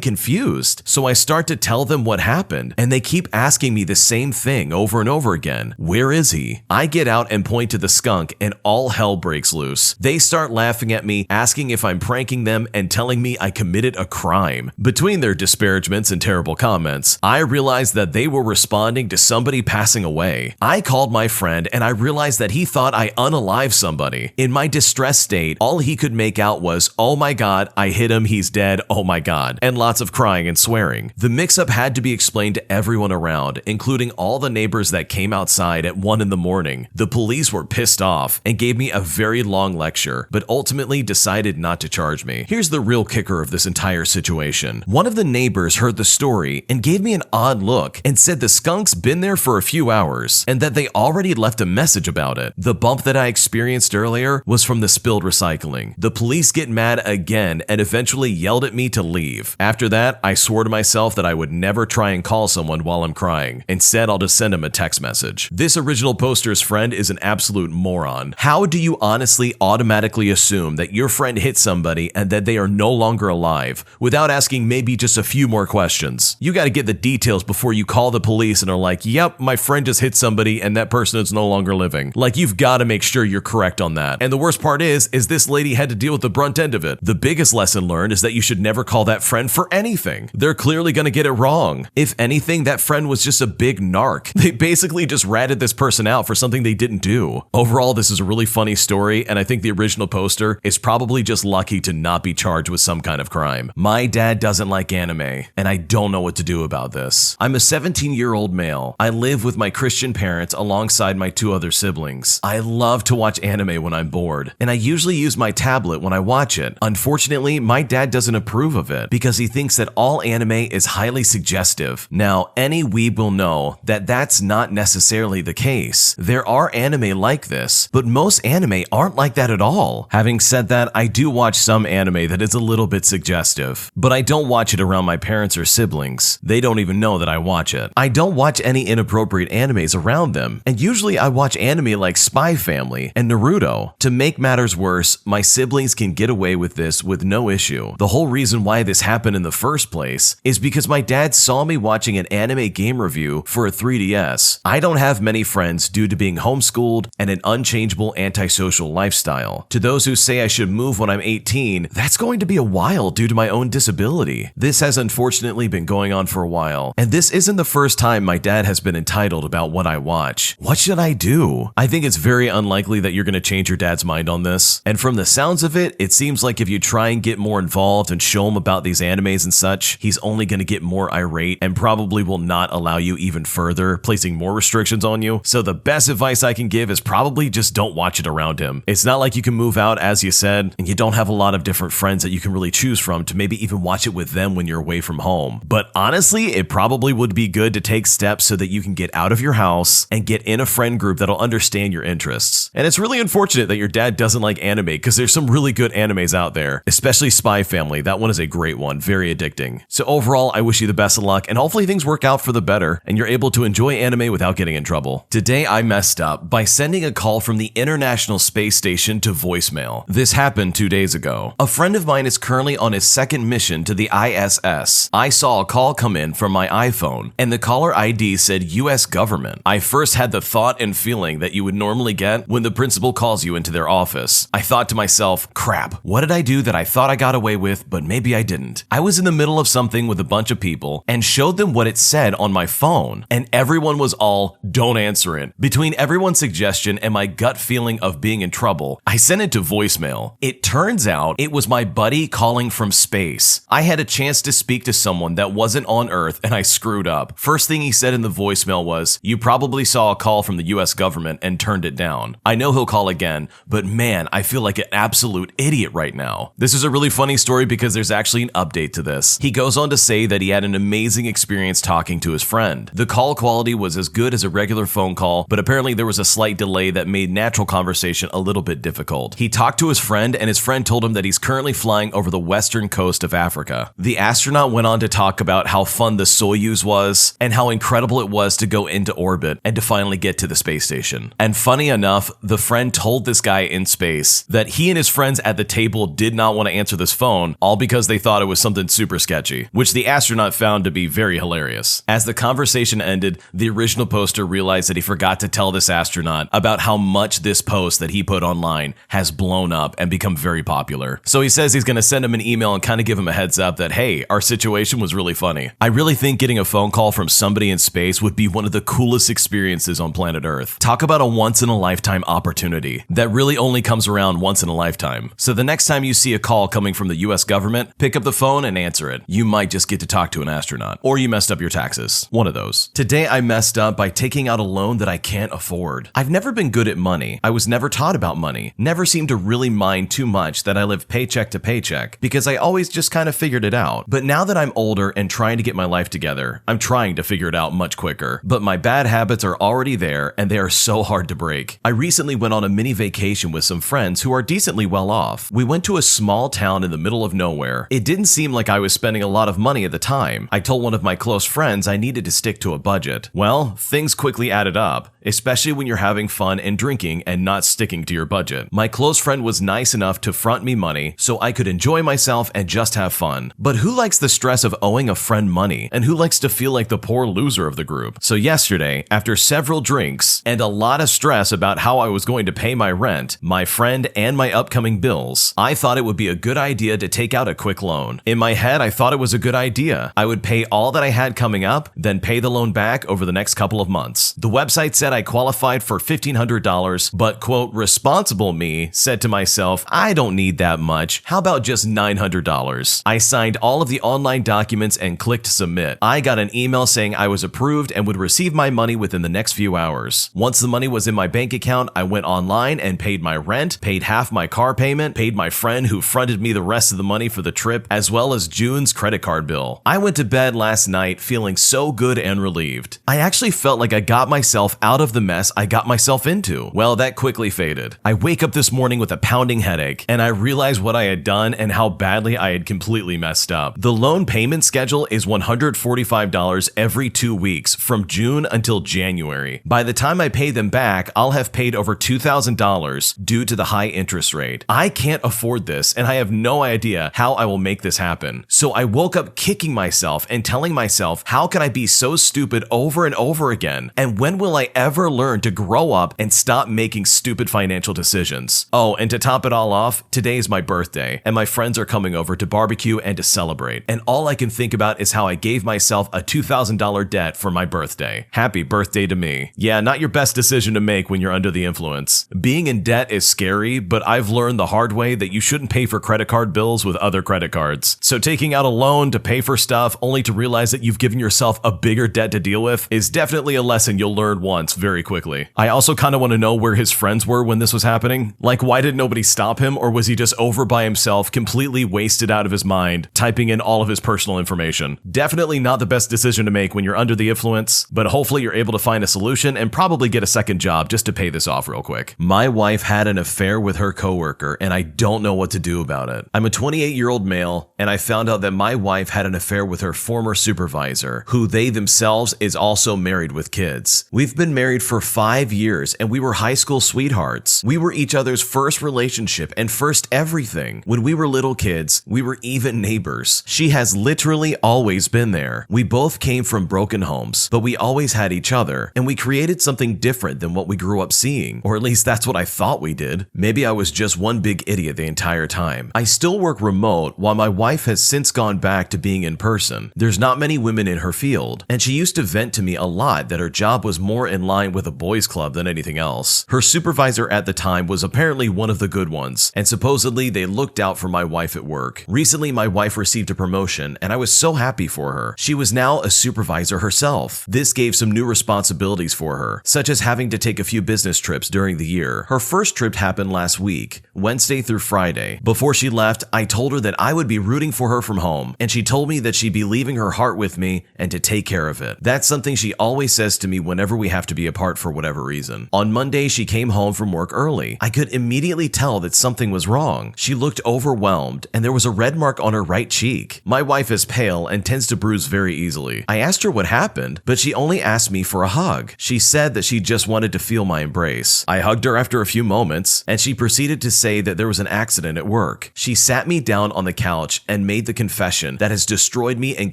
confused. So I start to tell them what happened and they keep asking me the same thing over and over again. Where is he? I get out and point to the skunk and all hell breaks loose. They start laughing at me, asking if I'm pranking them and telling me I committed a crime. Between their disparagements and terrible comments, I realized that they were responding to somebody passing away. I called my friend and I realized that he thought I unalived somebody. In my distress state, all he could make out was, oh my god, I hit him, he's dead, oh my god, and lots of crying and swearing. The mix-up had to be explained to everyone around, including all the neighbors that came outside at 1 in the morning. The police were pissed off and gave me a very long lecture, but ultimately decided not to charge me. Here's the real kicker of this entire situation. One of the neighbors heard the story and gave me an odd look and said the skunk's been there for a few hours and that they already left a message about it. The bump that I experienced earlier was from the spilled recycling. The police get mad again and eventually yelled at me to leave. After that, I swore to myself that I would never try and call someone while I'm crying. Instead, I'll just send him a text message. This original poster's friend is an absolute moron. How do you honestly automatically assume that your friend hit somebody and that they are no longer alive without asking maybe just a few more questions? You gotta get the details before you call the police and are like, yep, my friend just hit somebody and that person is no longer living. Like, you've gotta make sure you're correct on that. And the worst part is this lady had to deal with the brunt end of it. The biggest lesson learned is that you should never call that friend for anything. They're clearly gonna get it wrong. If anything, that friend was just a big narc. They basically just ratted this person out for something they didn't do. Overall, this is a really funny story, and I think the original poster is probably just lucky to not be charged with some kind of crime. My dad doesn't like anime, and I don't know what to do about this. I'm a 17-year-old male. I live with my Christian parents alongside my 2 other siblings. I love to watch anime when I'm bored, and I usually use my tablet when I watch it. Unfortunately, my dad doesn't approve of it because he thinks that all anime is highly suggestive. Now, any weeb will know that that's not necessarily the case. There are anime like this, but most anime aren't like that at all. Having said that, I do watch some anime that is a little bit suggestive, but I don't watch it around my parents or siblings. They don't even know that I watch it. I don't watch any inappropriate animes around them, and usually I watch anime like Spy Family and Naruto. To make matters worse, my siblings can get away with this with no issue. The whole reason why this happened in the first place is because my dad saw me watching an anime game review for a 3DS. I don't have many friends due to being homeschooled and an unchangeable antisocial lifestyle. To those who say I should move when I'm 18, that's going to be a while due to my own disability. This has unfortunately been going on for a while, and this isn't the first time my dad has been entitled about what I watch. What should I do? I think it's very unlikely that you're going to change your dad's mind on this, and from the sounds of it, it seems like if you try and get more involved and show him about these animes and such, he's only going to get more irate and probably will not allow you even further, placing more restrictions on you. So the best advice I can give is probably just don't watch it around him. It's not like you can move out, as you said, and you don't have a lot of different friends that you can really choose from to maybe even watch it with them when you're away from home. But honestly, it probably would be good to take steps so that you can get out of your house and get in a friend group that'll understand your interests. And it's really unfortunate that your dad doesn't like anime, because there's some really good animes out there, especially Spy Family. That one is a great one, very addicting. So overall, I wish you the best of luck, and hopefully things work out for the better and you're able to enjoy anime without getting in trouble. Today, I messed up by sending a call from the International Space Station to voicemail. This happened 2 days ago. A friend of mine is currently on his second mission to the ISS. I saw a call come in from my iPhone, and the caller ID said US government. I first had the thought and feeling that you would normally get when the principal calls you into their office. I thought to myself, crap, what did I do that I thought I got away with, but maybe I didn't? I was in the middle of something with a bunch of people and showed them what it said on my phone, and everyone was all, don't answer it. Between everyone's suggestion and my gut feeling of being in trouble, I sent it to voicemail. It turns out it was my buddy calling from space. I had a chance to speak to someone that wasn't on Earth, and I screwed up. First thing he said in the voicemail was, you probably saw a call from the US government and turned it down. I know he'll call again, but man, I feel like an absolute idiot right now. This is a really funny story because there's actually an update to this. He goes on to say that he had an amazing experience talking to his friend. The call quality was as good as a regular phone call, but apparently there was a slight delay that made natural conversation a little bit difficult. He talked to his friend, and his friend told him that he's currently flying over the western coast of Africa. The astronaut went on to talk about how fun the Soyuz was and how incredible it was to go into orbit and to finally get to the space station. And funny enough, the friend told this guy in space that he and his friends at the table did not want to answer this phone, all because they thought it was something super sketchy, which the astronaut found to be very hilarious. As the conversation ended, the original poster realized that he forgot to tell this astronaut about how much this post that he put online has blown up and become very popular. So he says he's going to send him an email and kind of give him a heads up that, hey, our situation was really funny. I really think getting a phone call from somebody in space would be one of the coolest experiences on planet Earth. Talk about a once-in-a-lifetime opportunity that really only comes around once in a lifetime. So the next time you see a call coming from the US government, pick up the phone and answer it. You might just get to talk to an astronaut, or you messed up your taxes. One of those. Today I messed up by taking out a loan that I can't afford. I've never been good at money. I was never taught about money. Never seemed to really mind too much that I live paycheck to paycheck because I always just kind of figured it out. But now that I'm older and trying to get my life together, I'm trying to figure it out much quicker. But my bad habits are already there, and they are so hard to break. I recently went on a mini vacation with some friends who are decently well off. We went to a small town in the middle of nowhere. It didn't seem like I was spending a lot of money at the time. I told one of my close friends I needed to stick to a budget. Well, things quickly added up. especially when you're having fun and drinking and not sticking to your budget. My close friend was nice enough to front me money so I could enjoy myself and just have fun. But who likes the stress of owing a friend money? And who likes to feel like the poor loser of the group? So yesterday, after several drinks and a lot of stress about how I was going to pay my rent, my friend, and my upcoming bills, I thought it would be a good idea to take out a quick loan. In my head, I thought it was a good idea. I would pay all that I had coming up, then pay the loan back over the next couple of months. The website said I qualified for $1,500, but quote, responsible me said to myself, I don't need that much. How about just $900? I signed all of the online documents and clicked submit. I got an email saying I was approved and would receive my money within the next few hours. Once the money was in my bank account, I went online and paid my rent, paid half my car payment, paid my friend who fronted me the rest of the money for the trip, as well as June's credit card bill. I went to bed last night feeling so good and relieved. I actually felt like I got myself out of the mess I got myself into. Well, that quickly faded. I wake up this morning with a pounding headache, and I realize what I had done and how badly I had completely messed up. The loan payment schedule is $145 every 2 weeks from June until January. By the time I pay them back, I'll have paid over $2,000 due to the high interest rate. I can't afford this, and I have no idea how I will make this happen. So I woke up kicking myself and telling myself, how can I be so stupid over and over again? And when will I ever learn to grow up and stop making stupid financial decisions? Oh, and to top it all off, today is my birthday, and my friends are coming over to barbecue and to celebrate. And all I can think about is how I gave myself a $2,000 debt for my birthday. Happy birthday to me. Yeah, not your best decision to make when you're under the influence. Being in debt is scary, but I've learned the hard way that you shouldn't pay for credit card bills with other credit cards. So taking out a loan to pay for stuff only to realize that you've given yourself a bigger debt to deal with is definitely a lesson you'll learn once very quickly. I also kind of want to know where his friends were when this was happening. Like, why did nobody stop him, or was he just over by himself, completely wasted out of his mind, typing in all of his personal information? Definitely not the best decision to make when you're under the influence, but hopefully you're able to find a solution and probably get a second job just to pay this off real quick. My wife had an affair with her coworker, and I don't know what to do about it. I'm a 28-year-old male, and I found out that my wife had an affair with her former supervisor, who they themselves is also married with kids. We've been married for 5 years, and we were high school sweethearts. We were each other's first relationship and first everything. When we were little kids, we were even neighbors. She has literally always been there. We both came from broken homes, but we always had each other, and we created something different than what we grew up seeing, or at least that's what I thought we did. Maybe I was just one big idiot the entire time. I still work remote while my wife has since gone back to being in person. There's not many women in her field, and she used to vent to me a lot that her job was more in line with a boys' club than anything else. Her supervisor at the time was apparently one of the good ones, and supposedly they looked out for my wife at work. Recently, my wife received a promotion, and I was so happy for her. She was now a supervisor herself. This gave some new responsibilities for her, such as having to take a few business trips during the year. Her first trip happened last week, Wednesday through Friday. Before she left, I told her that I would be rooting for her from home, and she told me that she'd be leaving her heart with me and to take care of it. That's something she always says to me whenever we have to be apart for whatever reason. On Monday, she came home from work early. I could immediately tell that something was wrong. She looked overwhelmed, and there was a red mark on her right cheek. My wife is pale and tends to bruise very easily. I asked her what happened, but she only asked me for a hug. She said that she just wanted to feel my embrace. I hugged her after a few moments, and she proceeded to say that there was an accident at work. She sat me down on the couch and made the confession that has destroyed me and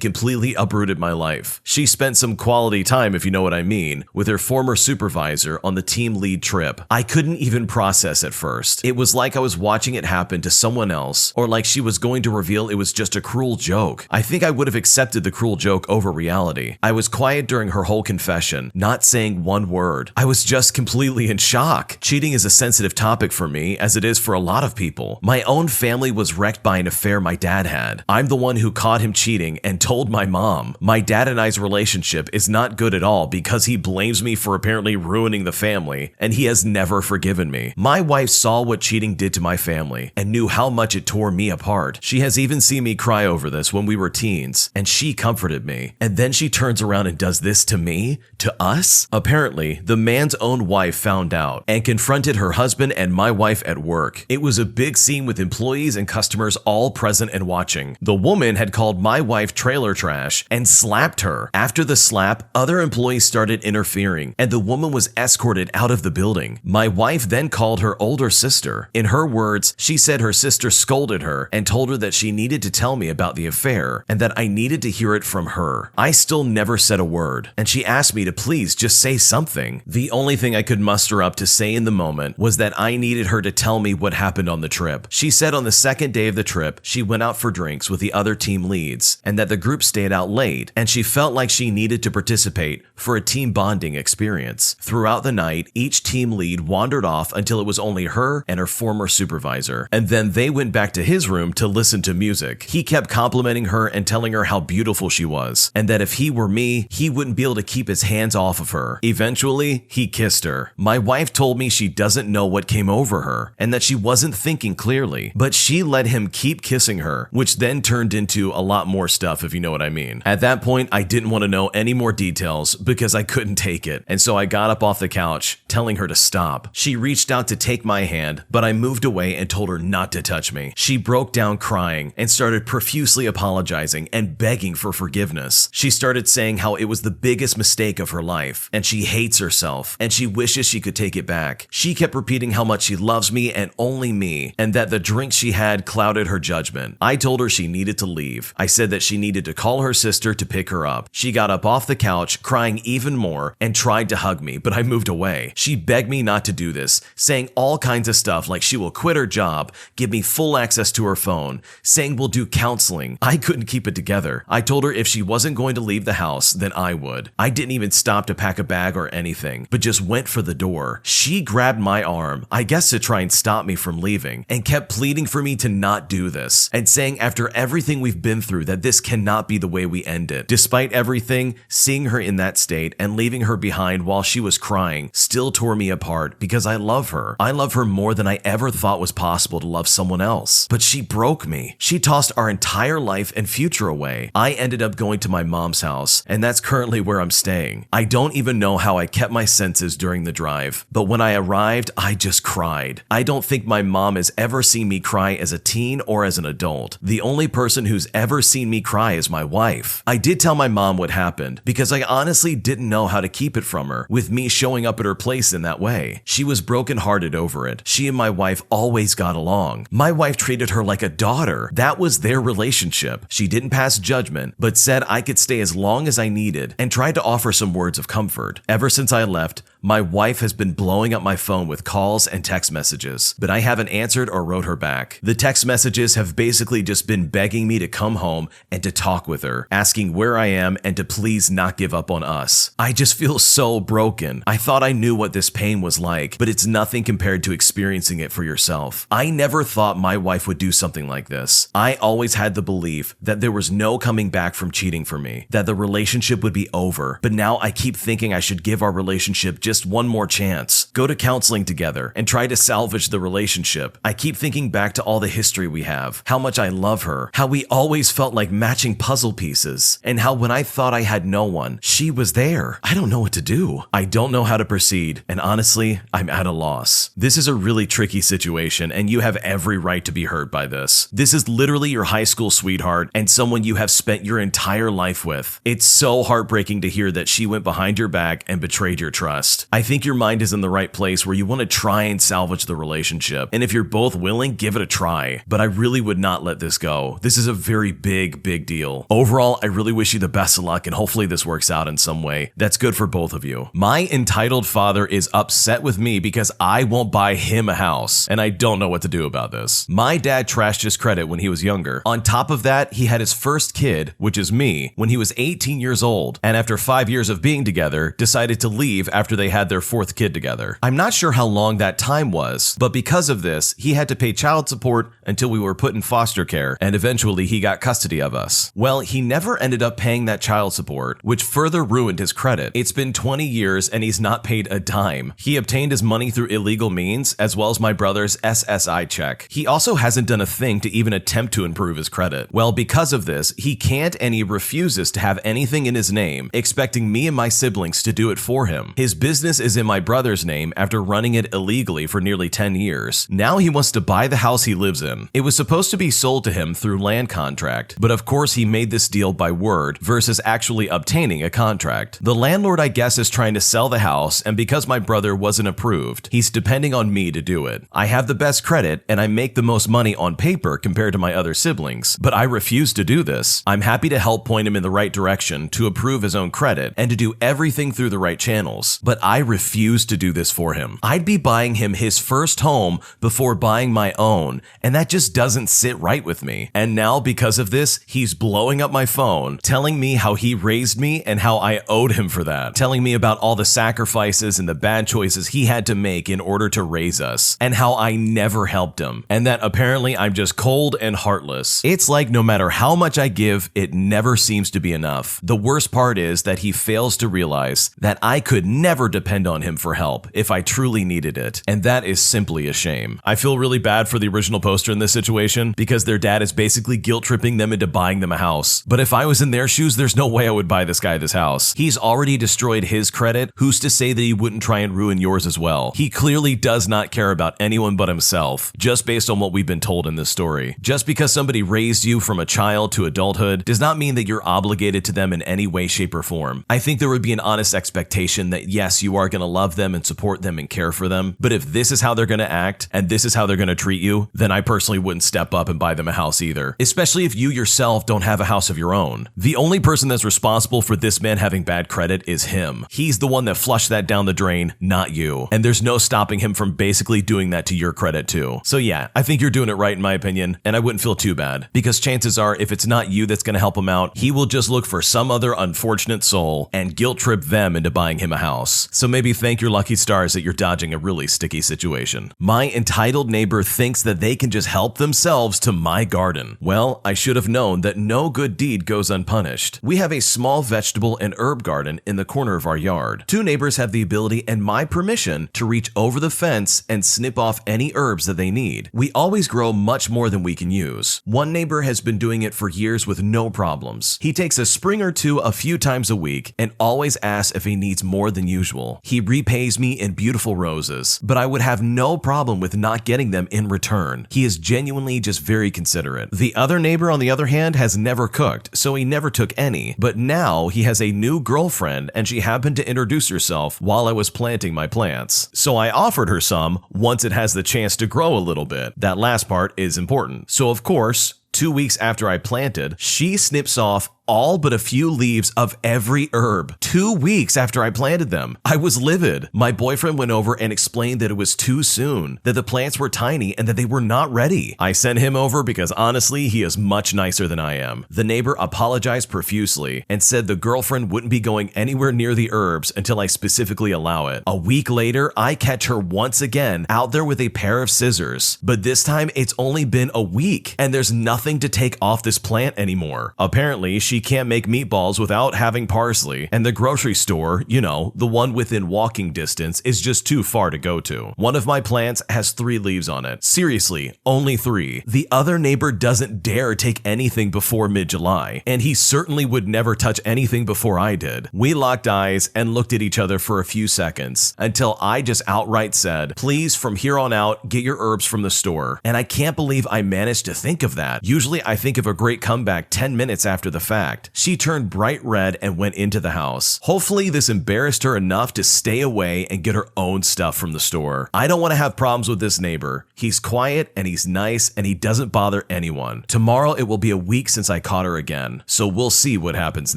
completely uprooted my life. She spent some quality time, if you know what I mean, with her former supervisor on the team lead trip. I couldn't even process at first. It was like I was watching it happen to someone else, or like she was going to reveal it was just a cruel joke. I think I would have accepted the cruel joke over reality. I was quiet during her whole confession, not saying one word. I was just completely in shock. Cheating is a sensitive topic for me, as it is for a lot of people. My own family was wrecked by an affair my dad had. I'm the one who caught him cheating and told my mom. My dad and I's relationship is not good at all because he blames me for apparently ruining the family, and he has never forgiven me. My wife saw what cheating did to my family and knew how much it tore me apart. She has even seen me cry over this when we were teens, and she comforted me. And then she turns around and does this to me? To us? Apparently, the man's own wife found out and confronted her husband and my wife at work. It was a big scene with employees and customers all present and watching. The woman had called my wife trailer trash and slapped her. After the slap, other employees started interfering, and the woman was escorted out of the building. My wife then called her older sister. In her words, she said her sister scolded her and told her that she needed to tell me about the affair and that I needed to hear it from her. I still never said a word, and she asked me to please just say something. The only thing I could muster up to say in the moment was that I needed her to tell me what happened on the trip. She said on the second day of the trip, she went out for drinks with the other team leads and that the group stayed out late, and she felt like she needed to participate for a team bonding experience. Throughout the night, each team lead wandered off until it was only her and her former supervisor, and then they went back to his room to listen to music. He kept complimenting her and telling her how beautiful she was, and that if he were me, he wouldn't be able to keep his hands off of her. Eventually, he kissed her. My wife told me she doesn't know what came over her and that she wasn't thinking clearly, but she let him keep kissing her, which then turned into a lot more stuff, if you know what I mean. At that point, I didn't want to know any more details because I couldn't take it, and so I got up off the couch, telling her to stop. She reached out to take my hand, but I moved away and told her not to touch me. She broke down crying and started profusely apologizing and begging for forgiveness. She started saying how it was the biggest mistake of her life, and she hates herself, and she wishes she could take it back. She kept repeating how much she loves me and only me, and that the drinks she had clouded her judgment. I told her she needed to leave. I said that she needed to call her sister to pick her up. She got up off the couch, crying even more, and tried to hug me, but I moved away. She begged me not to do this, saying all kinds of stuff like she will quit her job, give me full access to her phone, saying we'll do counseling. I couldn't keep it together. I told her if she wasn't going to leave the house, then I would. I didn't even stop to pack a bag or anything, but just went for the door. She grabbed my arm, I guess to try and stop me from leaving, and kept pleading for me to not do this, and saying after everything we've been through that this cannot be the way we end it. Despite everything, seeing her in that state and leaving her behind while she was crying still tore me apart because I love her. I love her more than I ever thought was possible to love someone else. But she broke me. She tossed our entire life and future away. I ended up going to my mom's house, and that's currently where I'm staying. I don't even know how I kept my senses during the drive, but when I arrived, I just cried. I don't think my mom has ever seen me cry as a teen or as an adult. The only person who's ever seen me cry is my wife. I did tell my mom what happened because I honestly didn't know how to keep it from her with me showing up at her place in that way. She was brokenhearted over it. She and my wife always got along. My wife treated her like a daughter. That was their relationship. She didn't pass judgment, but said I could stay as long as I needed and tried to offer some words of comfort. Ever since I left, my wife has been blowing up my phone with calls and text messages, but I haven't answered or wrote her back. The text messages have basically just been begging me to come home and to talk with her, asking where I am and to please not give up on us. I just feel so broken. I thought I knew what this pain was like, but it's nothing compared to experiencing it for yourself. I never thought my wife would do something like this. I always had the belief that there was no coming back from cheating for me, that the relationship would be over, but now I keep thinking I should give our relationship just one more chance, go to counseling together, and try to salvage the relationship. I keep thinking back to all the history we have, how much I love her, how we always felt like matching puzzle pieces, and how when I thought I had no one, she was there. I don't know what to do. I don't know how to proceed, and honestly, I'm at a loss. This is a really tricky situation, and you have every right to be hurt by this. This is literally your high school sweetheart and someone you have spent your entire life with. It's so heartbreaking to hear that she went behind your back and betrayed your trust. I think your mind is in the right place where you want to try and salvage the relationship. And if you're both willing, give it a try. But I really would not let this go. This is a very big deal. Overall, I really wish you the best of luck and hopefully this works out in some way that's good for both of you. My entitled father is upset with me because I won't buy him a house, and I don't know what to do about this. My dad trashed his credit when he was younger. On top of that, he had his first kid, which is me, when he was 18 years old, and after 5 years of being together, decided to leave after they had their fourth kid together. I'm not sure how long that time was, but because of this, he had to pay child support until we were put in foster care, and eventually he got custody of us. Well, he never ended up paying that child support, which further ruined his credit. It's been 20 years and he's not paid a dime. He obtained his money through illegal means, as well as my brother's SSI check. He also hasn't done a thing to even attempt to improve his credit. Well, because of this, he can't and he refuses to have anything in his name, expecting me and my siblings to do it for him. His business is in my brother's name after running it illegally for nearly 10 years. Now he wants to buy the house he lives in. It was supposed to be sold to him through land contract, but of course he made this deal by word versus actually obtaining a contract. The landlord, I guess, is just trying to sell the house, and because my brother wasn't approved, he's depending on me to do it. I have the best credit, and I make the most money on paper compared to my other siblings, but I refuse to do this. I'm happy to help point him in the right direction to approve his own credit and to do everything through the right channels, but I refuse to do this for him. I'd be buying him his first home before buying my own, and that just doesn't sit right with me. And now, because of this, he's blowing up my phone, telling me how he raised me and how I owed him for that, telling me about all the sacrifices and the bad choices he had to make in order to raise us, and how I never helped him, and that apparently I'm just cold and heartless. It's like no matter how much I give, it never seems to be enough. The worst part is that he fails to realize that I could never depend on him for help if I truly needed it, and that is simply a shame. I feel really bad for the original poster in this situation because their dad is basically guilt-tripping them into buying them a house. But if I was in their shoes, there's no way I would buy this guy this house. He's already destroyed his credit. Who's to say that he wouldn't try and ruin yours as well? He clearly does not care about anyone but himself, just based on what we've been told in this story. Just because somebody raised you from a child to adulthood does not mean that you're obligated to them in any way, shape, or form. I think there would be an honest expectation that yes, you are going to love them and support them and care for them, but if this is how they're going to act and this is how they're going to treat you, then I personally wouldn't step up and buy them a house either, especially if you yourself don't have a house of your own. The only person that's responsible for this man having bad credit is him. He's the one that flushed that down the drain, not you. And there's no stopping him from basically doing that to your credit too. So yeah, I think you're doing it right in my opinion, and I wouldn't feel too bad, because chances are if it's not you that's going to help him out, he will just look for some other unfortunate soul and guilt trip them into buying him a house. So maybe thank your lucky stars that you're dodging a really sticky situation. My entitled neighbor thinks that they can just help themselves to my garden. Well, I should have known that no good deed goes unpunished. We have a small vegetable and herb garden in the corner of our yard. Two neighbors have the ability and my permission to reach over the fence and snip off any herbs that they need. We always grow much more than we can use. One neighbor has been doing it for years with no problems. He takes a spring or two a few times a week and always asks if he needs more than usual. He repays me in beautiful roses, but I would have no problem with not getting them in return. He is genuinely just very considerate. The other neighbor, on the other hand, has never cooked, so he never took any, but now he has a new girlfriend and she happened to introduce herself while I was planting my plants. So I offered her some once it has the chance to grow a little bit. That last part is important. So of course, 2 weeks after I planted, she snips off all but a few leaves of every herb. 2 weeks after I planted them. I was livid. My boyfriend went over and explained that it was too soon, that the plants were tiny and that they were not ready. I sent him over because honestly, he is much nicer than I am. The neighbor apologized profusely and said the girlfriend wouldn't be going anywhere near the herbs until I specifically allow it. A week later, I catch her once again out there with a pair of scissors, but this time it's only been a week and there's nothing to take off this plant anymore. Apparently, she can't make meatballs without having parsley, and the grocery store, you know, the one within walking distance, is just too far to go to. One of my plants has 3 leaves on it. Seriously, only 3. The other neighbor doesn't dare take anything before mid-July, and he certainly would never touch anything before I did. We locked eyes and looked at each other for a few seconds until I just outright said, "Please, from here on out, get your herbs from the store." And I can't believe I managed to think of that. Usually I think of a great comeback 10 minutes after the fact. She turned bright red and went into the house. Hopefully this embarrassed her enough to stay away and get her own stuff from the store. I don't want to have problems with this neighbor. He's quiet and he's nice and he doesn't bother anyone. Tomorrow it will be a week since I caught her again, so we'll see what happens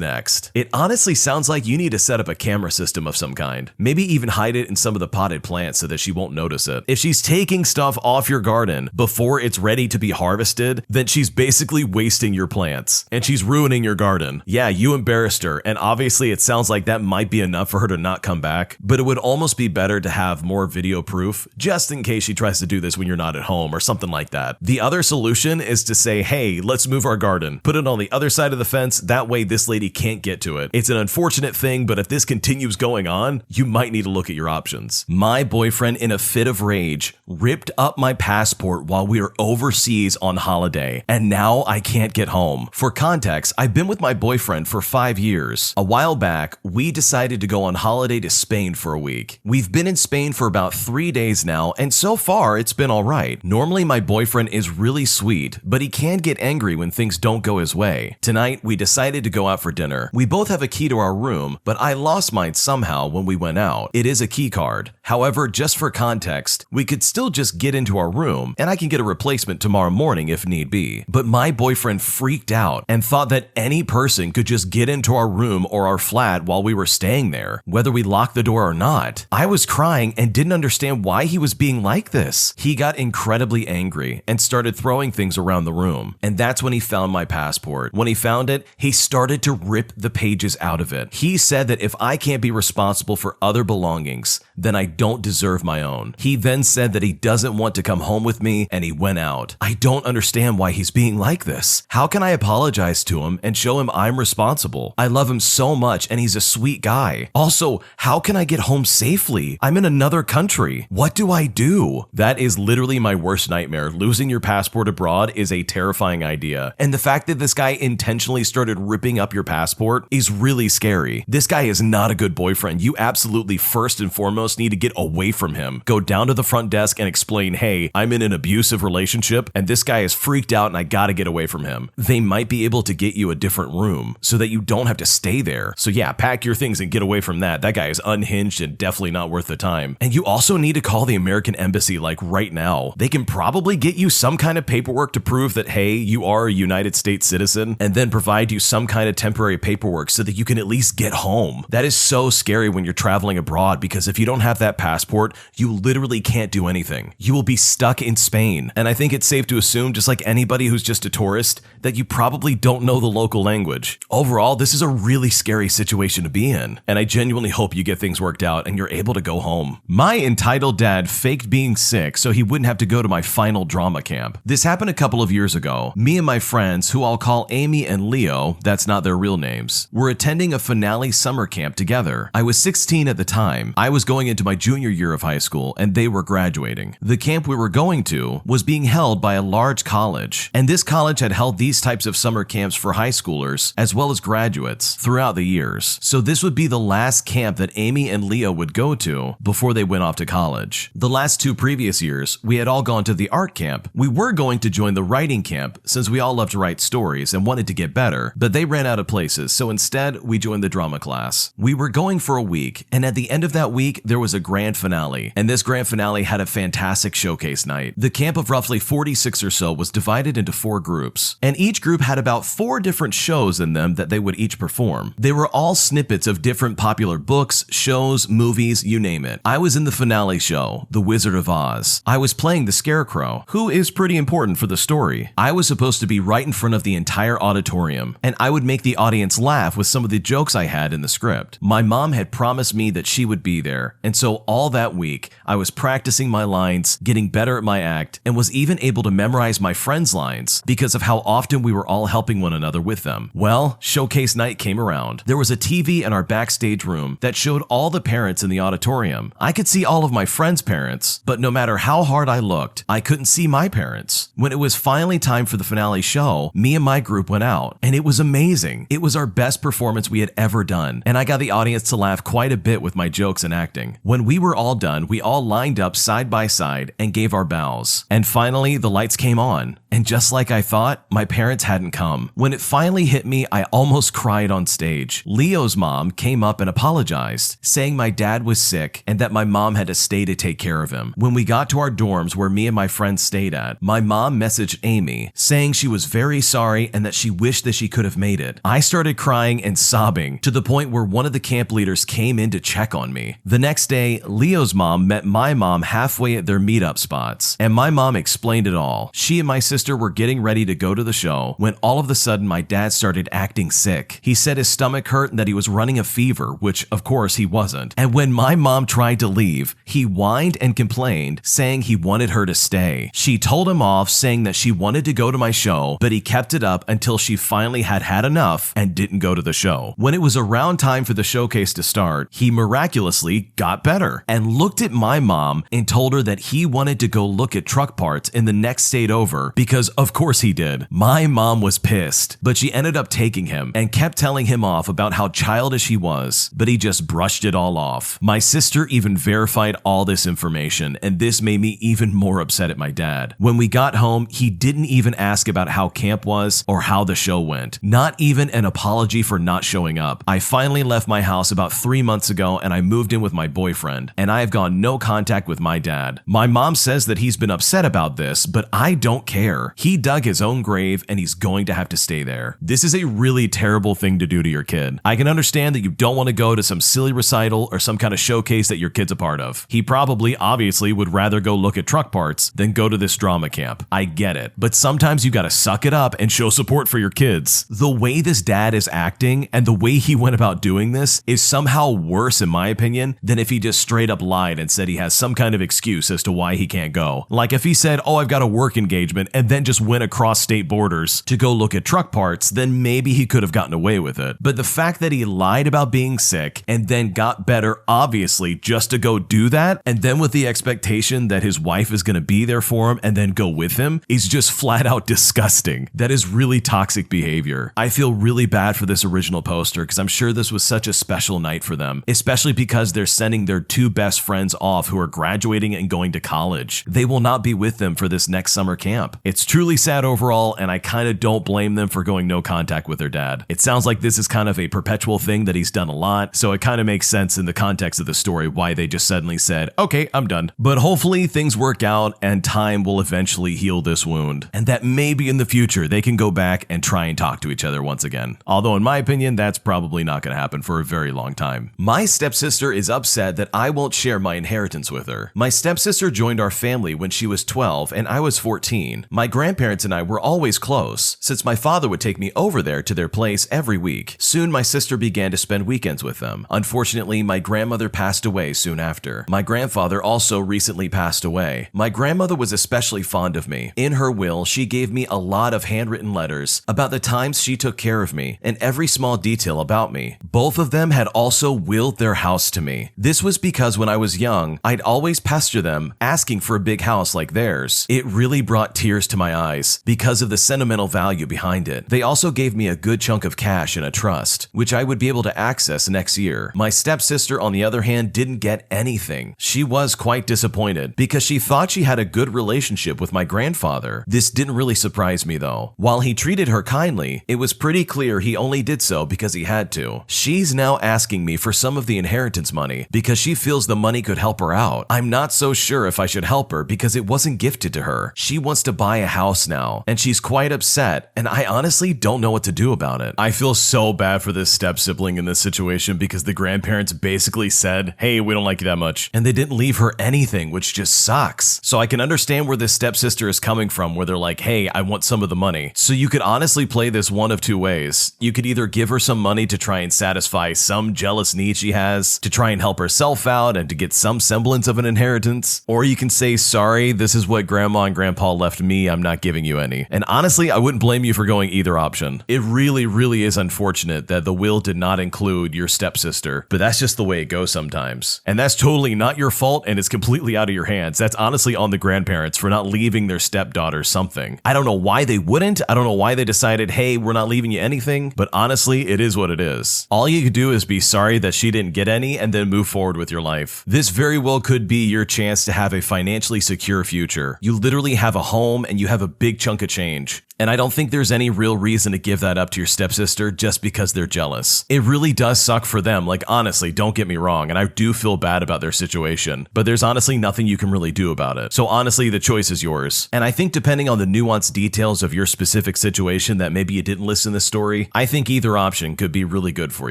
next. It honestly sounds like you need to set up a camera system of some kind. Maybe even hide it in some of the potted plants so that she won't notice it. If she's taking stuff off your garden before it's ready to be harvested, then she's basically wasting your plants and she's ruining your garden. Yeah, you embarrassed her, and obviously it sounds like that might be enough for her to not come back, but it would almost be better to have more video proof just in case she tries to do this when you're not at home or something like that. The other solution is to say, "Hey, let's move our garden. Put it on the other side of the fence, that way this lady can't get to it." It's an unfortunate thing, but if this continues going on, you might need to look at your options. My boyfriend, in a fit of rage, ripped up my passport while we were overseas on holiday and now I can't get home. For context, I've been with my boyfriend for 5 years. A while back, we decided to go on holiday to Spain for a week. We've been in Spain for about 3 days now, and so far it's been alright. Normally my boyfriend is really sweet, but he can get angry when things don't go his way. Tonight, we decided to go out for dinner. We both have a key to our room, but I lost mine somehow when we went out. It is a key card. However, just for context, we could still just get into our room, and I can get a replacement tomorrow morning if need be. But my boyfriend freaked out and thought that any person could just get into our room or our flat while we were staying there, whether we locked the door or not. I was crying and didn't understand why he was being like this. He got incredibly angry and started throwing things around the room, and that's when he found my passport. When he found it, he started to rip the pages out of it. He said that if I can't be responsible for other belongings, then I don't deserve my own. He then said that he doesn't want to come home with me, and he went out. I don't understand why he's being like this. How can I apologize to him and show him I'm responsible? I love him so much, and he's a sweet guy. Also, how can I get home safely? I'm in another country. What do I do? That is literally my worst nightmare. Losing your passport abroad is a terrifying idea, and the fact that this guy intentionally started ripping up your passport is really scary. This guy is not a good boyfriend. You absolutely first and foremost need to get away from him. Go down to the front desk and explain, hey, I'm in an abusive relationship and this guy is freaked out and I gotta get away from him. They might be able to get you a different room so that you don't have to stay there. So yeah, pack your things and get away from that. That guy is unhinged and definitely not worth the time. And you also need to call the American embassy like right now. They can probably get you some kind of paperwork to prove that, hey, you are a United States citizen, and then provide you some kind of temporary paperwork so that you can at least get home. That is so scary when you're traveling abroad, because if you don't have that passport, you literally can't do anything. You will be stuck in Spain. And I think it's safe to assume, just like anybody who's just a tourist, that you probably don't know the local language. Overall, this is a really scary situation to be in, and I genuinely hope you get things worked out and you're able to go home. My entitled dad faked being sick so he wouldn't have to go to my final drama camp. This happened a couple of years ago. Me and my friends, who I'll call Amy and Leo, that's not their real names, were attending a finale summer camp together. I was 16 at the time. I was going into my junior year of high school and they were graduating. The camp we were going to was being held by a large college, and this college had held these types of summer camps for high schoolers as well as graduates throughout the years. So this would be the last camp that Amy and Leo would go to before they went off to college. The last 2 previous years, we had all gone to the art camp. We were going to join the writing camp since we all love to write stories and wanted to get better, but they ran out of places, so instead we joined the drama class. We were going for a week, and at the end of that week, there was a grand finale, and this grand finale had a fantastic showcase night. The camp of roughly 46 or so was divided into 4 groups, and each group had about 4 different shows in them that they would each perform. They were all snippets of different popular books, shows, movies, you name it. I was in the finale show, The Wizard of Oz. I was playing the Scarecrow, who is pretty important for the story. I was supposed to be right in front of the entire auditorium, and I would make the audience laugh with some of the jokes I had in the script. My mom had promised me that she would be there, and so all that week, I was practicing my lines, getting better at my act, and was even able to memorize my friends' lines because of how often we were all helping one another with them. Well, showcase night came around. There was a TV in our backstage room that showed all the parents in the auditorium. I could see all of my friends' parents, but no matter how hard I looked, I couldn't see my parents. When it was finally time for the finale show, me and my group went out, and it was amazing. It was our best performance we had ever done, and I got the audience to laugh quite a bit with my jokes and acting. When we were all done, we all lined up side by side and gave our bows. And finally, the lights came on, and just like I thought, my parents hadn't come. When it finally hit me, I almost cried on stage. Leo's mom came up and apologized, saying my dad was sick and that my mom had to stay to take care of him. When we got to our dorms where me and my friends stayed at, my mom messaged Amy saying she was very sorry and that she wished that she could have made it. I started crying and sobbing to the point where one of the camp leaders came in to check on me. The next day, Leo's mom met my mom halfway at their meetup spots, and my mom explained it all. She and my sister were getting ready to go to the show when all of a sudden my dad started acting sick. He said his stomach hurt and that he was running a fever, which of course he wasn't. And when my mom tried to leave, he whined and complained, saying he wanted her to stay. She told him off, saying that she wanted to go to my show, but he kept it up until she finally had had enough and didn't go to the show. When it was around time for the showcase to start, he miraculously got better and looked at my mom and told her that he wanted to go look at truck parts in the next state over because Of course he did. My mom was pissed, but she ended up taking him and kept telling him off about how childish he was, but he just brushed it all off. My sister even verified all this information, and this made me even more upset at my dad. When we got home, he didn't even ask about how camp was or how the show went. Not even an apology for not showing up. I finally left my house about 3 months ago and I moved in with my boyfriend, and I have gone no contact with my dad. My mom says that he's been upset about this, but I don't care. He dug his own grave and he's going to have to stay there. This is a really terrible thing to do to your kid. I can understand that you don't want to go to some silly recital or some kind of showcase that your kid's a part of. He probably, obviously, would rather go look at truck parts than go to this drama camp. I get it. But sometimes you gotta suck it up and show support for your kids. The way this dad is acting and the way he went about doing this is somehow worse, in my opinion, than if he just straight up lied and said he has some kind of excuse as to why he can't go. Like if he said, oh, I've got a work engagement, and then just went across state borders to go look at truck parts, then maybe he could have gotten away with it. But the fact that he lied about being sick and then got better, obviously, just to go do that, and then with the expectation that his wife is gonna be there for him and then go with him, is just flat out disgusting. That is really toxic behavior. I feel really bad for this original poster because I'm sure this was such a special night for them, especially because they're sending their two best friends off who are graduating and going to college. They will not be with them for this next summer camp. It's truly sad overall, and I kind of don't blame them for going no contact with their dad. It sounds like this is kind of a perpetual thing that he's done a lot, so it kind of makes sense in the context of the story why they just suddenly said, okay, I'm done. But hopefully things work out and time will eventually heal this wound, and that maybe in the future they can go back and try and talk to each other once again. Although in my opinion, that's probably not going to happen for a very long time. My stepsister is upset that I won't share my inheritance with her. My stepsister joined our family when she was 12 and I was 14. My grandparents and I were always close, since my father would take me over there to their place every week. Soon my sister began to spend weekends with them. Unfortunately, my grandmother passed away soon after. My grandfather also recently passed away. My grandmother was especially fond of me. In her will, she gave me a lot of handwritten letters about the times she took care of me and every small detail about me. Both of them had also willed their house to me. This was because when I was young, I'd always pester them asking for a big house like theirs. It really brought tears to my eyes because of the sentimental value behind it. They also gave me a good chunk of cash in a trust, which I would be able to access next year. My stepsister, on the other hand, didn't get anything. She was quite disappointed because she thought she had a good relationship with my grandfather. This didn't really surprise me though. While he treated her kindly, it was pretty clear he only did so because he had to. She's now asking me for some of the inheritance money because she feels the money could help her out. I'm not so sure if I should help her because it wasn't gifted to her. She wants to buy a house now, and she's quite upset, and I honestly don't know what to do about it. I feel so bad for this step-sibling in this situation because the grandparents basically said, hey, we don't like you that much, and they didn't leave her anything, which just sucks. So I can understand where this stepsister is coming from, where they're like, hey, I want some of the money. So you could honestly play this one of two ways. You could either give her some money to try and satisfy some jealous need she has, to try and help herself out and to get some semblance of an inheritance, or you can say, sorry, this is what grandma and grandpa left me, I'm not giving you any. And honestly, I wouldn't blame you for going either option. It really is unfortunate that the will did not include your stepsister, but that's just the way it goes sometimes. And that's totally not your fault, and it's completely out of your hands. That's honestly on the grandparents for not leaving their stepdaughter something. I don't know why they wouldn't. I don't know why they decided, hey, we're not leaving you anything, but honestly, it is what it is. All you could do is be sorry that she didn't get any and then move forward with your life. This very well could be your chance to have a financially secure future. You literally have a home and you have a big chunk of change. And I don't think there's any real reason to give that up to your stepsister just because they're jealous. It really does suck for them, like honestly, don't get me wrong, and I do feel bad about their situation, but there's honestly nothing you can really do about it. So honestly, the choice is yours. And I think depending on the nuanced details of your specific situation that maybe you didn't listen to the story, I think either option could be really good for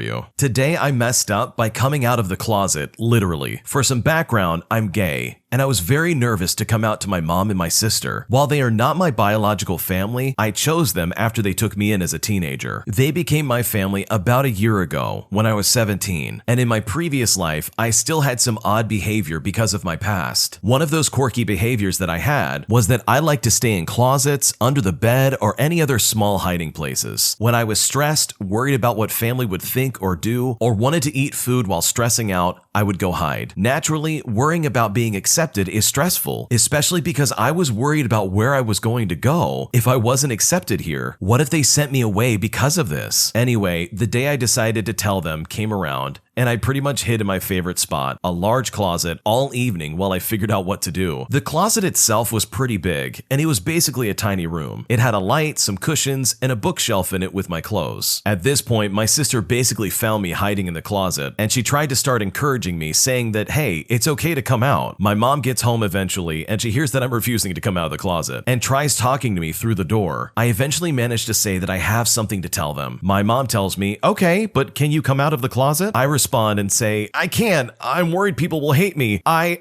you. Today I messed up by coming out of the closet, literally. For some background, I'm gay. And I was very nervous to come out to my mom and my sister. While they are not my biological family, I chose them after they took me in as a teenager. They became my family about a year ago when I was 17. And in my previous life, I still had some odd behavior because of my past. One of those quirky behaviors that I had was that I liked to stay in closets, under the bed, or any other small hiding places. When I was stressed, worried about what family would think or do, or wanted to eat food while stressing out, I would go hide. Naturally, worrying about being accepted accepted is stressful, especially because I was worried about where I was going to go if I wasn't accepted here. What if they sent me away because of this? Anyway, the day I decided to tell them came around, and I pretty much hid in my favorite spot, a large closet, all evening while I figured out what to do. The closet itself was pretty big, and it was basically a tiny room. It had a light, some cushions, and a bookshelf in it with my clothes. At this point, my sister basically found me hiding in the closet, and she tried to start encouraging me, saying that, hey, it's okay to come out. My mom gets home eventually, and she hears that I'm refusing to come out of the closet, and tries talking to me through the door. I eventually managed to say that I have something to tell them. My mom tells me, okay, but can you come out of the closet? I respond and say, I can't. I'm worried people will hate me. I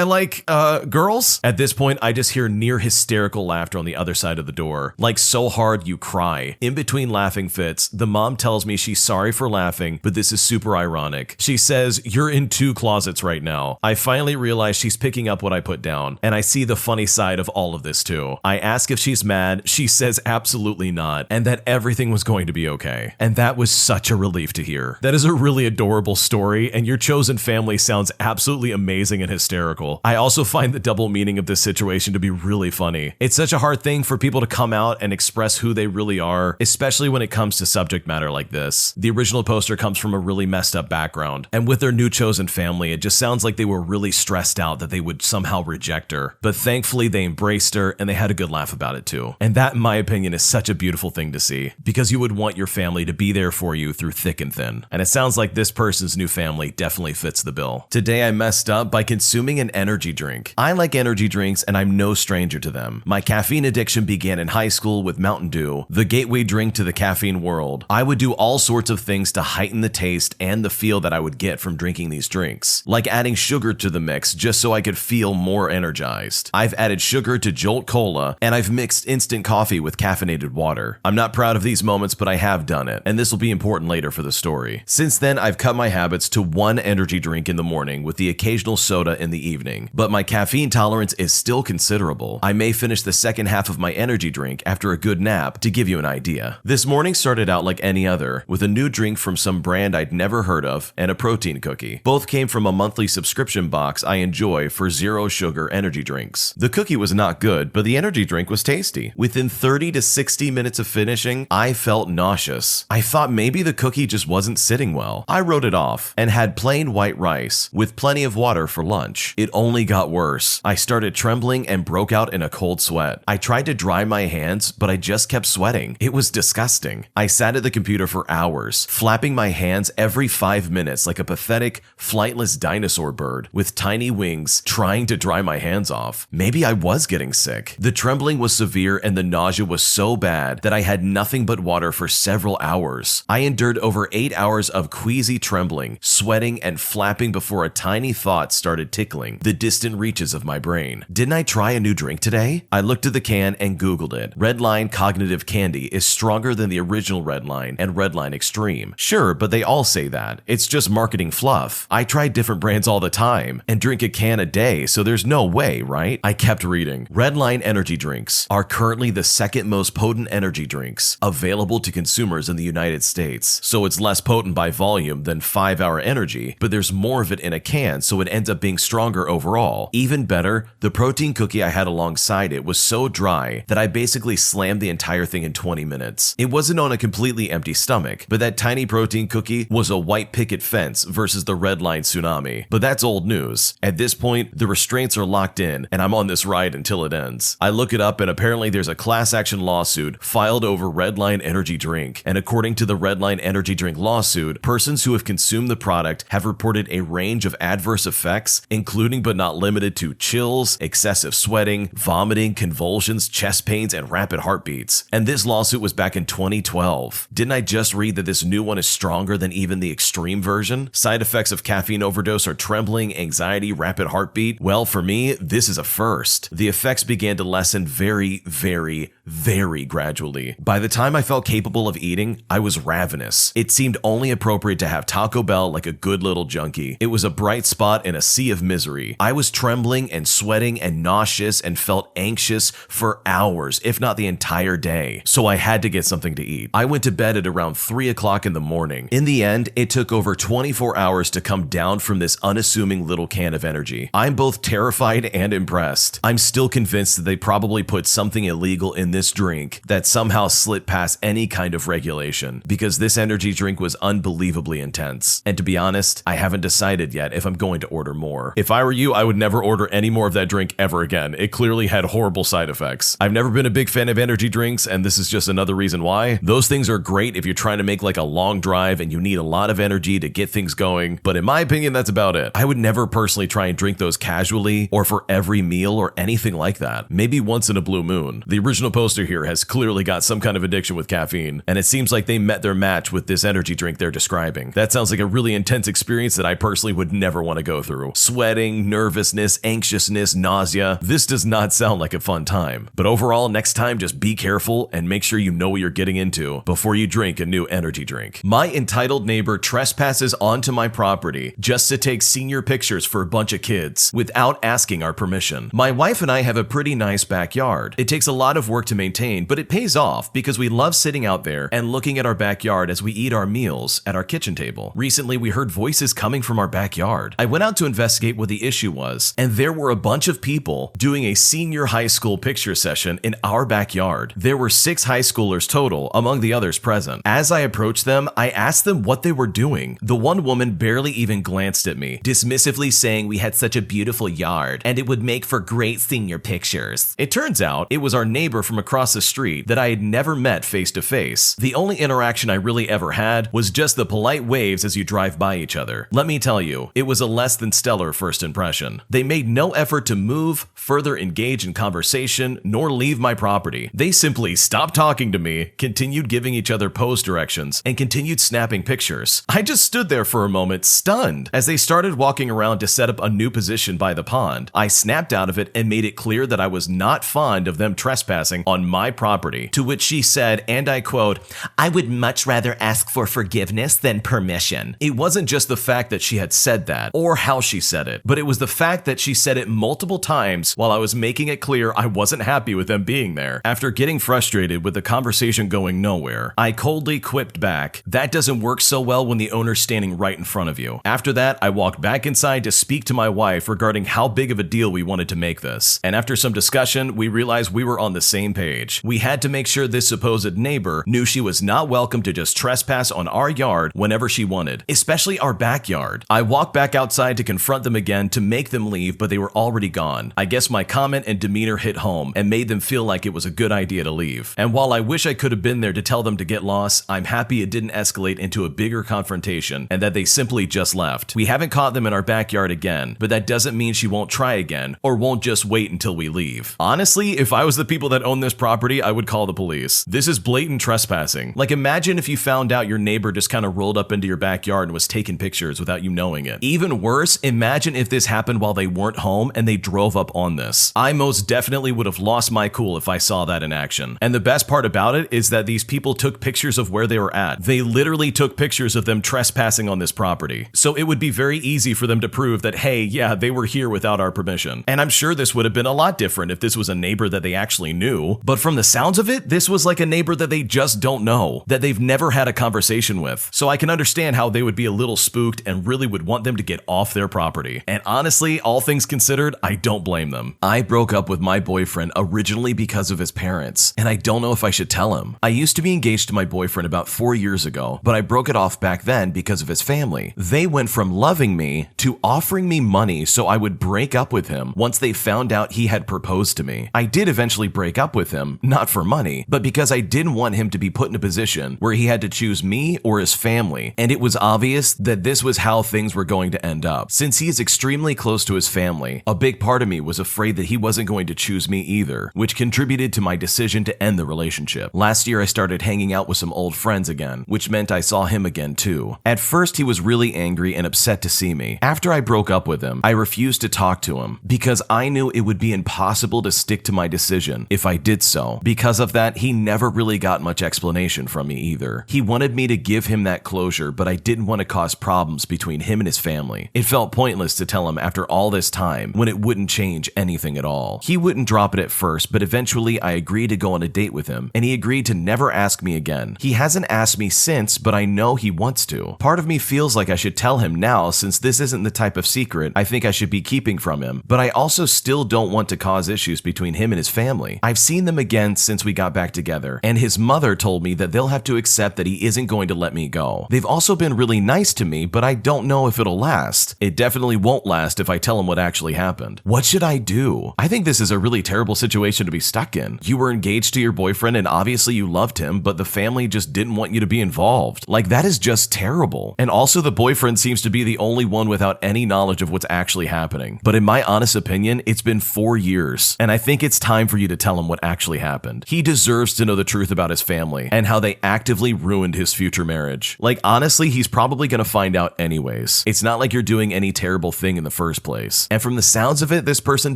like girls. At this point, I just hear near hysterical laughter on the other side of the door, like so hard you cry. In between laughing fits, the mom tells me she's sorry for laughing, but this is super ironic. She says, you're in 2 closets right now. I finally realize she's picking up what I put down, and I see the funny side of all of this too. I ask if she's mad. She says absolutely not, and that everything was going to be okay. And that was such a relief to hear. That is a really adorable story, and your chosen family sounds absolutely amazing and hysterical. I also find the double meaning of this situation to be really funny. It's such a hard thing for people to come out and express who they really are, especially when it comes to subject matter like this. The original poster comes from a really messed up background, and with their new chosen family, it just sounds like they were really stressed out that they would somehow reject her. But thankfully, they embraced her, and they had a good laugh about it too. And that, in my opinion, is such a beautiful thing to see, because you would want your family to be there for you through thick and thin. And it sounds like this person's new family definitely fits the bill. Today I messed up by consuming an energy drink. I like energy drinks, and I'm no stranger to them. My caffeine addiction began in high school with Mountain Dew, the gateway drink to the caffeine world. I would do all sorts of things to heighten the taste and the feel that I would get from drinking these drinks, like adding sugar to the mix just so I could feel more energized. I've added sugar to Jolt Cola, and I've mixed instant coffee with caffeinated water. I'm not proud of these moments, but I have done it, and this will be important later for the story. Since then, I've cut my habits to 1 energy drink in the morning with the occasional soda in the evening, but my caffeine tolerance is still considerable. I may finish the second half of my energy drink after a good nap, to give you an idea. This morning started out like any other, with a new drink from some brand I'd never heard of and a protein cookie. Both came from a monthly subscription box I enjoy for zero sugar energy drinks. The cookie was not good, but the energy drink was tasty. Within 30 to 60 minutes of finishing, I felt nauseous. I thought maybe the cookie just wasn't sitting well. I wrote it off and had plain white rice with plenty of water for lunch. It only got worse. I started trembling and broke out in a cold sweat. I tried to dry my hands, but I just kept sweating. It was disgusting. I sat at the computer for hours, flapping my hands every 5 minutes like a pathetic, flightless dinosaur bird with tiny wings, trying to dry my hands off. Maybe I was getting sick. The trembling was severe and the nausea was so bad that I had nothing but water for several hours. I endured over 8 hours of queasy trembling, sweating, and flapping before a tiny thought started tickling the distant reaches of my brain. Didn't I try a new drink today? I looked at the can and Googled it. Redline Cognitive Candy is stronger than the original Redline and Redline Extreme. Sure, but they all say that. It's just marketing fluff. I try different brands all the time and drink a can a day, so there's no way, right? I kept reading. Redline energy drinks are currently the second most potent energy drinks available to consumers in the United States. So it's less potent by volume than 5-Hour Energy, but there's more of it in a can, so it ends up being stronger overall. Even better, the protein cookie I had alongside it was so dry that I basically slammed the entire thing in 20 minutes. It wasn't on a completely empty stomach, but that tiny protein cookie was a white picket fence versus the Redline tsunami. But that's old news. At this point, the restraints are locked in, and I'm on this ride until it ends. I look it up, and apparently there's a class action lawsuit filed over Redline energy drink, and according to the Redline energy drink lawsuit, persons who have consumed the product have reported a range of adverse effects, including but not limited to chills, excessive sweating, vomiting, convulsions, chest pains, and rapid heartbeats. And this lawsuit was back in 2012. Didn't I just read that this new one is stronger than even the extreme version? Side effects of caffeine overdose are trembling, anxiety, rapid heartbeat. Well, for me, this is a first. The effects began to lessen very, very, very gradually. By the time I felt capable of eating, I was ravenous. It seemed only appropriate started to have Taco Bell like a good little junkie. It was a bright spot in a sea of misery. I was trembling and sweating and nauseous and felt anxious for hours, if not the entire day. So I had to get something to eat. I went to bed at around 3 o'clock in the morning. In the end, it took over 24 hours to come down from this unassuming little can of energy. I'm both terrified and impressed. I'm still convinced that they probably put something illegal in this drink that somehow slipped past any kind of regulation, because this energy drink was unbelievably intense. And to be honest, I haven't decided yet if I'm going to order more. If I were you, I would never order any more of that drink ever again. It clearly had horrible side effects. I've never been a big fan of energy drinks, and this is just another reason why. Those things are great if you're trying to make like a long drive and you need a lot of energy to get things going, but in my opinion, that's about it. I would never personally try and drink those casually or for every meal or anything like that. Maybe once in a blue moon. The original poster here has clearly got some kind of addiction with caffeine, and it seems like they met their match with this energy drink they're describing. That sounds like a really intense experience that I personally would never want to go through. Sweating, nervousness, anxiousness, nausea. This does not sound like a fun time. But overall, next time, just be careful and make sure you know what you're getting into before you drink a new energy drink. My entitled neighbor trespasses onto my property just to take senior pictures for a bunch of kids without asking our permission. My wife and I have a pretty nice backyard. It takes a lot of work to maintain, but it pays off because we love sitting out there and looking at our backyard as we eat our meals at our kitchen table. Recently, we heard voices coming from our backyard. I went out to investigate what the issue was, and there were a bunch of people doing a senior high school picture session in our backyard. There were 6 high schoolers total, among the others present. As I approached them, I asked them what they were doing. The one woman barely even glanced at me, dismissively saying we had such a beautiful yard and it would make for great senior pictures. It turns out it was our neighbor from across the street that I had never met face to face. The only interaction I really ever had was just the polite waves as you drive by each other. Let me tell you, it was a less than stellar first impression. They made no effort to move, further engage in conversation, nor leave my property. They simply stopped talking to me, continued giving each other pose directions, and continued snapping pictures. I just stood there for a moment, stunned. As they started walking around to set up a new position by the pond, I snapped out of it and made it clear that I was not fond of them trespassing on my property, to which she said, and I quote, "I would much rather ask for forgiveness than permission." It wasn't just the fact that she had said that, or how she said it, but it was the fact that she said it multiple times while I was making it clear I wasn't happy with them being there. After getting frustrated with the conversation going nowhere, I coldly quipped back, "That doesn't work so well when the owner's standing right in front of you." After that, I walked back inside to speak to my wife regarding how big of a deal we wanted to make this. And after some discussion, we realized we were on the same page. We had to make sure this supposed neighbor knew she was not welcome to just trespass on our yard whenever she wanted, especially our backyard. I walked back outside to confront them again to make them leave, but they were already gone. I guess my comment and demeanor hit home and made them feel like it was a good idea to leave. And while I wish I could have been there to tell them to get lost, I'm happy it didn't escalate into a bigger confrontation and that they simply just left. We haven't caught them in our backyard again, but that doesn't mean she won't try again or won't just wait until we leave. Honestly, if I was the people that own this property, I would call the police. This is blatant trespassing. Like, imagine if you found out your neighbor just kind of rolled up into your backyard and was taking pictures without you knowing it. Even worse, imagine if this happened while they weren't home and they drove up on this. I most definitely would have lost my cool if I saw that in action. And the best part about it is that these people took pictures of where they were at. They literally took pictures of them trespassing on this property. So it would be very easy for them to prove that, hey, yeah, they were here without our permission. And I'm sure this would have been a lot different if this was a neighbor that they actually knew. But from the sounds of it, this was like a neighbor that they just don't know, that they've never had a conversation with. So I can understand how they would be a little spooked and really would want them to get off their property. And honestly, all things considered, I don't blame them. I broke up with my boyfriend originally because of his parents, and I don't know if I should tell him. I used to be engaged to my boyfriend about 4 years ago, but I broke it off back then because of his family. They went from loving me to offering me money so I would break up with him once they found out he had proposed to me. I did eventually break up with him, not for money, but because I didn't want him to be put in a position where he had to choose me or his family, and it was obvious that this was how things were going to end up. Since he is extremely close to his family, a big part of me was afraid that he wasn't going to choose me either, which contributed to my decision to end the relationship. Last year, I started hanging out with some old friends again, which meant I saw him again too. At first, he was really angry and upset to see me. After I broke up with him, I refused to talk to him because I knew it would be impossible to stick to my decision if I did so. Because of that, he never really got much explanation from me either. He wanted me to give him that closure closure, but I didn't want to cause problems between him and his family. It felt pointless to tell him after all this time when it wouldn't change anything at all. He wouldn't drop it at first, but eventually I agreed to go on a date with him, and he agreed to never ask me again. He hasn't asked me since, but I know he wants to. Part of me feels like I should tell him now, since this isn't the type of secret I think I should be keeping from him, but I also still don't want to cause issues between him and his family. I've seen them again since we got back together, and his mother told me that they'll have to accept that he isn't going to let me go. They've also been really nice to me, but I don't know if it'll last. It definitely won't last if I tell him what actually happened. What should I do? I think this is a really terrible situation to be stuck in. You were engaged to your boyfriend and obviously you loved him, but the family just didn't want you to be involved. Like, that is just terrible. And also, the boyfriend seems to be the only one without any knowledge of what's actually happening. But in my honest opinion, it's been 4 years, and I think it's time for you to tell him what actually happened. He deserves to know the truth about his family and how they actively ruined his future marriage. Like, honestly, he's probably gonna find out anyways. It's not like you're doing any terrible thing in the first place. And from the sounds of it, this person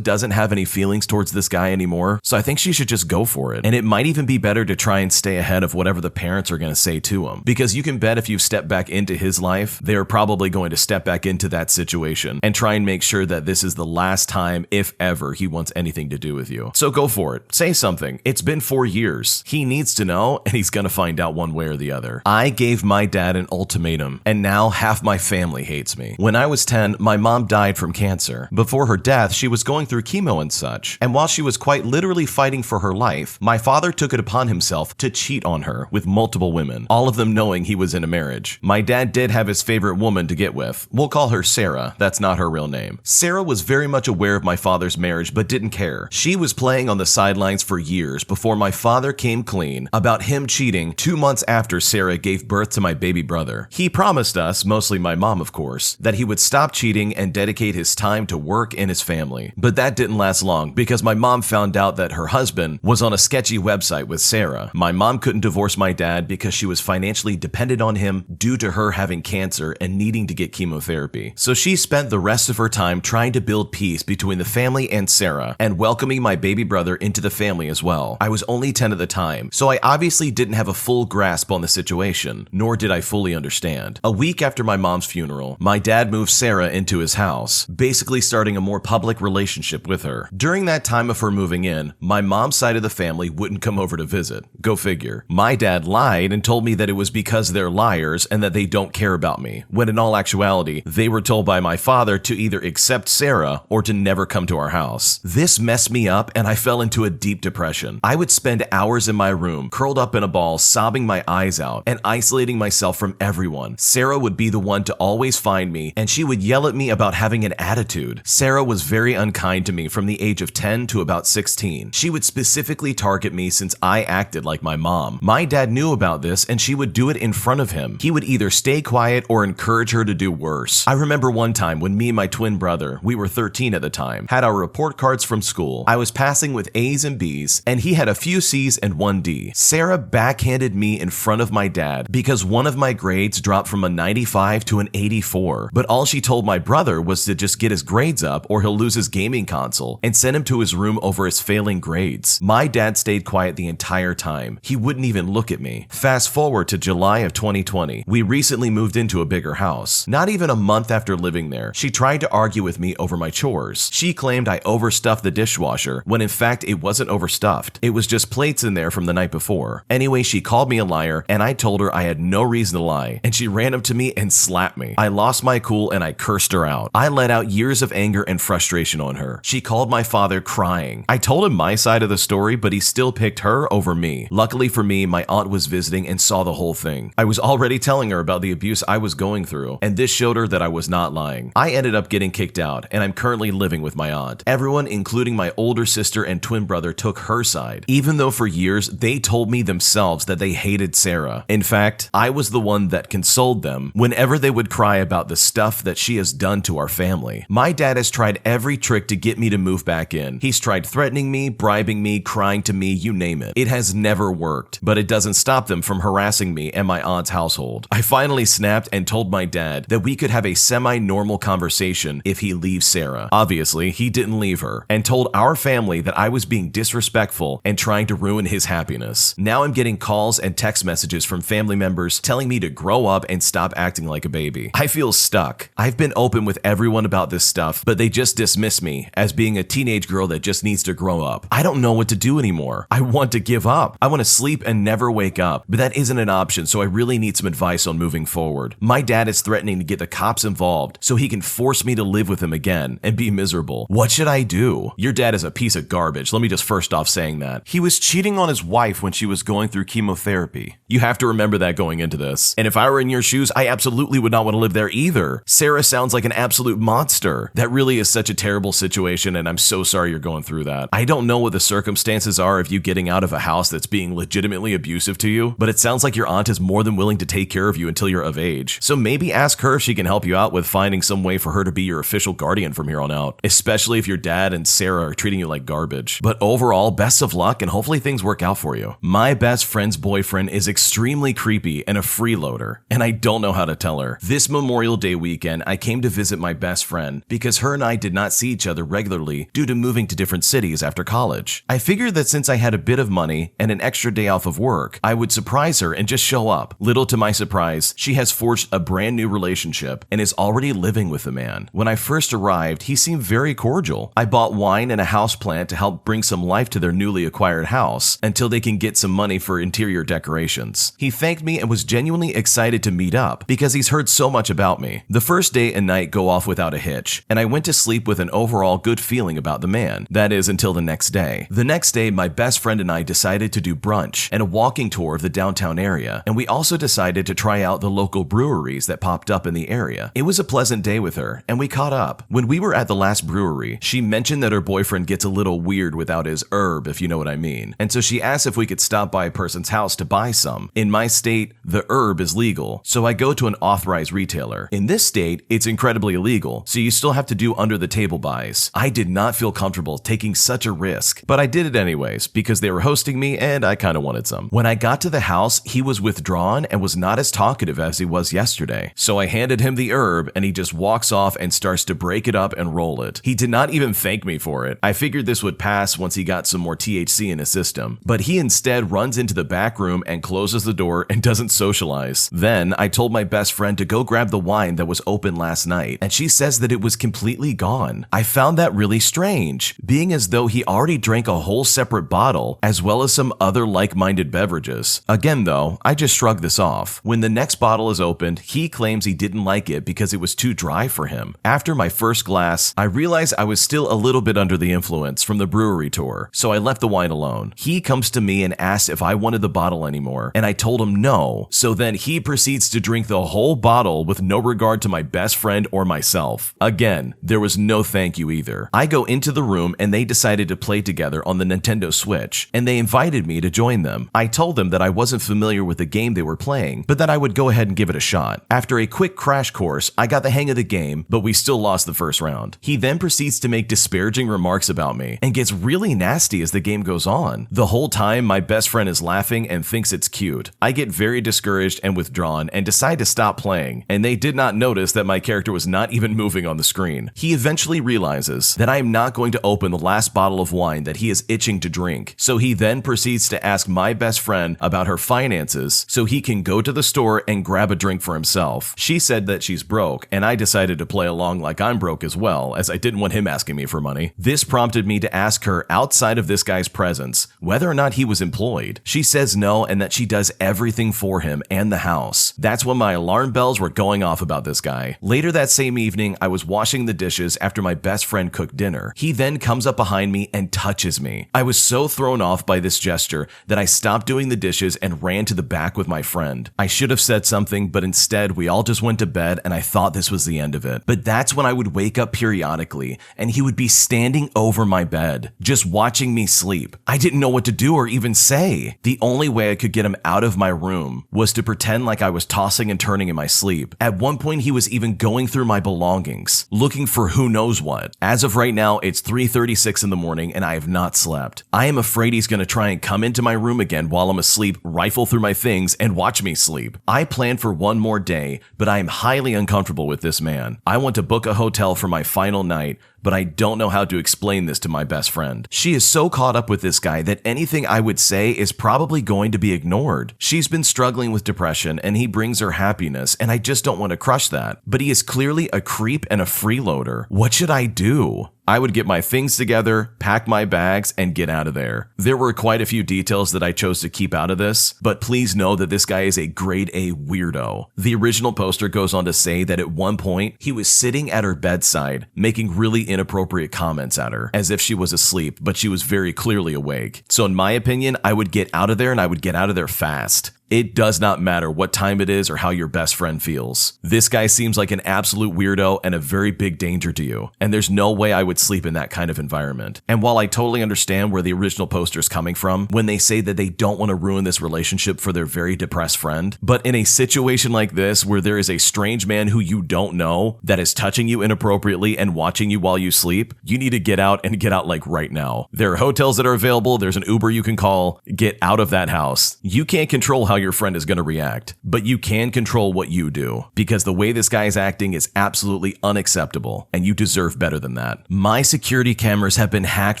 doesn't have any feelings towards this guy anymore, so I think she should just go for it. And it might even be better to try and stay ahead of whatever the parents are gonna say to him, because you can bet if you step back into his life, they're probably going to step back into that situation and try and make sure that this is the last time, if ever, he wants anything to do with you. So go for it. Say something. It's been 4 years. He needs to know, and he's gonna find out one way or the other. I gave my dad an ultimatum, and now half my family hates me. When I was 10, my mom died from cancer. Before her death, she was going through chemo and such, and while she was quite literally fighting for her life, my father took it upon himself to cheat on her with multiple women, all of them knowing he was in a marriage. My dad did have his favorite woman to get with. We'll call her Sarah. That's not her real name. Sarah was very much aware of my father's marriage, but didn't care. She was playing on the sidelines for years before my father came clean about him cheating 2 months after Sarah gave birth to my baby brother. He promised us, mostly my mom of course, that he would stop cheating and dedicate his time to work and his family. But that didn't last long because my mom found out that her husband was on a sketchy website with Sarah. My mom couldn't divorce my dad because she was financially dependent on him due to her having cancer and needing to get chemotherapy. So she spent the rest of her time trying to build peace between the family and Sarah and welcoming my baby brother into the family as well. I was only 10 at the time, so I obviously didn't have a full grasp on the situation, nor did I fully understand. A week after my mom's funeral, my dad moved Sarah into his house, basically starting a more public relationship with her. During that time of her moving in, my mom's side of the family wouldn't come over to visit. Go figure. My dad lied and told me that it was because they're liars and that they don't care about me, when in all actuality, they were told by my father to either accept Sarah or to never come to our house. This messed me up and I fell into a deep depression. I would spend hours in my room, curled up in a ball, sobbing my eyes out and isolating myself from everyone. Sarah would be the one to always find me, and she would yell at me about having an attitude. Sarah was very unkind to me from the age of 10 to about 16. She would specifically target me since I acted like my mom. My dad knew about this and she would do it in front of him. He would either stay quiet or encourage her to do worse. I remember one time when me and my twin brother, we were 13 at the time, had our report cards from school. I was passing with A's and B's, and he had a few C's and 1 D. Sarah backhanded me in front of my dad because one of my grades dropped from a 95 to an 84, but all she told my brother was to just get his grades up or he'll lose his gaming console and send him to his room over his failing grades. My dad stayed quiet the entire time. He wouldn't even look at me. Fast forward to July of 2020. We recently moved into a bigger house. Not even a month after living there, she tried to argue with me over my chores. She claimed I overstuffed the dishwasher when in fact it wasn't overstuffed. It was just plates in there from the night before. Anyway, she called me a liar and I told her I had no reason to lie, and she ran up to me and slapped me. I lost my cool and I cursed her out. I let out years of anger and frustration on her. She called my father crying. I told him my side of the story, but he still picked her over me. Luckily for me, my aunt was visiting and saw the whole thing. I was already telling her about the abuse I was going through, and this showed her that I was not lying. I ended up getting kicked out, and I'm currently living with my aunt. Everyone, including my older sister and twin brother, took her side, even though for years they told me themselves that they hated Sarah. In fact, I was the one that consoled them whenever they would cry about the stuff that she has done to our family. My dad has tried every trick to get me to move back in. He's tried threatening me, bribing me, crying to me, you name it. It has never worked, but it doesn't stop them from harassing me and my aunt's household. I finally snapped and told my dad that we could have a semi-normal conversation if he leaves Sarah. Obviously, he didn't leave her, and told our family that I was being disrespectful and trying to ruin his happiness. Now I'm getting calls and text messages from family members telling me me to grow up and stop acting like a baby. I feel stuck. I've been open with everyone about this stuff, but they just dismiss me as being a teenage girl that just needs to grow up. I don't know what to do anymore. I want to give up. I want to sleep and never wake up, but that isn't an option, so I really need some advice on moving forward. My dad is threatening to get the cops involved so he can force me to live with him again and be miserable. What should I do? Your dad is a piece of garbage. Let me just first off saying that. He was cheating on his wife when she was going through chemotherapy. You have to remember that going into this. And if I were in your shoes, I absolutely would not want to live there either. Sarah sounds like an absolute monster. That really is such a terrible situation, and I'm so sorry you're going through that. I don't know what the circumstances are of you getting out of a house that's being legitimately abusive to you, but it sounds like your aunt is more than willing to take care of you until you're of age. So maybe ask her if she can help you out with finding some way for her to be your official guardian from here on out, especially if your dad and Sarah are treating you like garbage. But overall, best of luck and hopefully things work out for you. My best friend's boyfriend is extremely creepy and a freeloader, and I don't know how to tell her. This Memorial Day weekend, I came to visit my best friend because her and I did not see each other regularly due to moving to different cities after college. I figured that since I had a bit of money and an extra day off of work, I would surprise her and just show up. Little to my surprise, she has forged a brand new relationship and is already living with the man. When I first arrived, he seemed very cordial. I bought wine and a houseplant to help bring some life to their newly acquired house until they can get some money for interior decorations. He thanked me and was genuinely excited to meet up because he's heard so much about me. The first day and night go off without a hitch, and I went to sleep with an overall good feeling about the man. That is, until the next day. The next day, my best friend and I decided to do brunch and a walking tour of the downtown area, and we also decided to try out the local breweries that popped up in the area. It was a pleasant day with her, and we caught up. When we were at the last brewery, she mentioned that her boyfriend gets a little weird without his herb, if you know what I mean, and so she asked if we could stop by a person's house to buy some. In my state, the herb is legal, so I go to an authorized retailer. In this state, it's incredibly illegal, so you still have to do under-the-table buys. I did not feel comfortable taking such a risk, but I did it anyways because they were hosting me and I kind of wanted some. When I got to the house, he was withdrawn and was not as talkative as he was yesterday. So I handed him the herb and he just walks off and starts to break it up and roll it. He did not even thank me for it. I figured this would pass once he got some more THC in his system, but he instead runs into the back room and closes the door and doesn't socialize. Then I told my best friend to go grab the wine that was open last night, and she says that it was completely gone. I found that really strange, being as though he already drank a whole separate bottle as well as some other like-minded beverages. Again though, I just shrugged this off. When the next bottle is opened, he claims he didn't like it because it was too dry for him. After my first glass, I realized I was still a little bit under the influence from the brewery tour, so I left the wine alone. He comes to me and asks if I wanted the bottle anymore, and I told him no, so then he proceeds to drink the whole bottle with no regard to my best friend or myself. Again, there was no thank you either. I go into the room and they decided to play together on the Nintendo Switch, and they invited me to join them. I told them that I wasn't familiar with the game they were playing, but that I would go ahead and give it a shot. After a quick crash course, I got the hang of the game, but we still lost the first round. He then proceeds to make disparaging remarks about me and gets really nasty as the game goes on. The whole time, my best friend is laughing and thinks it's cute. I get very discouraged and withdrawn and decide to stop playing, and they did not notice that my character was not even moving on the screen. He eventually realizes that I am not going to open the last bottle of wine that he is itching to drink, so he then proceeds to ask my best friend about her finances so he can go to the store and grab a drink for himself. She said that she's broke, and I decided to play along like I'm broke as well, as I didn't want him asking me for money. This prompted me to ask her outside of this guy's presence whether or not he was employed. She says no and that she does everything for him and the house. That's when my alarm bells were going off about this guy. Later that same evening, I was washing the dishes after my best friend cooked dinner. He then comes up behind me and touches me. I was so thrown off by this gesture that I stopped doing the dishes and ran to the back with my friend. I should have said something, but instead we all just went to bed and I thought this was the end of it. But that's when I would wake up periodically and he would be standing over my bed, just watching me sleep. I didn't know what to do or even say. The only way I could get him out of my room was to pretend like I was tossing and turning in my sleep. At one point, he was even going through my belongings, looking for who knows what. As of right now, it's 3:36 in the morning and I have not slept. I am afraid he's going to try and come into my room again while I'm asleep, rifle through my things, and watch me sleep. I plan for one more day, but I am highly uncomfortable with this man. I want to book a hotel for my final night, but I don't know how to explain this to my best friend. She is so caught up with this guy that anything I would say is probably going to be ignored. She's been struggling with depression and he brings her happiness, and I just don't want to crush that. But he is clearly a creep and a freeloader. What should I do? I would get my things together, pack my bags, and get out of there. There were quite a few details that I chose to keep out of this, but please know that this guy is a grade A weirdo. The original poster goes on to say that at one point, he was sitting at her bedside, making really inappropriate comments at her, as if she was asleep, but she was very clearly awake. So in my opinion, I would get out of there, and I would get out of there fast. It does not matter what time it is or how your best friend feels. This guy seems like an absolute weirdo and a very big danger to you, and there's no way I would sleep in that kind of environment. And while I totally understand where the original poster is coming from when they say that they don't want to ruin this relationship for their very depressed friend, but in a situation like this where there is a strange man who you don't know that is touching you inappropriately and watching you while you sleep, you need to get out, and get out like right now. There are hotels that are available, there's an Uber you can call. Get out of that house. You can't control how your friend is going to react, but you can control what you do, because the way this guy is acting is absolutely unacceptable, and you deserve better than that. My security cameras have been hacked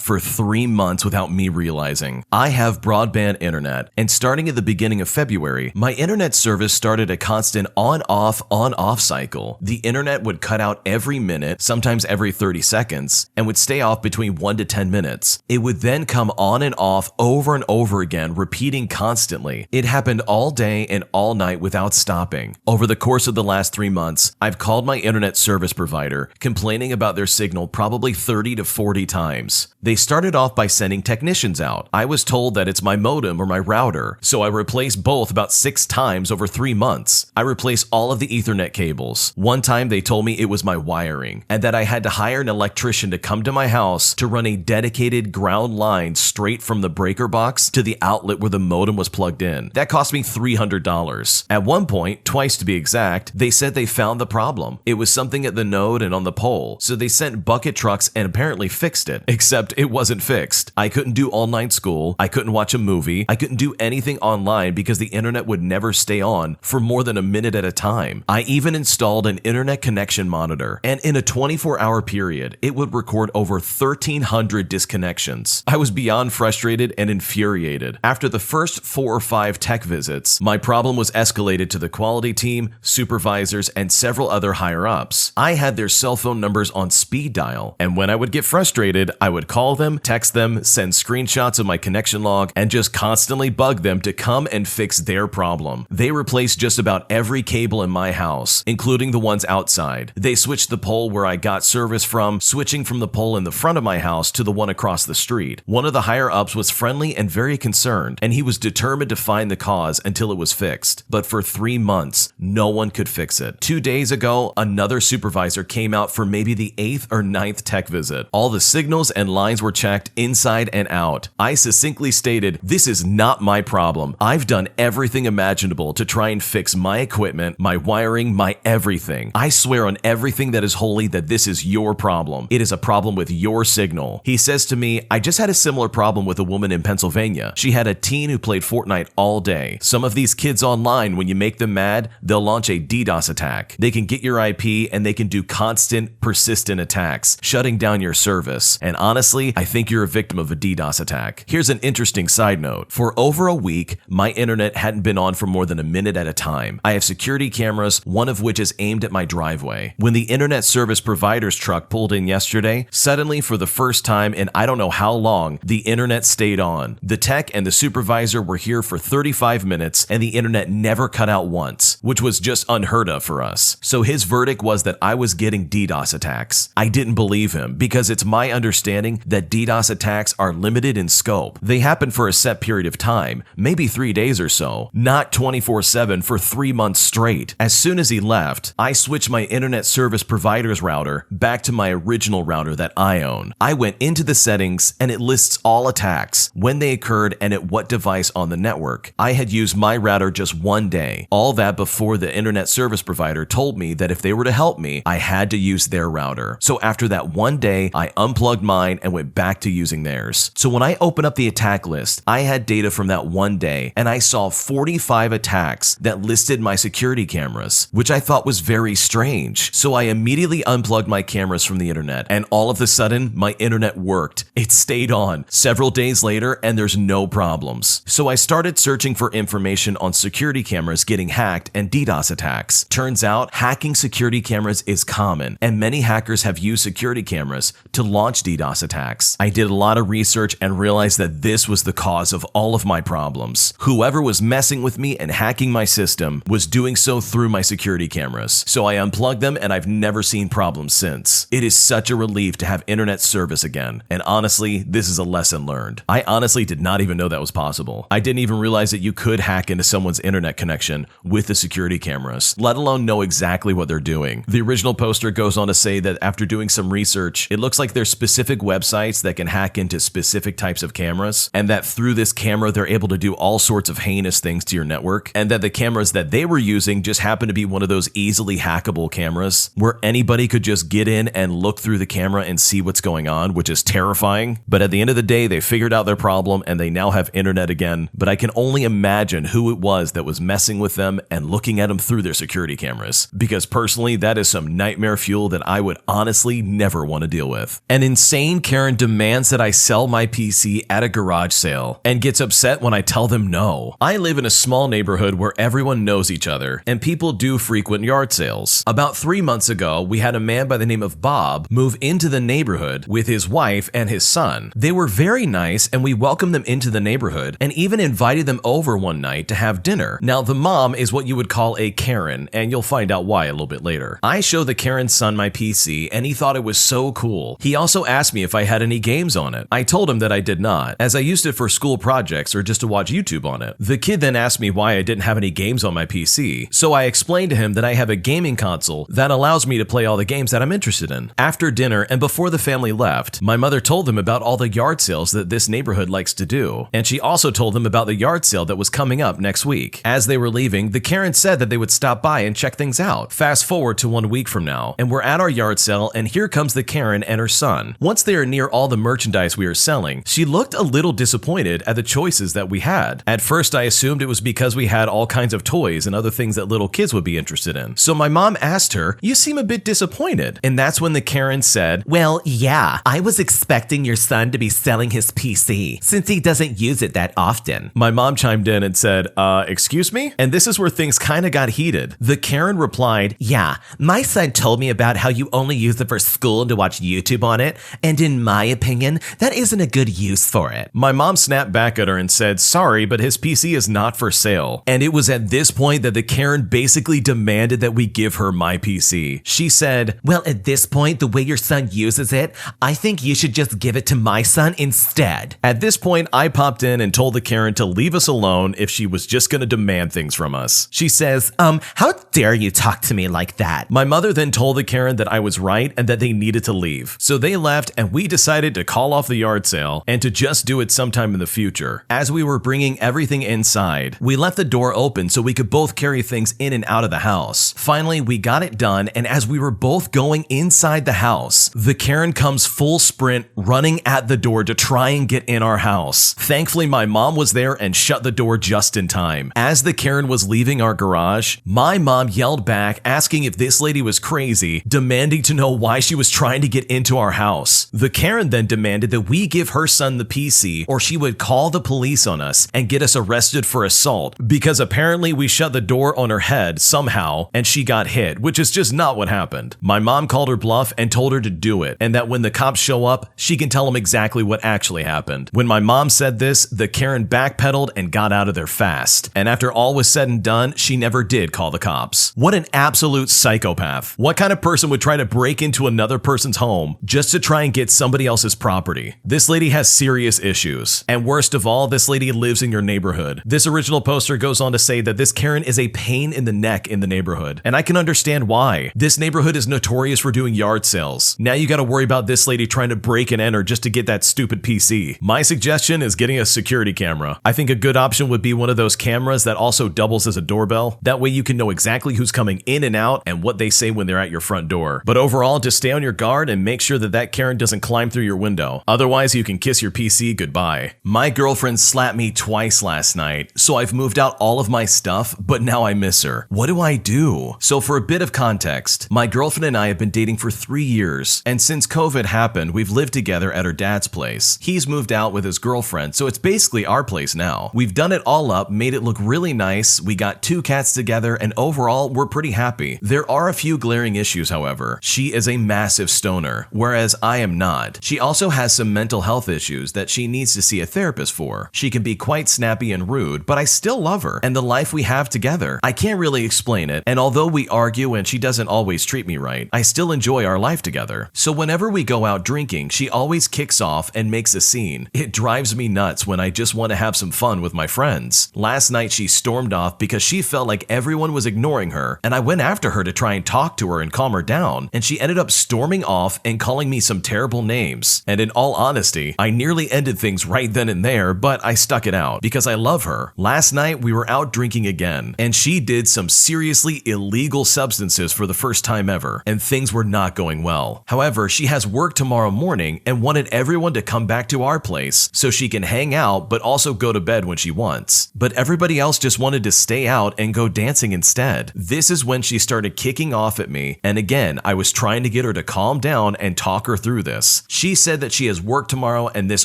for 3 months without me realizing. I have broadband internet, and starting at the beginning of February, my internet service started a constant on-off cycle. The internet would cut out every minute, sometimes every 30 seconds, and would stay off between 1 to 10 minutes. It would then come on and off over and over again, repeating constantly. It happened all day and all night without stopping. Over the course of the last 3 months, I've called my internet service provider, complaining about their signal probably 30 to 40 times. They started off by sending technicians out. I was told that it's my modem or my router, so I replaced both about 6 times over 3 months. I replaced all of the Ethernet cables. One time they told me it was my wiring, and that I had to hire an electrician to come to my house to run a dedicated ground line straight from the breaker box to the outlet where the modem was plugged in. That cost me $300. At one point, twice to be exact, they said they found the problem. It was something at the node and on the pole, so they sent bucket trucks and apparently fixed it, except it wasn't fixed. I couldn't do online school, I couldn't watch a movie, I couldn't do anything online because the internet would never stay on for more than a minute at a time. I even installed an internet connection monitor, and in a 24-hour period, it would record over 1,300 disconnections. I was beyond frustrated and infuriated. After the first 4 or 5 tech visits, my problem was escalated to the quality team, supervisors, and several other higher-ups. I had their cell phone numbers on speed dial, and when I would get frustrated, I would call them, text them, send screenshots of my connection log, and just constantly bug them to come and fix their problem. They replaced just about every cable in my house, including the ones outside. They switched the pole where I got service from, switching from the pole in the front of my house to the one across the street. One of the higher-ups was friendly and very concerned, and he was determined to find the cause until it was fixed. But for 3 months, no one could fix it. 2 days ago, another supervisor came out for maybe the 8th or 9th tech visit. All the signals and lines were checked inside and out. I succinctly stated, "This is not my problem. I've done everything imaginable to try and fix my equipment, my wiring, my everything. I swear on everything that is holy that this is your problem. It is a problem with your signal." He says to me, "I just had a similar problem with a woman in Pennsylvania. She had a teen who played Fortnite all day. Some of these kids online, when you make them mad, they'll launch a DDoS attack. They can get your IP and they can do constant, persistent attacks, shutting down your service. And honestly, I think you're a victim of a DDoS attack." Here's an interesting side note. For over a week, my internet hadn't been on for more than a minute at a time. I have security cameras, one of which is aimed at my driveway. When the internet service provider's truck pulled in yesterday, suddenly for the first time in I don't know how long, the internet stayed on. The tech and the supervisor were here for 35 minutes and the internet never cut out once, which was just unheard of for us. So his verdict was that I was getting DDoS attacks. I didn't believe him because it's my understanding that DDoS attacks are limited in scope. They happen for a set period of time, maybe 3 days or so, not 24/7 for 3 months straight. As soon as he left, I switched my internet service provider's router back to my original router that I own. I went into the settings and it lists all attacks, when they occurred, and at what device on the network. I had used use my router just one day. All that before the internet service provider told me that if they were to help me, I had to use their router. So after that one day, I unplugged mine and went back to using theirs. So when I opened up the attack list, I had data from that one day, and I saw 45 attacks that listed my security cameras, which I thought was very strange. So I immediately unplugged my cameras from the internet, and all of a sudden, my internet worked. It stayed on several days later, and there's no problems. So I started searching for information on security cameras getting hacked and DDoS attacks. Turns out, hacking security cameras is common, and many hackers have used security cameras to launch DDoS attacks. I did a lot of research and realized that this was the cause of all of my problems. Whoever was messing with me and hacking my system was doing so through my security cameras. So I unplugged them, and I've never seen problems since. It is such a relief to have internet service again, and honestly, this is a lesson learned. I honestly did not even know that was possible. I didn't even realize that you could hack into someone's internet connection with the security cameras, let alone know exactly what they're doing. The original poster goes on to say that after doing some research, it looks like there's specific websites that can hack into specific types of cameras, and that through this camera, they're able to do all sorts of heinous things to your network, and that the cameras that they were using just happen to be one of those easily hackable cameras where anybody could just get in and look through the camera and see what's going on, which is terrifying. But at the end of the day, they figured out their problem and they now have internet again. But I can only imagine who it was that was messing with them and looking at them through their security cameras, because personally, that is some nightmare fuel that I would honestly never want to deal with. An insane Karen demands that I sell my PC at a garage sale and gets upset when I tell them no. I live in a small neighborhood where everyone knows each other and people do frequent yard sales. About 3 months ago, we had a man by the name of Bob move into the neighborhood with his wife and his son. They were very nice and we welcomed them into the neighborhood and even invited them over one night to have dinner. Now, the mom is what you would call a Karen, and you'll find out why a little bit later. I showed the Karen's son my PC and he thought it was so cool. He also asked me if I had any games on it. I told him that I did not, as I used it for school projects or just to watch YouTube on it. The kid then asked me why I didn't have any games on my PC, so I explained to him that I have a gaming console that allows me to play all the games that I'm interested in. After dinner and before the family left, my mother told them about all the yard sales that this neighborhood likes to do, and she also told them about the yard sale that was coming up next week. As they were leaving, the Karen said that they would stop by and check things out. Fast forward to 1 week from now, and we're at our yard sale, and here comes the Karen and her son. Once they are near all the merchandise we are selling, she looked a little disappointed at the choices that we had. At first, I assumed it was because we had all kinds of toys and other things that little kids would be interested in. So my mom asked her, "You seem a bit disappointed." And that's when the Karen said, "Well, yeah, I was expecting your son to be selling his PC since he doesn't use it that often." My mom chimed in and said, excuse me? And this is where things kind of got heated. The Karen replied, "Yeah, my son told me about how you only use it for school and to watch YouTube on it, and in my opinion, that isn't a good use for it." My mom snapped back at her and said, "Sorry, but his PC is not for sale." And it was at this point that the Karen basically demanded that we give her my PC. She said, "Well, at this point, the way your son uses it, I think you should just give it to my son instead." At this point, I popped in and told the Karen to leave us alone if she was just gonna demand things from us. She says, how dare you talk to me like that?" My mother then told the Karen that I was right and that they needed to leave. So they left and we decided to call off the yard sale and to just do it sometime in the future. As we were bringing everything inside, we left the door open so we could both carry things in and out of the house. Finally, we got it done, and as we were both going inside the house, the Karen comes full sprint running at the door to try and get in our house. Thankfully, my mom was there and shut the door just in time. As the Karen was leaving our garage, my mom yelled back asking if this lady was crazy, demanding to know why she was trying to get into our house. The Karen then demanded that we give her son the PC or she would call the police on us and get us arrested for assault, because apparently we shut the door on her head somehow and she got hit, which is just not what happened. My mom called her bluff and told her to do it, and that when the cops show up, she can tell them exactly what actually happened. When my mom said this, the Karen backpedaled and got out of there fast. And after all was said and done, she never did call the cops. What an absolute psychopath. What kind of person would try to break into another person's home just to try and get somebody else's property? This lady has serious issues. And worst of all, this lady lives in your neighborhood. This original poster goes on to say that this Karen is a pain in the neck in the neighborhood. And I can understand why. This neighborhood is notorious for doing yard sales. Now you gotta worry about this lady trying to break and enter just to get that stupid PC. My suggestion is getting a security camera. I think a good option would be be one of those cameras that also doubles as a doorbell. That way you can know exactly who's coming in and out and what they say when they're at your front door. But overall, just stay on your guard and make sure that that Karen doesn't climb through your window. Otherwise, you can kiss your PC goodbye. My girlfriend slapped me twice last night, so I've moved out all of my stuff, but now I miss her. What do I do? So for a bit of context, my girlfriend and I have been dating for 3 years, and since COVID happened, we've lived together at her dad's place. He's moved out with his girlfriend, so it's basically our place now. We've done it all up, made it look really nice, we got 2 cats together, and overall, we're pretty happy. There are a few glaring issues, however. She is a massive stoner, whereas I am not. She also has some mental health issues that she needs to see a therapist for. She can be quite snappy and rude, but I still love her and the life we have together. I can't really explain it, and although we argue and she doesn't always treat me right, I still enjoy our life together. So whenever we go out drinking, she always kicks off and makes a scene. It drives me nuts when I just want to have some fun with my friends. Last night she stormed off because she felt like everyone was ignoring her, and I went after her to try and talk to her and calm her down, and she ended up storming off and calling me some terrible names. And in all honesty, I nearly ended things right then and there, but I stuck it out because I love her. Last night we were out drinking again, and she did some seriously illegal substances for the first time ever, and things were not going well. However, she has work tomorrow morning and wanted everyone to come back to our place so she can hang out but also go to bed when she wants. But everybody else just wanted to stay out and go dancing instead. This is when she started kicking off at me, and again, I was trying to get her to calm down and talk her through this. She said that she has work tomorrow and this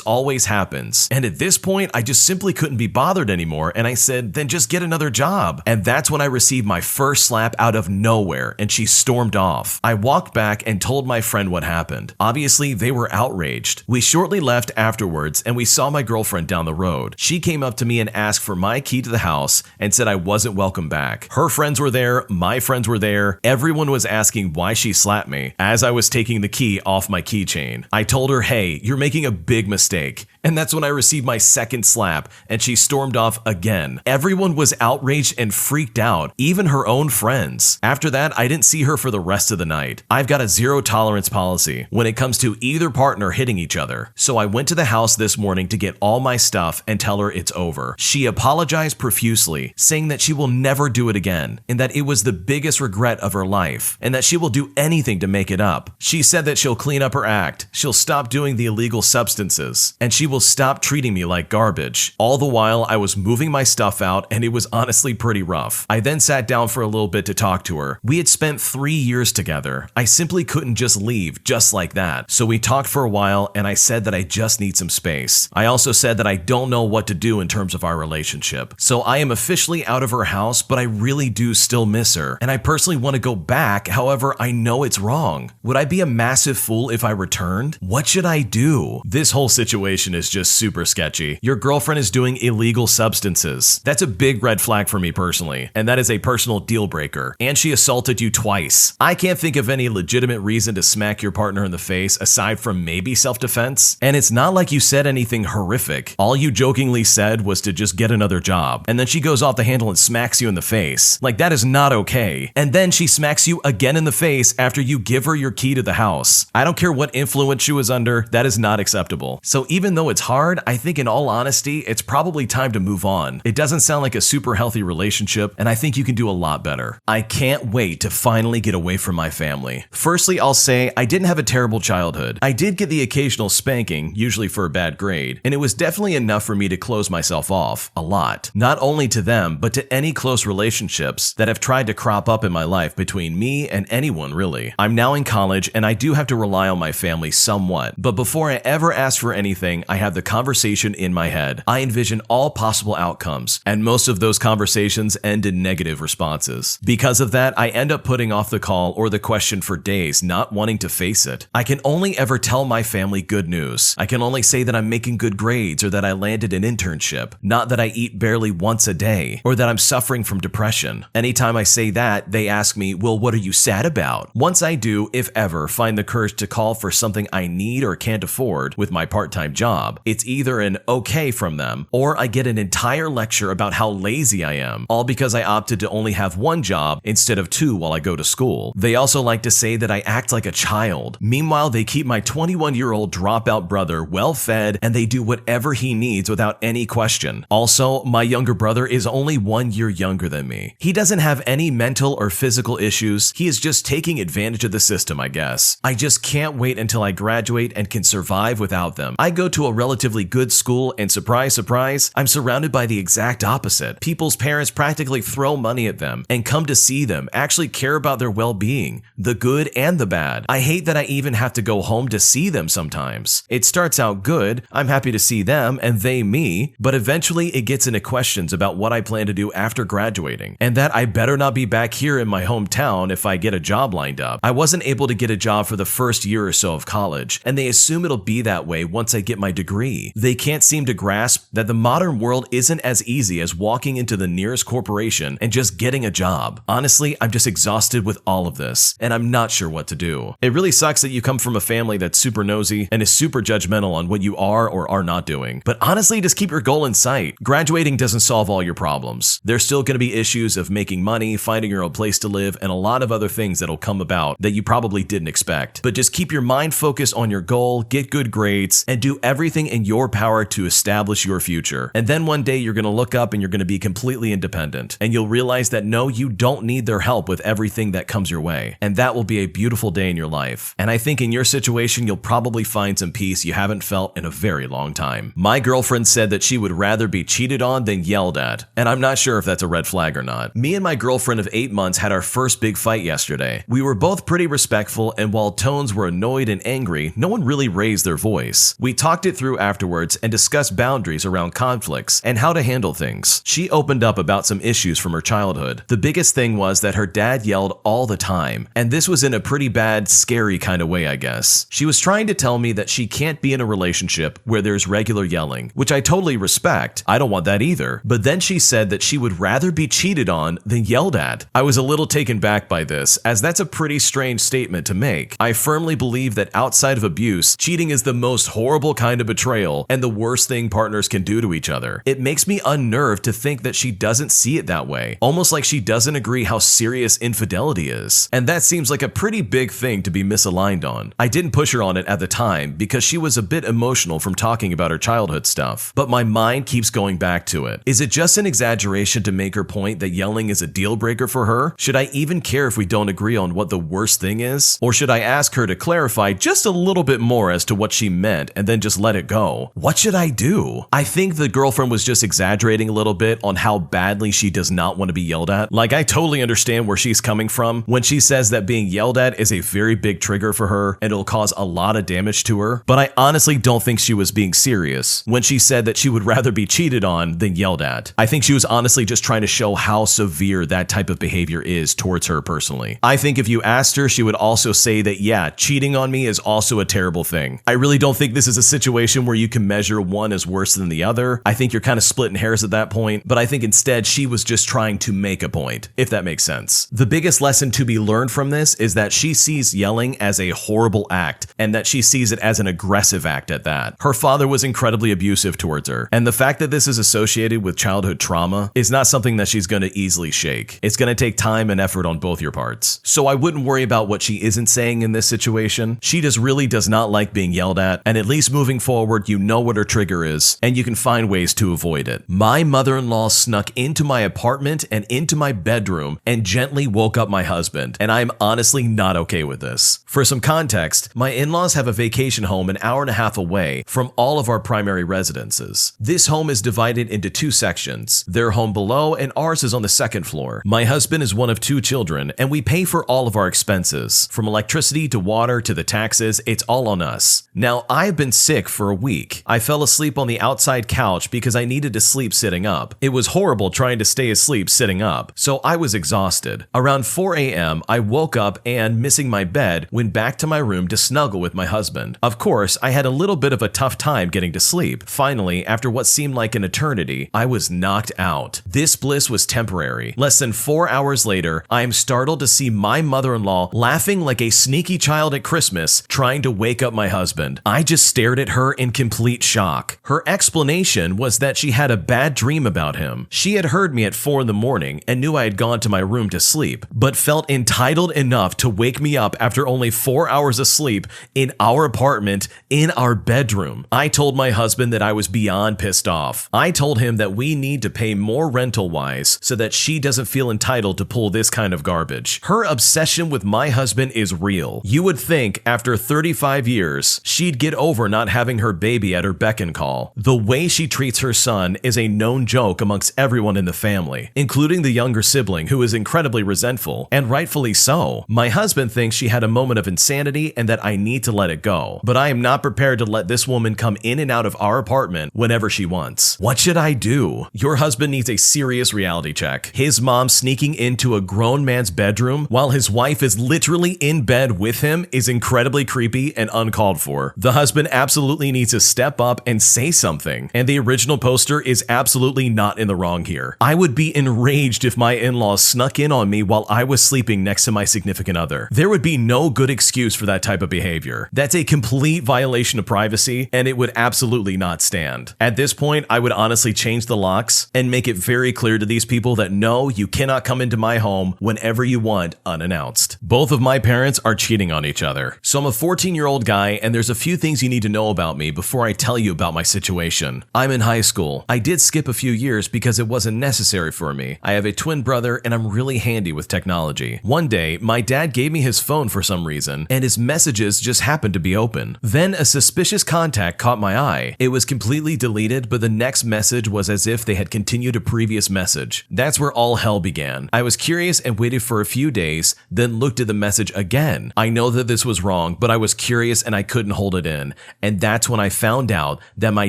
always happens. And at this point, I just simply couldn't be bothered anymore, and I said, then just get another job. And that's when I received my first slap out of nowhere, and she stormed off. I walked back and told my friend what happened. Obviously, they were outraged. We shortly left afterwards, and we saw my girlfriend down the road. She came up to me and asked for my key to the house and said I wasn't welcome back. Her friends were there, my friends were there, everyone was asking why she slapped me as I was taking the key off my keychain. I told her, hey, you're making a big mistake. And that's when I received my second slap, and she stormed off again. Everyone was outraged and freaked out, even her own friends. After that, I didn't see her for the rest of the night. I've got a zero tolerance policy when it comes to either partner hitting each other. So I went to the house this morning to get all my stuff and tell her it's over. She apologized profusely, saying that she will never do it again, and that it was the biggest regret of her life, and that she will do anything to make it up. She said that she'll clean up her act, she'll stop doing the illegal substances, and she will stop treating me like garbage. All the while, I was moving my stuff out, and it was honestly pretty rough. I then sat down for a little bit to talk to her. We had spent 3 years together. I simply couldn't just leave just like that. So we talked for a while, and I said that I just need some space. I also said that I don't know what to do in terms of our relationship. So I am officially out of her house, but I really do still miss her, and I personally want to go back. However, I know it's wrong. Would I be a massive fool if I returned? What should I do? This whole situation is just super sketchy. Your girlfriend is doing illegal substances. That's a big red flag for me personally, and that is a personal deal breaker. And she assaulted you twice. I can't think of any legitimate reason to smack your partner in the face aside from maybe self-defense. And it's not like you said anything horrific. All you jokingly said was to just get another job. And then she goes off the handle and smacks you in the face. Like, that is not okay. And then she smacks you again in the face after you give her your key to the house. I don't care what influence she was under, that is not acceptable. So even though it's hard, I think in all honesty, it's probably time to move on. It doesn't sound like a super healthy relationship, and I think you can do a lot better. I can't wait to finally get away from my family. Firstly, I'll say I didn't have a terrible childhood. I did get the occasional spanking, usually for a bad grade, and it was definitely enough for me to close myself off a lot. Not only to them, but to any close relationships that have tried to crop up in my life between me and anyone really. I'm now in college, and I do have to rely on my family somewhat, but before I ever ask for anything, I have the conversation in my head. I envision all possible outcomes, and most of those conversations end in negative responses. Because of that, I end up putting off the call or the question for days, not wanting to face it. I can only ever tell my family good news. I can only say that I'm making good grades or that I landed an internship, not that I eat barely once a day or that I'm suffering from depression. Anytime I say that, they ask me, well, what are you sad about? Once I do, if ever, find the courage to call for something I need or can't afford with my part-time job, job. It's either an okay from them, or I get an entire lecture about how lazy I am, all because I opted to only have one job instead of two while I go to school. They also like to say that I act like a child. Meanwhile, they keep my 21-year-old dropout brother well fed, and they do whatever he needs without any question. Also, my younger brother is only 1 year younger than me. He doesn't have any mental or physical issues. He is just taking advantage of the system, I guess. I just can't wait until I graduate and can survive without them. I go to a relatively good school, and surprise, surprise, I'm surrounded by the exact opposite. People's parents practically throw money at them and come to see them, actually care about their well-being, the good and the bad. I hate that I even have to go home to see them sometimes. It starts out good, I'm happy to see them and they me, but eventually it gets into questions about what I plan to do after graduating, and that I better not be back here in my hometown if I get a job lined up. I wasn't able to get a job for the first year or so of college, and they assume it'll be that way once I get my degree. They can't seem to grasp that the modern world isn't as easy as walking into the nearest corporation and just getting a job. Honestly, I'm just exhausted with all of this, and I'm not sure what to do. It really sucks that you come from a family that's super nosy and is super judgmental on what you are or are not doing. But honestly, just keep your goal in sight. Graduating doesn't solve all your problems. There's still going to be issues of making money, finding your own place to live, and a lot of other things that'll come about that you probably didn't expect. But just keep your mind focused on your goal, get good grades, and do everything in your power to establish your future. And then one day you're going to look up and you're going to be completely independent. And you'll realize that no, you don't need their help with everything that comes your way. And that will be a beautiful day in your life. And I think in your situation, you'll probably find some peace you haven't felt in a very long time. My girlfriend said that she would rather be cheated on than yelled at. And I'm not sure if that's a red flag or not. Me and my girlfriend of 8 months had our first big fight yesterday. We were both pretty respectful, and while tones were annoyed and angry, no one really raised their voice. We talked it through afterwards and discussed boundaries around conflicts and how to handle things. She opened up about some issues from her childhood. The biggest thing was that her dad yelled all the time, and this was in a pretty bad, scary kind of way, I guess. She was trying to tell me that she can't be in a relationship where there's regular yelling, which I totally respect. I don't want that either. But then she said that she would rather be cheated on than yelled at. I was a little taken back by this, as that's a pretty strange statement to make. I firmly believe that outside of abuse, cheating is the most horrible kind of betrayal and the worst thing partners can do to each other. It makes me unnerved to think that she doesn't see it that way, almost like she doesn't agree how serious infidelity is. And that seems like a pretty big thing to be misaligned on. I didn't push her on it at the time because she was a bit emotional from talking about her childhood stuff, but my mind keeps going back to it. Is it just an exaggeration to make her point that yelling is a deal breaker for her? Should I even care if we don't agree on what the worst thing is? Or should I ask her to clarify just a little bit more as to what she meant and then just let it go? What should I do? I think the girlfriend was just exaggerating a little bit on how badly she does not want to be yelled at. Like, I totally understand where she's coming from when she says that being yelled at is a very big trigger for her and it'll cause a lot of damage to her. But I honestly don't think she was being serious when she said that she would rather be cheated on than yelled at. I think she was honestly just trying to show how severe that type of behavior is towards her personally. I think if you asked her, she would also say that, yeah, cheating on me is also a terrible thing. I really don't think this is a situation where you can measure one as worse than the other. I think you're kind of splitting hairs at that point, but I think instead she was just trying to make a point, if that makes sense. The biggest lesson to be learned from this is that she sees yelling as a horrible act and that she sees it as an aggressive act at that. Her father was incredibly abusive towards her, and the fact that this is associated with childhood trauma is not something that she's going to easily shake. It's going to take time and effort on both your parts. So I wouldn't worry about what she isn't saying in this situation. She just really does not like being yelled at, and at least moving forward, you know what her trigger is, and you can find ways to avoid it. My mother-in-law snuck into my apartment and into my bedroom and gently woke up my husband, and I'm honestly not okay with this. For some context, my in-laws have a vacation home an hour and a half away from all of our primary residences. This home is divided into two sections. Their home below and ours is on the second floor. My husband is one of 2 children, and we pay for all of our expenses. From electricity to water to the taxes, it's all on us. Now, I've been sick for a week. I fell asleep on the outside couch because I needed to sleep sitting up. It was horrible trying to stay asleep sitting up, so I was exhausted. Around 4 a.m., I woke up and, missing my bed, went back to my room to snuggle with my husband. Of course, I had a little bit of a tough time getting to sleep. Finally, after what seemed like an eternity, I was knocked out. This bliss was temporary. Less than 4 hours later, I am startled to see my mother-in-law laughing like a sneaky child at Christmas, trying to wake up my husband. I just stared at her in complete shock. Her explanation was that she had a bad dream about him. She had heard me at 4 in the morning and knew I had gone to my room to sleep, but felt entitled enough to wake me up after only 4 hours of sleep in our apartment, in our bedroom. I told my husband that I was beyond pissed off. I told him that we need to pay more rental-wise so that she doesn't feel entitled to pull this kind of garbage. Her obsession with my husband is real. You would think after 35 years, she'd get over not having her baby at her beck and call. The way she treats her son is a known joke amongst everyone in the family, including the younger sibling who is incredibly resentful, and rightfully so. My husband thinks she had a moment of insanity and that I need to let it go, but I am not prepared to let this woman come in and out of our apartment whenever she wants. What should I do? Your husband needs a serious reality check. His mom sneaking into a grown man's bedroom while his wife is literally in bed with him is incredibly creepy and uncalled for. The husband absolutely needs to step up and say something, and the original poster is absolutely not in the wrong here. I would be enraged if my in-laws snuck in on me while I was sleeping next to my significant other. There would be no good excuse for that type of behavior. That's a complete violation of privacy, and it would absolutely not stand. At this point, I would honestly change the locks and make it very clear to these people that no, you cannot come into my home whenever you want unannounced. Both of my parents are cheating on each other. So I'm a 14-year-old guy, and there's a few things you need to know about me before I tell you about my situation. I'm in high school. I did skip a few years because it wasn't necessary for me. I have a twin brother, and I'm really handy with technology. One day, my dad gave me his phone for some reason, and his messages just happened to be open. Then a suspicious contact caught my eye. It was completely deleted, but the next message was as if they had continued a previous message. That's where all hell began. I was curious and waited for a few days, then looked at the message again. I know that this was wrong, but I was curious and I couldn't hold it in. And that's when I found out that my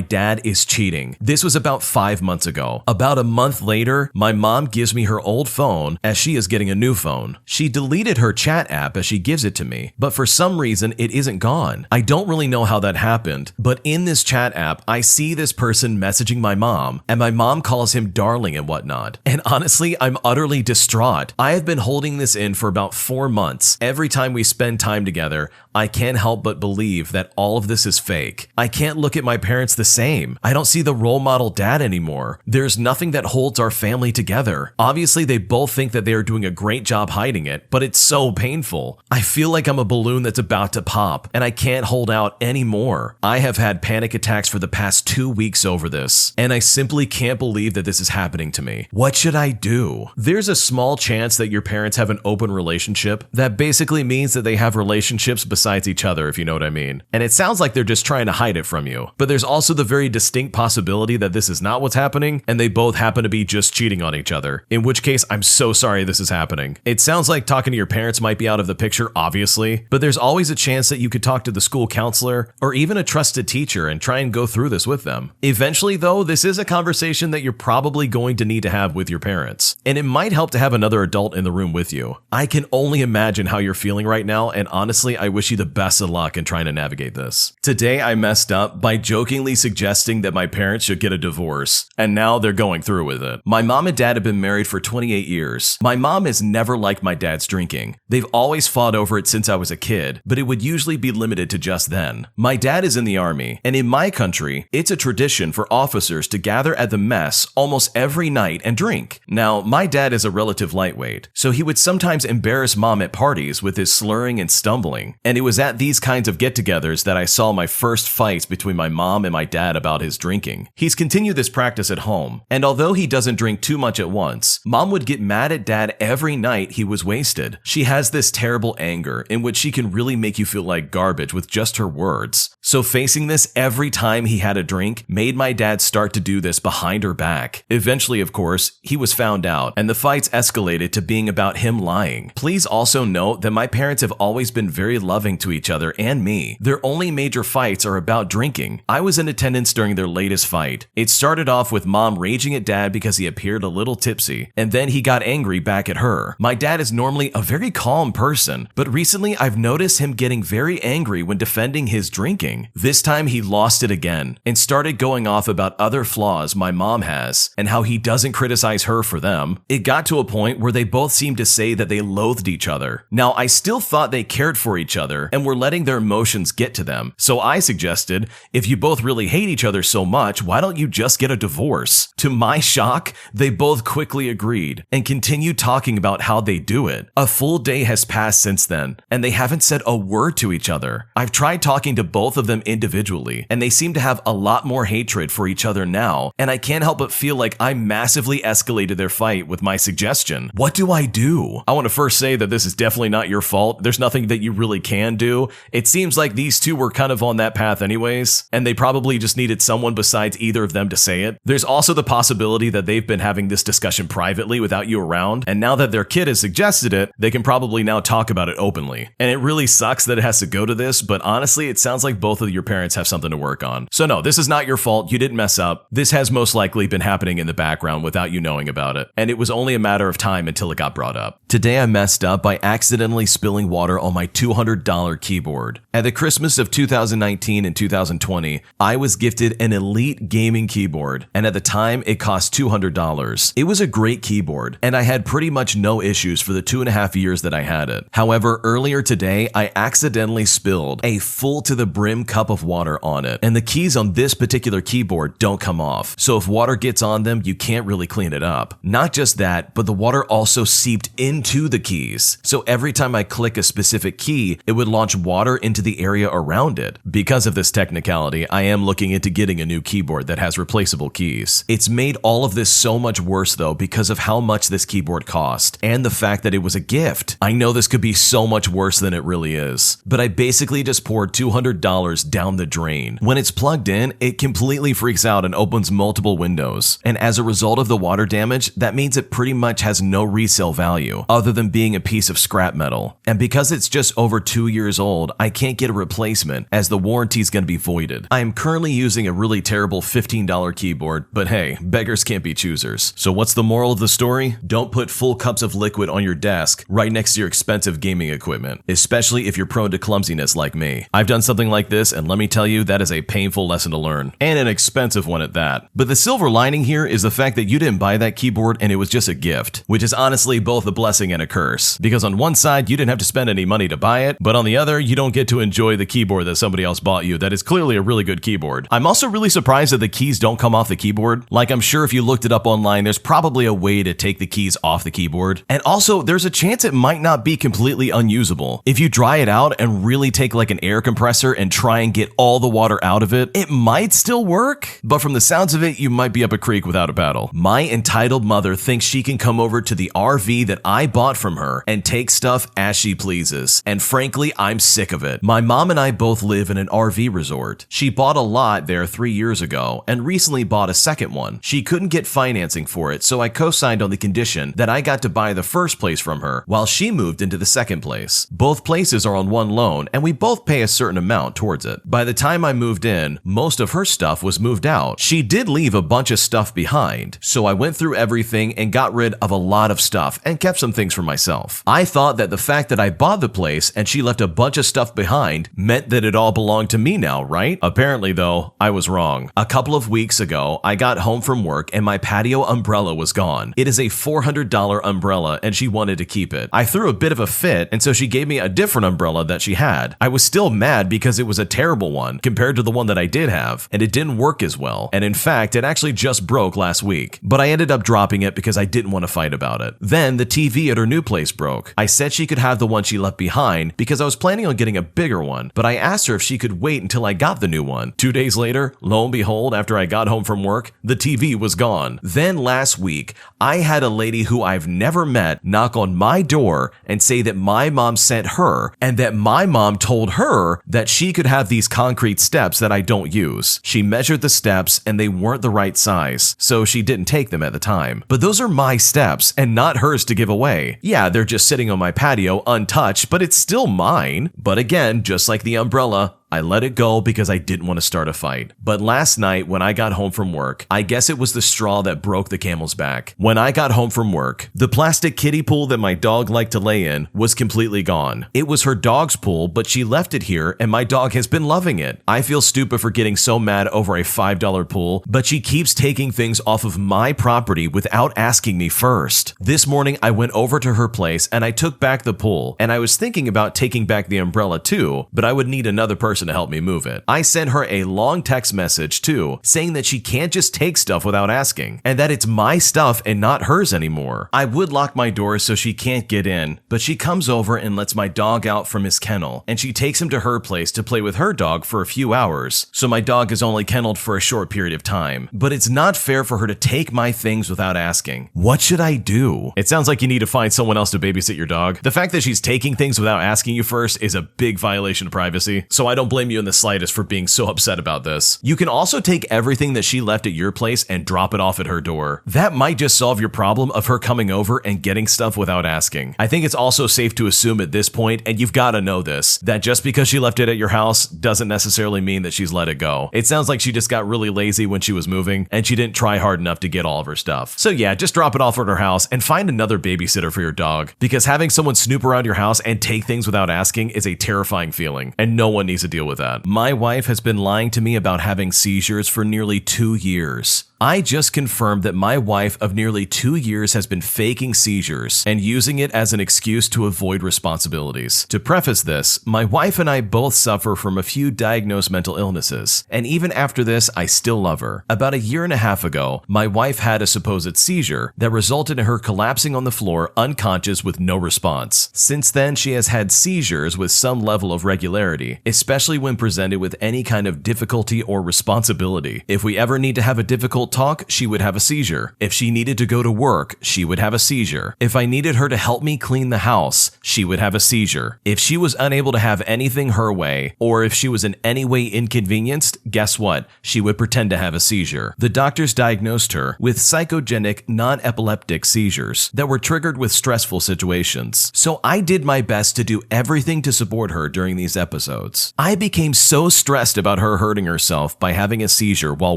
dad is cheating. This was about 5 months ago. About a month later, my mom gives me her old phone as she is getting a new phone. She deleted her chat app as she gives it to me, but for some reason it isn't gone. I don't really know how that happened, but in this chat app, I see this person messaging my mom, and my mom calls him darling and whatnot. And honestly, I'm utterly distraught. I have been holding this in for about 4 months. Every time we spend time together, I can't help but believe that all of this is fake. I can't look at my parents the same. I don't see the role model dad anymore. There's nothing that holds our family together. Obviously, they both think that they are doing a great job hiding it, but it's so painful. I feel like I'm a balloon that's about to pop, and I can't hold out anymore. I have had panic attacks for the past 2 weeks over this, and I simply can't believe that this is happening to me. What should I do? There's a small chance that your parents have an open relationship. That basically means that they have relationships besides each other, if you know what I mean. And it sounds like they're just trying to hide it from you. But there's also the very distinct possibility that this is not what's happening, and they both happen to be just cheating on each other. In which case, I'm so sorry this is happening. It sounds like talking to your parents might be out of the picture, obviously, but there's always a chance that you could talk to the school counselor or even a trusted teacher and try and go through this with them. Eventually, though, this is a conversation that you're probably going to need to have with your parents, and it might help to have another adult in the room with you. I can only imagine how you're feeling right now, and honestly, I wish you the best of luck in trying to navigate this. Today, I messed up by jokingly suggesting that my parents should get a divorce, and now they're going through with it. My mom and dad have been married for 28 years. My mom has never liked my dad's drinking. They've always fought over it since I was a kid, but it would usually be limited to just then. My dad is in the army, and in my country, it's a tradition for officers to gather at the mess almost every night and drink. Now, my dad is a relative lightweight, so he would sometimes embarrass mom at parties with his slurring and stumbling, and it was at these kinds of get-togethers that I saw my first fights between my mom and my dad about his drinking. He's continued this practice at home, and although he doesn't drink too much at once, mom would get mad at dad every night he was wasted. She has this terrible anger in which she can really make you feel like garbage with just her words. So facing this every time he had a drink made my dad start to do this behind her back. Eventually, of course, he was found out, and the fights escalated to being about him lying. Please also note that my parents have always been very loving to each other and me. Their only major fights are about drinking. I was in attendance during their latest fight. It started off with mom raging at dad because he appeared a little tipsy, and then he got angry back at her. My dad is normally a very calm person, but recently I've noticed him getting very angry when defending his drinking. anything. This time he lost it again and started going off about other flaws my mom has and how he doesn't criticize her for them. It got to a point where they both seemed to say that they loathed each other. Now, I still thought they cared for each other and were letting their emotions get to them. So I suggested, if you both really hate each other so much, why don't you just get a divorce? To my shock, they both quickly agreed and continued talking about how they do it. A full day has passed since then, and they haven't said a word to each other. I've tried talking to both of them individually, and they seem to have a lot more hatred for each other now, and I can't help but feel like I massively escalated their fight with my suggestion. What do I do? I want to first say that this is definitely not your fault. There's nothing that you really can do. It seems like these two were kind of on that path anyways, and they probably just needed someone besides either of them to say it. There's also the possibility that they've been having this discussion privately without you around, and now that their kid has suggested it, they can probably now talk about it openly. And it really sucks that it has to go to this, but honestly, it sounds like both of your parents have something to work on. So no, this is not your fault. You didn't mess up. This has most likely been happening in the background without you knowing about it, and it was only a matter of time until it got brought up. Today I messed up by accidentally spilling water on my $200 keyboard. At the Christmas of 2019 and 2020, I was gifted an elite gaming keyboard, and at the time it cost $200. It was a great keyboard, and I had pretty much no issues for the 2.5 years that I had it. However, earlier today, I accidentally spilled a full to the brim cup of water on it, and the keys on this particular keyboard don't come off. So if water gets on them, you can't really clean it up. Not just that, but the water also seeped into the keys. So every time I click a specific key, it would launch water into the area around it. Because of this technicality, I am looking into getting a new keyboard that has replaceable keys. It's made all of this so much worse though because of how much this keyboard cost and the fact that it was a gift. I know this could be so much worse than it really is, but I basically just poured $200 down the drain. When it's plugged in, it completely freaks out and opens multiple windows. And as a result of the water damage, that means it pretty much has no resale value other than being a piece of scrap metal. And because it's just over 2 years old, I can't get a replacement as the warranty is going to be voided. I am currently using a really terrible $15 keyboard, but hey, beggars can't be choosers. So what's the moral of the story? Don't put full cups of liquid on your desk right next to your expensive gaming equipment, especially if you're prone to clumsiness like me. I've done something like this, and let me tell you, that is a painful lesson to learn, and an expensive one at that. But the silver lining here is the fact that you didn't buy that keyboard and it was just a gift, which is honestly both a blessing and a curse. Because on one side, you didn't have to spend any money to buy it, but on the other, you don't get to enjoy the keyboard that somebody else bought you that is clearly a really good keyboard. I'm also really surprised that the keys don't come off the keyboard. Like, I'm sure if you looked it up online, there's probably a way to take the keys off the keyboard. And also, there's a chance it might not be completely unusable. If you dry it out and really take like an air compressor and try and get all the water out of it, it might still work, but from the sounds of it, you might be up a creek without a paddle. My entitled mother thinks she can come over to the RV that I bought from her and take stuff as she pleases. And frankly, I'm sick of it. My mom and I both live in an RV resort. She bought a lot there 3 years ago and recently bought a second one. She couldn't get financing for it, so I co-signed on the condition that I got to buy the first place from her while she moved into the second place. Both places are on one loan and we both pay a certain amount towards it. By the time I moved in, most of her stuff was moved out. She did leave a bunch of stuff behind, so I went through everything and got rid of a lot of stuff and kept some things for myself. I thought that the fact that I bought the place and she left a bunch of stuff behind meant that it all belonged to me now, right? Apparently though, I was wrong. A couple of weeks ago, I got home from work and my patio umbrella was gone. It is a $400 umbrella and she wanted to keep it. I threw a bit of a fit, and so she gave me a different umbrella that she had. I was still mad because it was a terrible one compared to the one that I did have, and it didn't work as well. And in fact, it actually just broke last week. But I ended up dropping it because I didn't want to fight about it. Then the TV at her new place broke. I said she could have the one she left behind because I was planning on getting a bigger one, but I asked her if she could wait until I got the new one. 2 days later, lo and behold, after I got home from work, the TV was gone. Then last week, I had a lady who I've never met knock on my door and say that my mom sent her and that my mom told her that she could have these concrete steps that I don't use. She measured the steps and they weren't the right size, so she didn't take them at the time. But those are my steps and not hers to give away. Yeah, they're just sitting on my patio untouched, but it's still mine. But again, just like the umbrella, I let it go because I didn't want to start a fight. But last night when I got home from work, I guess it was the straw that broke the camel's back. When I got home from work, the plastic kiddie pool that my dog liked to lay in was completely gone. It was her dog's pool, but she left it here and my dog has been loving it. I feel stupid for getting so mad over a $5 pool, but she keeps taking things off of my property without asking me first. This morning I went over to her place and I took back the pool, and I was thinking about taking back the umbrella too, but I would need another person to help me move it. I sent her a long text message too, saying that she can't just take stuff without asking, and that it's my stuff and not hers anymore. I would lock my doors so she can't get in, but she comes over and lets my dog out from his kennel, and she takes him to her place to play with her dog for a few hours, so my dog is only kenneled for a short period of time. But it's not fair for her to take my things without asking. What should I do? It sounds like you need to find someone else to babysit your dog. The fact that she's taking things without asking you first is a big violation of privacy, so I don't blame you in the slightest for being so upset about this. You can also take everything that she left at your place and drop it off at her door. That might just solve your problem of her coming over and getting stuff without asking. I think it's also safe to assume at this point, and you've got to know this, that just because she left it at your house doesn't necessarily mean that she's let it go. It sounds like she just got really lazy when she was moving and she didn't try hard enough to get all of her stuff. So yeah, just drop it off at her house and find another babysitter for your dog, because having someone snoop around your house and take things without asking is a terrifying feeling, and no one needs to deal with that. My wife has been lying to me about having seizures for nearly 2 years. I just confirmed that my wife of nearly 2 years has been faking seizures and using it as an excuse to avoid responsibilities. To preface this, my wife and I both suffer from a few diagnosed mental illnesses, and even after this, I still love her. About 1.5 years ago, my wife had a supposed seizure that resulted in her collapsing on the floor unconscious with no response. Since then, she has had seizures with some level of regularity, especially when presented with any kind of difficulty or responsibility. If we ever need to have a difficult talk, she would have a seizure. If she needed to go to work, she would have a seizure. If I needed her to help me clean the house, she would have a seizure. If she was unable to have anything her way, or if she was in any way inconvenienced, guess what? She would pretend to have a seizure. The doctors diagnosed her with psychogenic non-epileptic seizures that were triggered with stressful situations. So I did my best to do everything to support her during these episodes. I became so stressed about her hurting herself by having a seizure while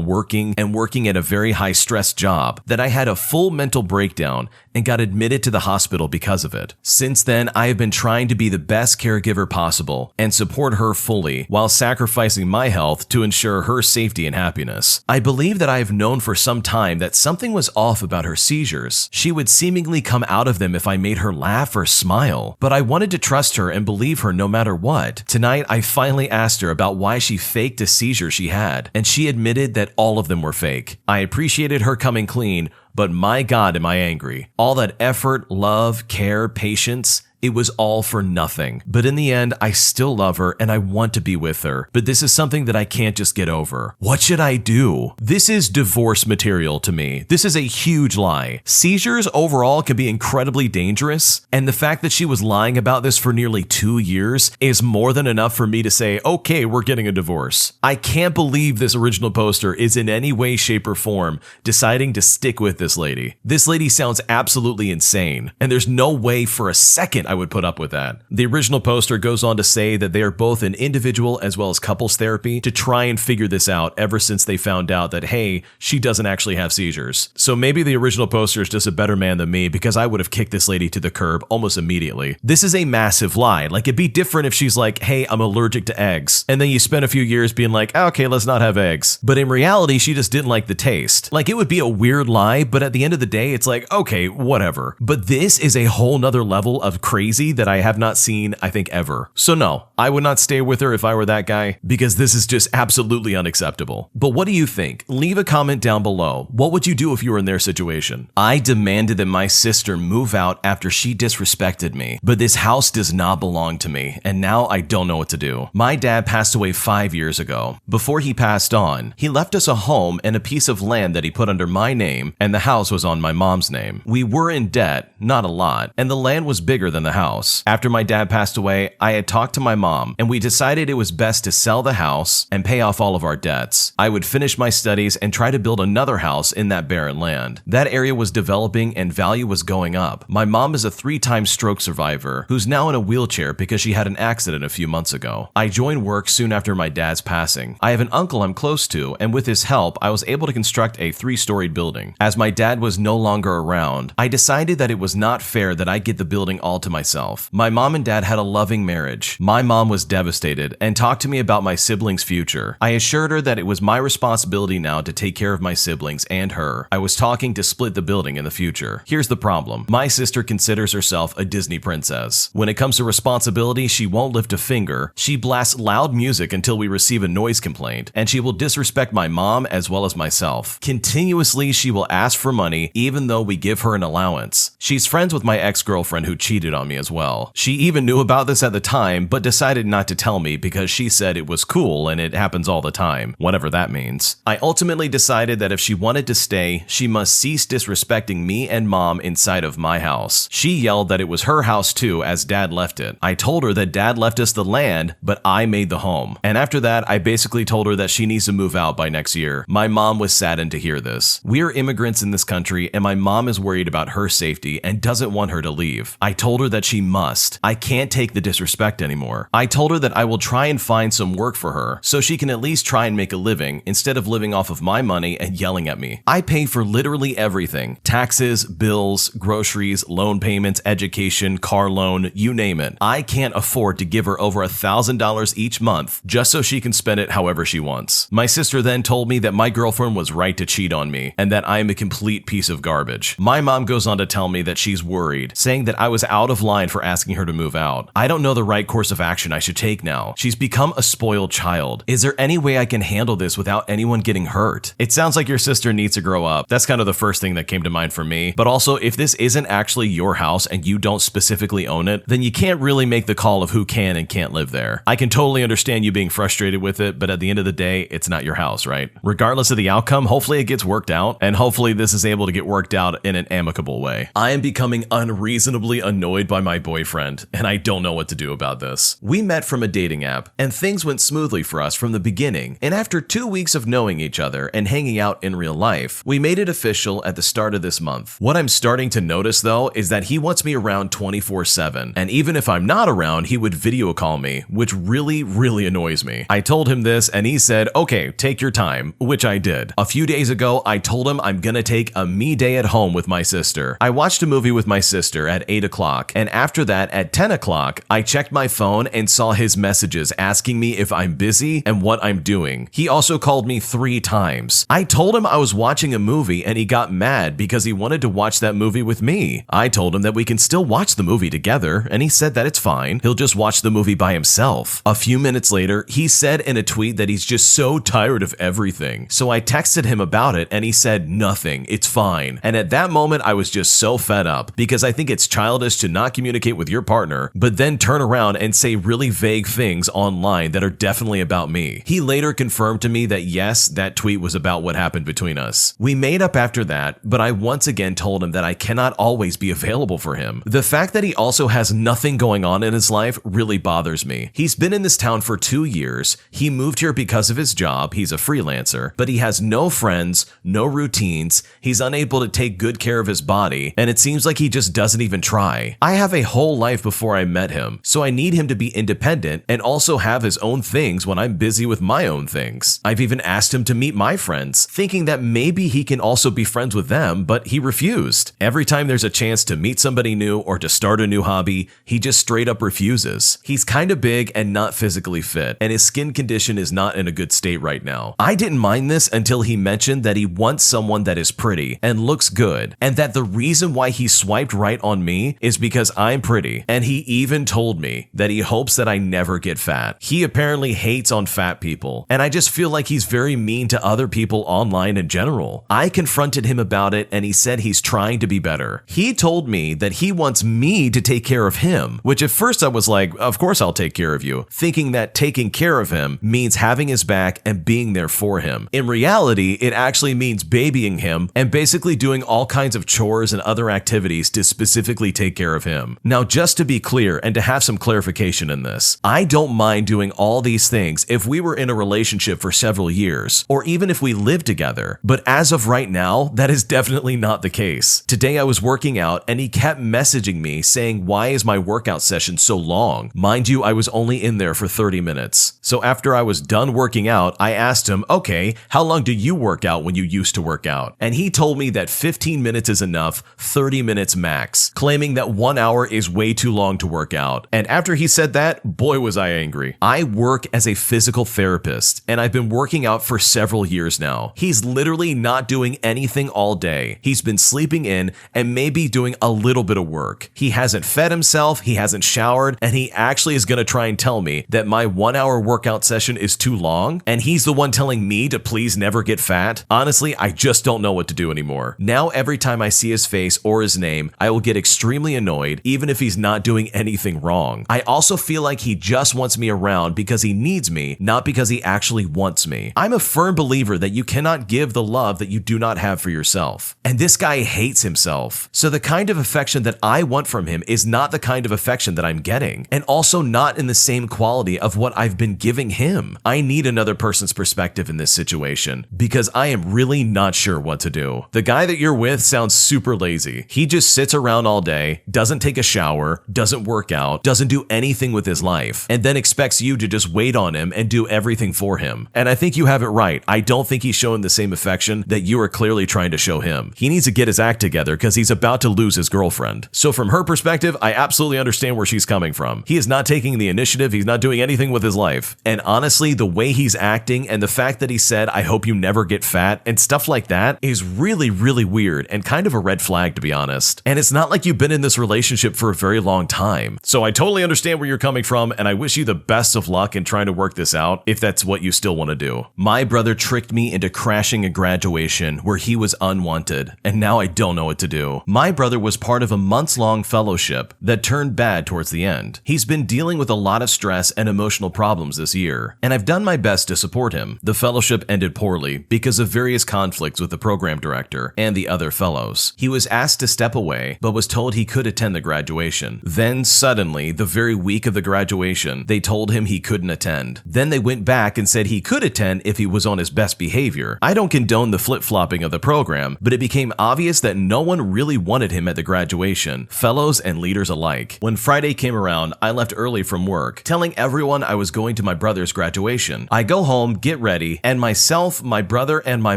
working at a very high stress job that I had a full mental breakdown and got admitted to the hospital because of it. Since then, I have been trying to be the best caregiver possible and support her fully while sacrificing my health to ensure her safety and happiness. I believe that I have known for some time that something was off about her seizures. She would seemingly come out of them if I made her laugh or smile, but I wanted to trust her and believe her no matter what. Tonight, I finally asked her about why she faked a seizure she had, and she admitted that all of them were fake. I appreciated her coming clean, but my God, am I angry. All that effort, love, care, patience, it was all for nothing. But in the end, I still love her and I want to be with her. But this is something that I can't just get over. What should I do? This is divorce material to me. This is a huge lie. Seizures overall can be incredibly dangerous, and the fact that she was lying about this for nearly 2 years is more than enough for me to say, okay, we're getting a divorce. I can't believe this original poster is in any way, shape, or form deciding to stick with this lady. This lady sounds absolutely insane, and there's no way for a second I would put up with that. The original poster goes on to say that they are both in individual as well as couples therapy to try and figure this out ever since they found out that, hey, she doesn't actually have seizures. So maybe the original poster is just a better man than me, because I would have kicked this lady to the curb almost immediately. This is a massive lie. Like, it'd be different if she's like, hey, I'm allergic to eggs, and then you spend a few years being like, okay, let's not have eggs. But in reality, she just didn't like the taste. Like, it would be a weird lie, but at the end of the day, it's like, okay, whatever. But this is a whole nother level of crazy that I have not seen, I think, ever. So no, I would not stay with her if I were that guy, because this is just absolutely unacceptable. But what do you think? Leave a comment down below. What would you do if you were in their situation? I demanded that my sister move out after she disrespected me, but this house does not belong to me, and now I don't know what to do. My dad passed away 5 years ago. Before he passed on, he left us a home and a piece of land that he put under my name, and the house was on my mom's name. We were in debt, not a lot, and the land was bigger than the house. After my dad passed away, I had talked to my mom, and we decided it was best to sell the house and pay off all of our debts. I would finish my studies and try to build another house in that barren land. That area was developing and value was going up. My mom is a 3-time stroke survivor who's now in a wheelchair because she had an accident a few months ago. I joined work soon after my dad's passing. I have an uncle I'm close to, and with his help, I was able to construct a 3-storied building. As my dad was no longer around, I decided that it was not fair that I get the building all to myself. My mom and dad had a loving marriage. My mom was devastated and talked to me about my siblings' future. I assured her that it was my responsibility now to take care of my siblings and her. I was talking to split the building in the future. Here's the problem. My sister considers herself a Disney princess. When it comes to responsibility, she won't lift a finger. She blasts loud music until we receive a noise complaint, and she will disrespect my mom as well as myself. Continuously, she will ask for money even though we give her an allowance. She's friends with my ex-girlfriend who cheated on me as well. She even knew about this at the time, but decided not to tell me because she said it was cool and it happens all the time, whatever that means. I ultimately decided that if she wanted to stay, she must cease disrespecting me and mom inside of my house. She yelled that it was her house too as dad left it. I told her that dad left us the land, but I made the home. And after that, I basically told her that she needs to move out by next year. My mom was saddened to hear this. We're immigrants in this country and my mom is worried about her safety and doesn't want her to leave. I told her that she must. I can't take the disrespect anymore. I told her that I will try and find some work for her so she can at least try and make a living instead of living off of my money and yelling at me. I pay for literally everything. Taxes, bills, groceries, loan payments, education, car loan, you name it. I can't afford to give her over $1,000 each month just so she can spend it however she wants. My sister then told me that my girlfriend was right to cheat on me and that I am a complete piece of garbage. My mom goes on to tell me that she's worried, saying that I was out of line for asking her to move out. I don't know the right course of action I should take now. She's become a spoiled child. Is there any way I can handle this without anyone getting hurt? It sounds like your sister needs to grow up. That's kind of the first thing that came to mind for me. But also, if this isn't actually your house and you don't specifically own it, then you can't really make the call of who can and can't live there. I can totally understand you being frustrated with it, but at the end of the day, it's not your house, right? Regardless of the outcome, hopefully it gets worked out, and hopefully this is able to get worked out in an amicable way. I am becoming unreasonably annoyed by my boyfriend, and I don't know what to do about this. We met from a dating app, and things went smoothly for us from the beginning, and after 2 weeks of knowing each other and hanging out in real life, we made it official at the start of this month. What I'm starting to notice though is that he wants me around 24/7, and even if I'm not around, he would video call me, which really annoys me. I told him this and he said, okay, take your time, which I did. A few days ago, I told him I'm gonna take a me day at home with my sister. I watched a movie with my sister at 8 o'clock, and after that, at 10 o'clock, I checked my phone and saw his messages asking me if I'm busy and what I'm doing. He also called me 3 times. I told him I was watching a movie and he got mad because he wanted to watch that movie with me. I told him that we can still watch the movie together, and he said that it's fine. He'll just watch the movie by himself. A few minutes later, he said in a tweet that he's just so tired of everything. So I texted him about it and he said nothing, it's fine. And at that moment, I was just so fed up because I think it's childish to not communicate with your partner, but then turn around and say really vague things online that are definitely about me. He later confirmed to me that yes, that tweet was about what happened between us. We made up after that, but I once again told him that I cannot always be available for him. The fact that he also has nothing going on in his life really bothers me. He's been in this town for 2 years. He moved here because of his job. He's a freelancer, but he has no friends, no routines. He's unable to take good care of his body, and it seems like he just doesn't even try. I have a whole life before I met him, so I need him to be independent and also have his own things when I'm busy with my own things. I've even asked him to meet my friends, thinking that maybe he can also be friends with them, but he refused. Every time there's a chance to meet somebody new or to start a new hobby, he just straight up refuses. He's kind of big and not physically fit, and his skin condition is not in a good state right now. I didn't mind this until he mentioned that he wants someone that is pretty and looks good, and that the reason why he swiped right on me is because I'm pretty, and he even told me that he hopes that I never get fat. He apparently hates on fat people, and I just feel like he's very mean to other people online in general. I confronted him about it, and he said he's trying to be better. He told me that he wants me to take care of him, which at first I was like, of course I'll take care of you, thinking that taking care of him means having his back and being there for him. In reality, it actually means babying him and basically doing all kinds of chores and other activities to specifically take care of him. him. Now, just to be clear and to have some clarification in this, I don't mind doing all these things if we were in a relationship for several years, or even if we lived together. But as of right now, that is definitely not the case. Today I was working out and he kept messaging me saying, why is my workout session so long? Mind you, I was only in there for 30 minutes. So after I was done working out, I asked him, okay, how long do you work out when you used to work out? And he told me that 15 minutes is enough, 30 minutes max, claiming that 1 hour is way too long to work out. And after he said that, boy was I angry. I work as a physical therapist and I've been working out for several years now. He's literally not doing anything all day. He's been sleeping in and maybe doing a little bit of work. He hasn't fed himself, he hasn't showered, and he actually is going to try and tell me that my 1 hour workout session is too long, and he's the one telling me to please never get fat. Honestly, I just don't know what to do anymore. Now every time I see his face or his name, I will get extremely annoyed, even if he's not doing anything wrong. I also feel like he just wants me around because he needs me, not because he actually wants me. I'm a firm believer that you cannot give the love that you do not have for yourself. And this guy hates himself. So the kind of affection that I want from him is not the kind of affection that I'm getting, and also not in the same quality of what I've been giving him. I need another person's perspective in this situation because I am really not sure what to do. The guy that you're with sounds super lazy. He just sits around all day, doesn't take a shower, doesn't work out, doesn't do anything with his life, and then expects you to just wait on him and do everything for him. And I think you have it right. I don't think he's showing the same affection that you are clearly trying to show him. He needs to get his act together because he's about to lose his girlfriend. So from her perspective, I absolutely understand where she's coming from. He is not taking the initiative. He's not doing anything with his life. And honestly, the way he's acting and the fact that he said, I hope you never get fat and stuff like that is really, really weird and kind of a red flag, to be honest. And it's not like you've been in this relationship for a very long time. So I totally understand where you're coming from, and I wish you the best of luck in trying to work this out if that's what you still want to do. My brother tricked me into crashing a graduation where he was unwanted, and now I don't know what to do. My brother was part of a months-long fellowship that turned bad towards the end. He's been dealing with a lot of stress and emotional problems this year, and I've done my best to support him. The fellowship ended poorly because of various conflicts with the program director and the other fellows. He was asked to step away, but was told he could attend the graduation. Then suddenly, the very week of the graduation, they told him he couldn't attend. Then they went back and said he could attend if he was on his best behavior. I don't condone the flip-flopping of the program, but it became obvious that no one really wanted him at the graduation, fellows and leaders alike. When Friday came around, I left early from work, telling everyone I was going to my brother's graduation. I go home, get ready, and myself, my brother, and my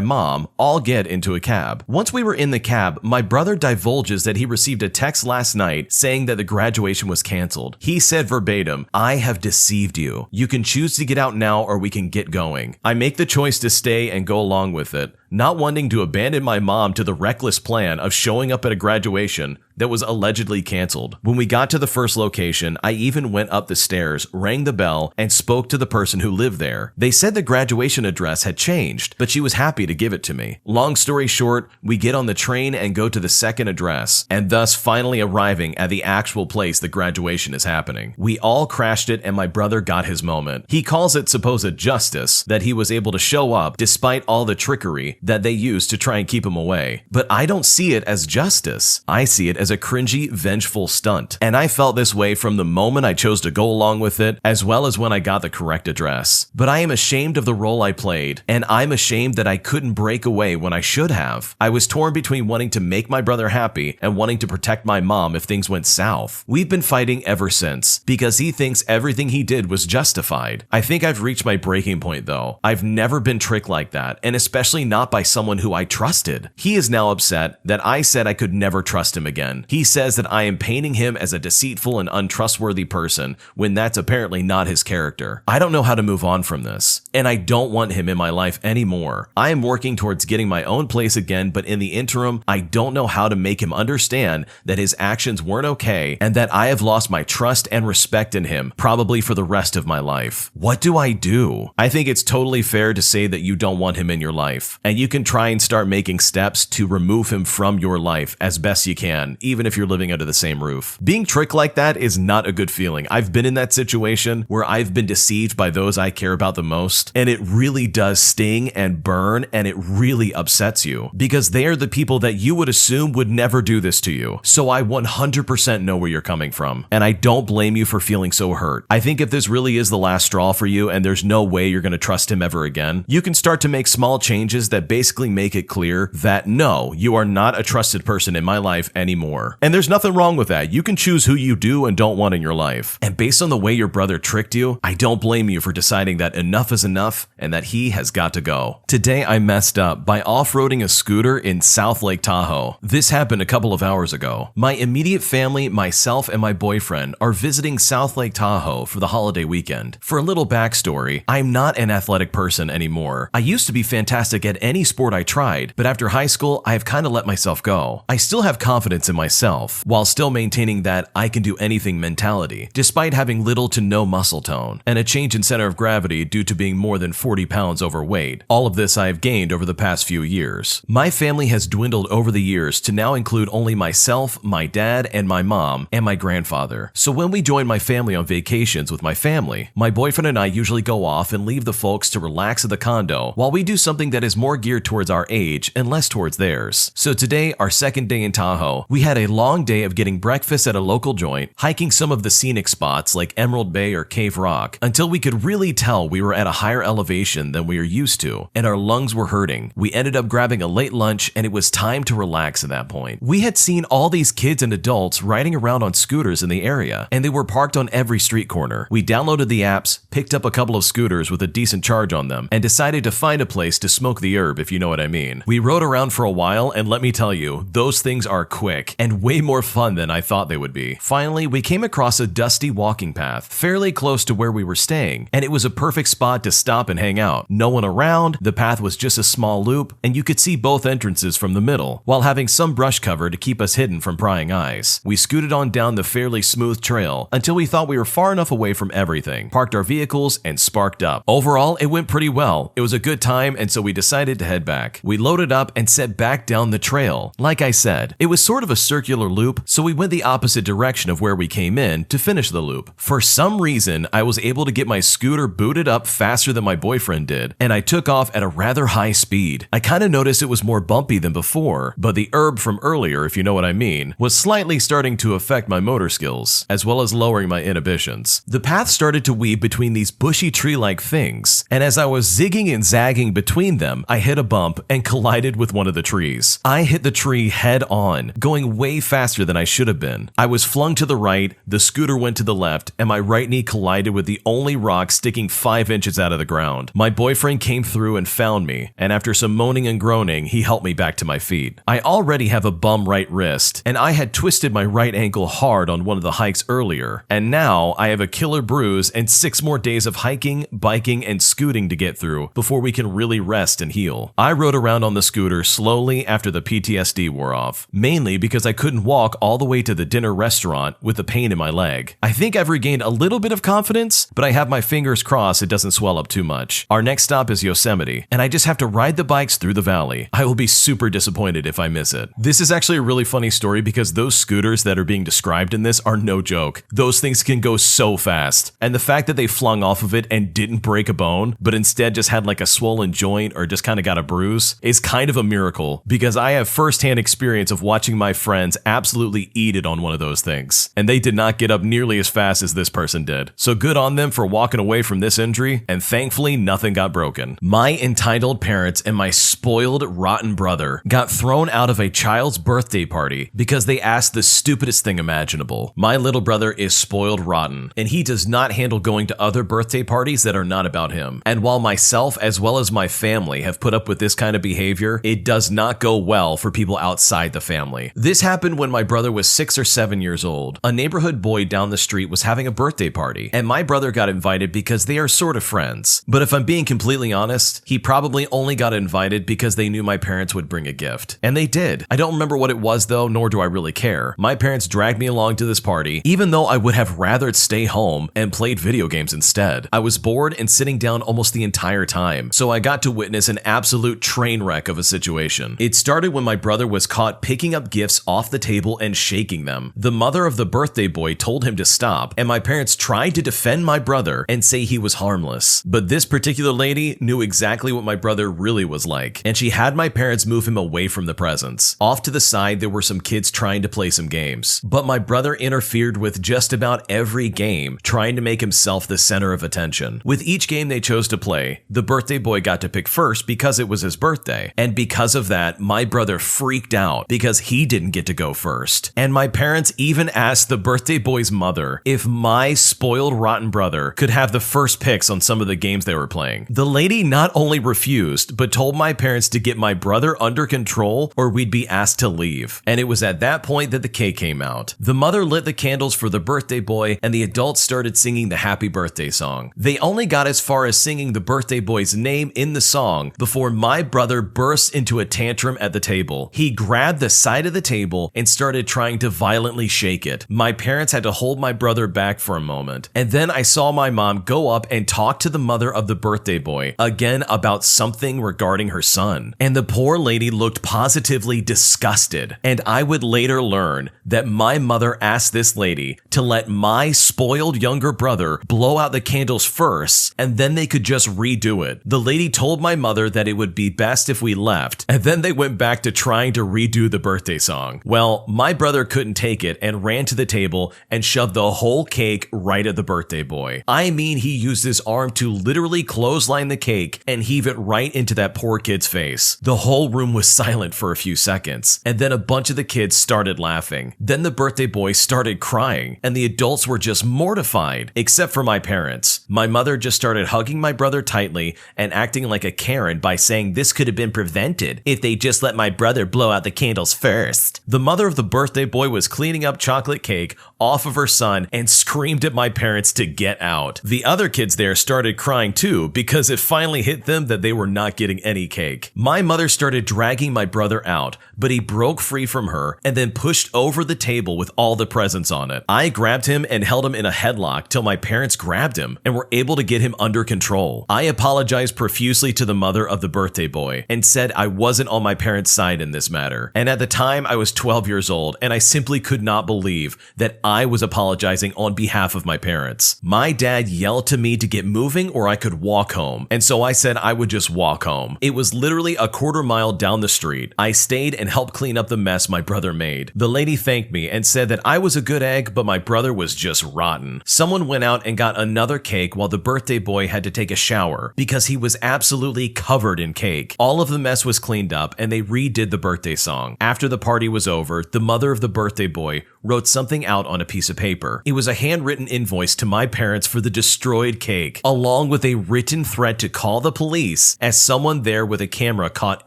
mom all get into a cab. Once we were in the cab, my brother divulges that he received a text last night saying that the graduation was canceled. He said verbatim, I have deceived you. You can choose to get out now or we can get going. I make the choice to stay and go along with it, not wanting to abandon my mom to the reckless plan of showing up at a graduation that was allegedly canceled. When we got to the first location, I even went up the stairs, rang the bell, and spoke to the person who lived there. They said the graduation address had changed, but she was happy to give it to me. Long story short, we get on the train and go to the second address, and thus finally arriving at the actual place the graduation is happening. We all crashed it and my brother got his moment. He calls it supposed justice that he was able to show up despite all the trickery that they used to try and keep him away. But I don't see it as justice. I see it as a cringy, vengeful stunt. And I felt this way from the moment I chose to go along with it, as well as when I got the correct address. But I am ashamed of the role I played, and I'm ashamed that I couldn't break away when I should have. I was torn between wanting to make my brother happy and wanting to protect my mom if things went south. We've been fighting ever since, because he thinks everything he did was justified. I think I've reached my breaking point though. I've never been tricked like that, and especially not by someone who I trusted. He is now upset that I said I could never trust him again. He says that I am painting him as a deceitful and untrustworthy person when that's apparently not his character. I don't know how to move on from this, and I don't want him in my life anymore. I am working towards getting my own place again, but in the interim, I don't know how to make him understand that his actions weren't okay and that I have lost my trust and respect in him, probably for the rest of my life. What do I do? I think it's totally fair to say that you don't want him in your life, and and you can try and start making steps to remove him from your life as best you can, even if you're living under the same roof. Being tricked like that is not a good feeling. I've been in that situation where I've been deceived by those I care about the most, and it really does sting and burn, and it really upsets you because they are the people that you would assume would never do this to you. So I 100% know where you're coming from, and I don't blame you for feeling so hurt. I think if this really is the last straw for you and there's no way you're going to trust him ever again, you can start to make small changes that basically make it clear that no, you are not a trusted person in my life anymore. And there's nothing wrong with that. You can choose who you do and don't want in your life. And based on the way your brother tricked you, I don't blame you for deciding that enough is enough and that he has got to go. Today I messed up by off-roading a scooter in South Lake Tahoe. This happened a couple of hours ago. My immediate family, myself, and my boyfriend are visiting South Lake Tahoe for the holiday weekend. For a little backstory, I'm not an athletic person anymore. I used to be fantastic at any sport I tried, but after high school, I've kind of let myself go. I still have confidence in myself, while still maintaining that I can do anything mentality, despite having little to no muscle tone, and a change in center of gravity due to being more than 40 pounds overweight. All of this I have gained over the past few years. My family has dwindled over the years to now include only myself, my dad, and my mom, and my grandfather. So when we join my family on vacations with my family, my boyfriend and I usually go off and leave the folks to relax at the condo while we do something that is more geared towards our age and less towards theirs. So today, our second day in Tahoe, we had a long day of getting breakfast at a local joint, hiking some of the scenic spots like Emerald Bay or Cave Rock, until we could really tell we were at a higher elevation than we are used to, and our lungs were hurting. We ended up grabbing a late lunch, and it was time to relax at that point. We had seen all these kids and adults riding around on scooters in the area, and they were parked on every street corner. We downloaded the apps, picked up a couple of scooters with a decent charge on them, and decided to find a place to smoke the herb, if you know what I mean. We rode around for a while, and let me tell you, those things are quick and way more fun than I thought they would be. Finally, we came across a dusty walking path fairly close to where we were staying, and it was a perfect spot to stop and hang out. No one around, the path was just a small loop, and you could see both entrances from the middle, while having some brush cover to keep us hidden from prying eyes. We scooted on down the fairly smooth trail until we thought we were far enough away from everything, parked our vehicles, and sparked up. Overall, it went pretty well. It was a good time, and so we decided to head back. We loaded up and set back down the trail. Like I said, it was sort of a circular loop, so we went the opposite direction of where we came in to finish the loop. For some reason, I was able to get my scooter booted up faster than my boyfriend did, and I took off at a rather high speed. I kind of noticed it was more bumpy than before, but the herb from earlier, if you know what I mean, was slightly starting to affect my motor skills, as well as lowering my inhibitions. The path started to weave between these bushy tree-like things, and as I was zigging and zagging between them, I hit a bump and collided with one of the trees. I hit the tree head on, going way faster than I should have been. I was flung to the right, the scooter went to the left, and my right knee collided with the only rock sticking 5 inches out of the ground. My boyfriend came through and found me, and after some moaning and groaning, he helped me back to my feet. I already have a bum right wrist, and I had twisted my right ankle hard on one of the hikes earlier, and now I have a killer bruise and 6 more days of hiking, biking, and scooting to get through before we can really rest and heal. I rode around on the scooter slowly after the PTSD wore off, mainly because I couldn't walk all the way to the dinner restaurant with the pain in my leg. I think I've regained a little bit of confidence, but I have my fingers crossed it doesn't swell up too much. Our next stop is Yosemite, and I just have to ride the bikes through the valley. I will be super disappointed if I miss it. This is actually a really funny story because those scooters that are being described in this are no joke. Those things can go so fast, and the fact that they flung off of it and didn't break a bone, but instead just had like a swollen joint or just kind of got a bruise is kind of a miracle because I have firsthand experience of watching my friends absolutely eat it on one of those things, and they did not get up nearly as fast as this person did. So good on them for walking away from this injury, and thankfully nothing got broken. My entitled parents and my spoiled, rotten brother got thrown out of a child's birthday party because they asked the stupidest thing imaginable. My little brother is spoiled rotten, and he does not handle going to other birthday parties that are not about him. And while myself as well as my family have put up with this kind of behavior, it does not go well for people outside the family. This happened when my brother was 6 or 7 years old. A neighborhood boy down the street was having a birthday party, and my brother got invited because they are sort of friends. But if I'm being completely honest, he probably only got invited because they knew my parents would bring a gift. And they did. I don't remember what it was though, nor do I really care. My parents dragged me along to this party, even though I would have rather stay home and played video games instead. I was bored and sitting down almost the entire time, so I got to witness an absolute absolute train wreck of a situation. It started when my brother was caught picking up gifts off the table and shaking them. The mother of the birthday boy told him to stop, and my parents tried to defend my brother and say he was harmless. But this particular lady knew exactly what my brother really was like, and she had my parents move him away from the presents. Off to the side, there were some kids trying to play some games, but my brother interfered with just about every game, trying to make himself the center of attention. With each game they chose to play, the birthday boy got to pick first because it was his birthday, and because of that, my brother freaked out because he didn't get to go first. And my parents even asked the birthday boy's mother if my spoiled rotten brother could have the first picks on some of the games they were playing. The lady not only refused, but told my parents to get my brother under control or we'd be asked to leave. And it was at that point that the cake came out. The mother lit the candles for the birthday boy, and the adults started singing the happy birthday song. They only got as far as singing the birthday boy's name in the song before my brother burst into a tantrum at the table. He grabbed the side of the table and started trying to violently shake it. My parents had to hold my brother back for a moment, and then I saw my mom go up and talk to the mother of the birthday boy again about something regarding her son. And the poor lady looked positively disgusted. And I would later learn that my mother asked this lady to let my spoiled younger brother blow out the candles first, and then they could just redo it. The lady told my mother that it would be best if we left, and then they went back to trying to redo the birthday song. Well, my brother couldn't take it and ran to the table and shoved the whole cake right at the birthday boy. I mean, he used his arm to literally clothesline the cake and heave it right into that poor kid's face. The whole room was silent for a few seconds, and then a bunch of the kids started laughing. Then the birthday boy started crying, and the adults were just mortified, except for my parents. My mother just started hugging my brother tightly and acting like a Karen by saying this could have been prevented if they just let my brother blow out the candles first. The mother of the birthday boy was cleaning up chocolate cake off of her son and screamed at my parents to get out. The other kids there started crying too because it finally hit them that they were not getting any cake. My mother started dragging my brother out, but he broke free from her and then pushed over the table with all the presents on it. I grabbed him and held him in a headlock till my parents grabbed him and were able to get him under control. I apologized profusely to the mother of the birthday boy and said I wasn't on my parents' side in this matter. And at the time I was 12 years old and I simply could not believe that I was apologizing on behalf of my parents. My dad yelled to me to get moving or I could walk home, and so I said I would just walk home. It was literally a quarter mile down the street. I stayed and helped clean up the mess my brother made. The lady thanked me and said that I was a good egg, but my brother was just rotten. Someone went out and got another cake while the birthday boy had to take a shower because he was absolutely covered in cake. All of the mess was cleaned up and they redid the birthday song. After the party was over, the mother of the birthday boy wrote something out on a piece of paper. It was a handwritten invoice to my parents for the destroyed cake, along with a written threat to call the police as someone there with a camera caught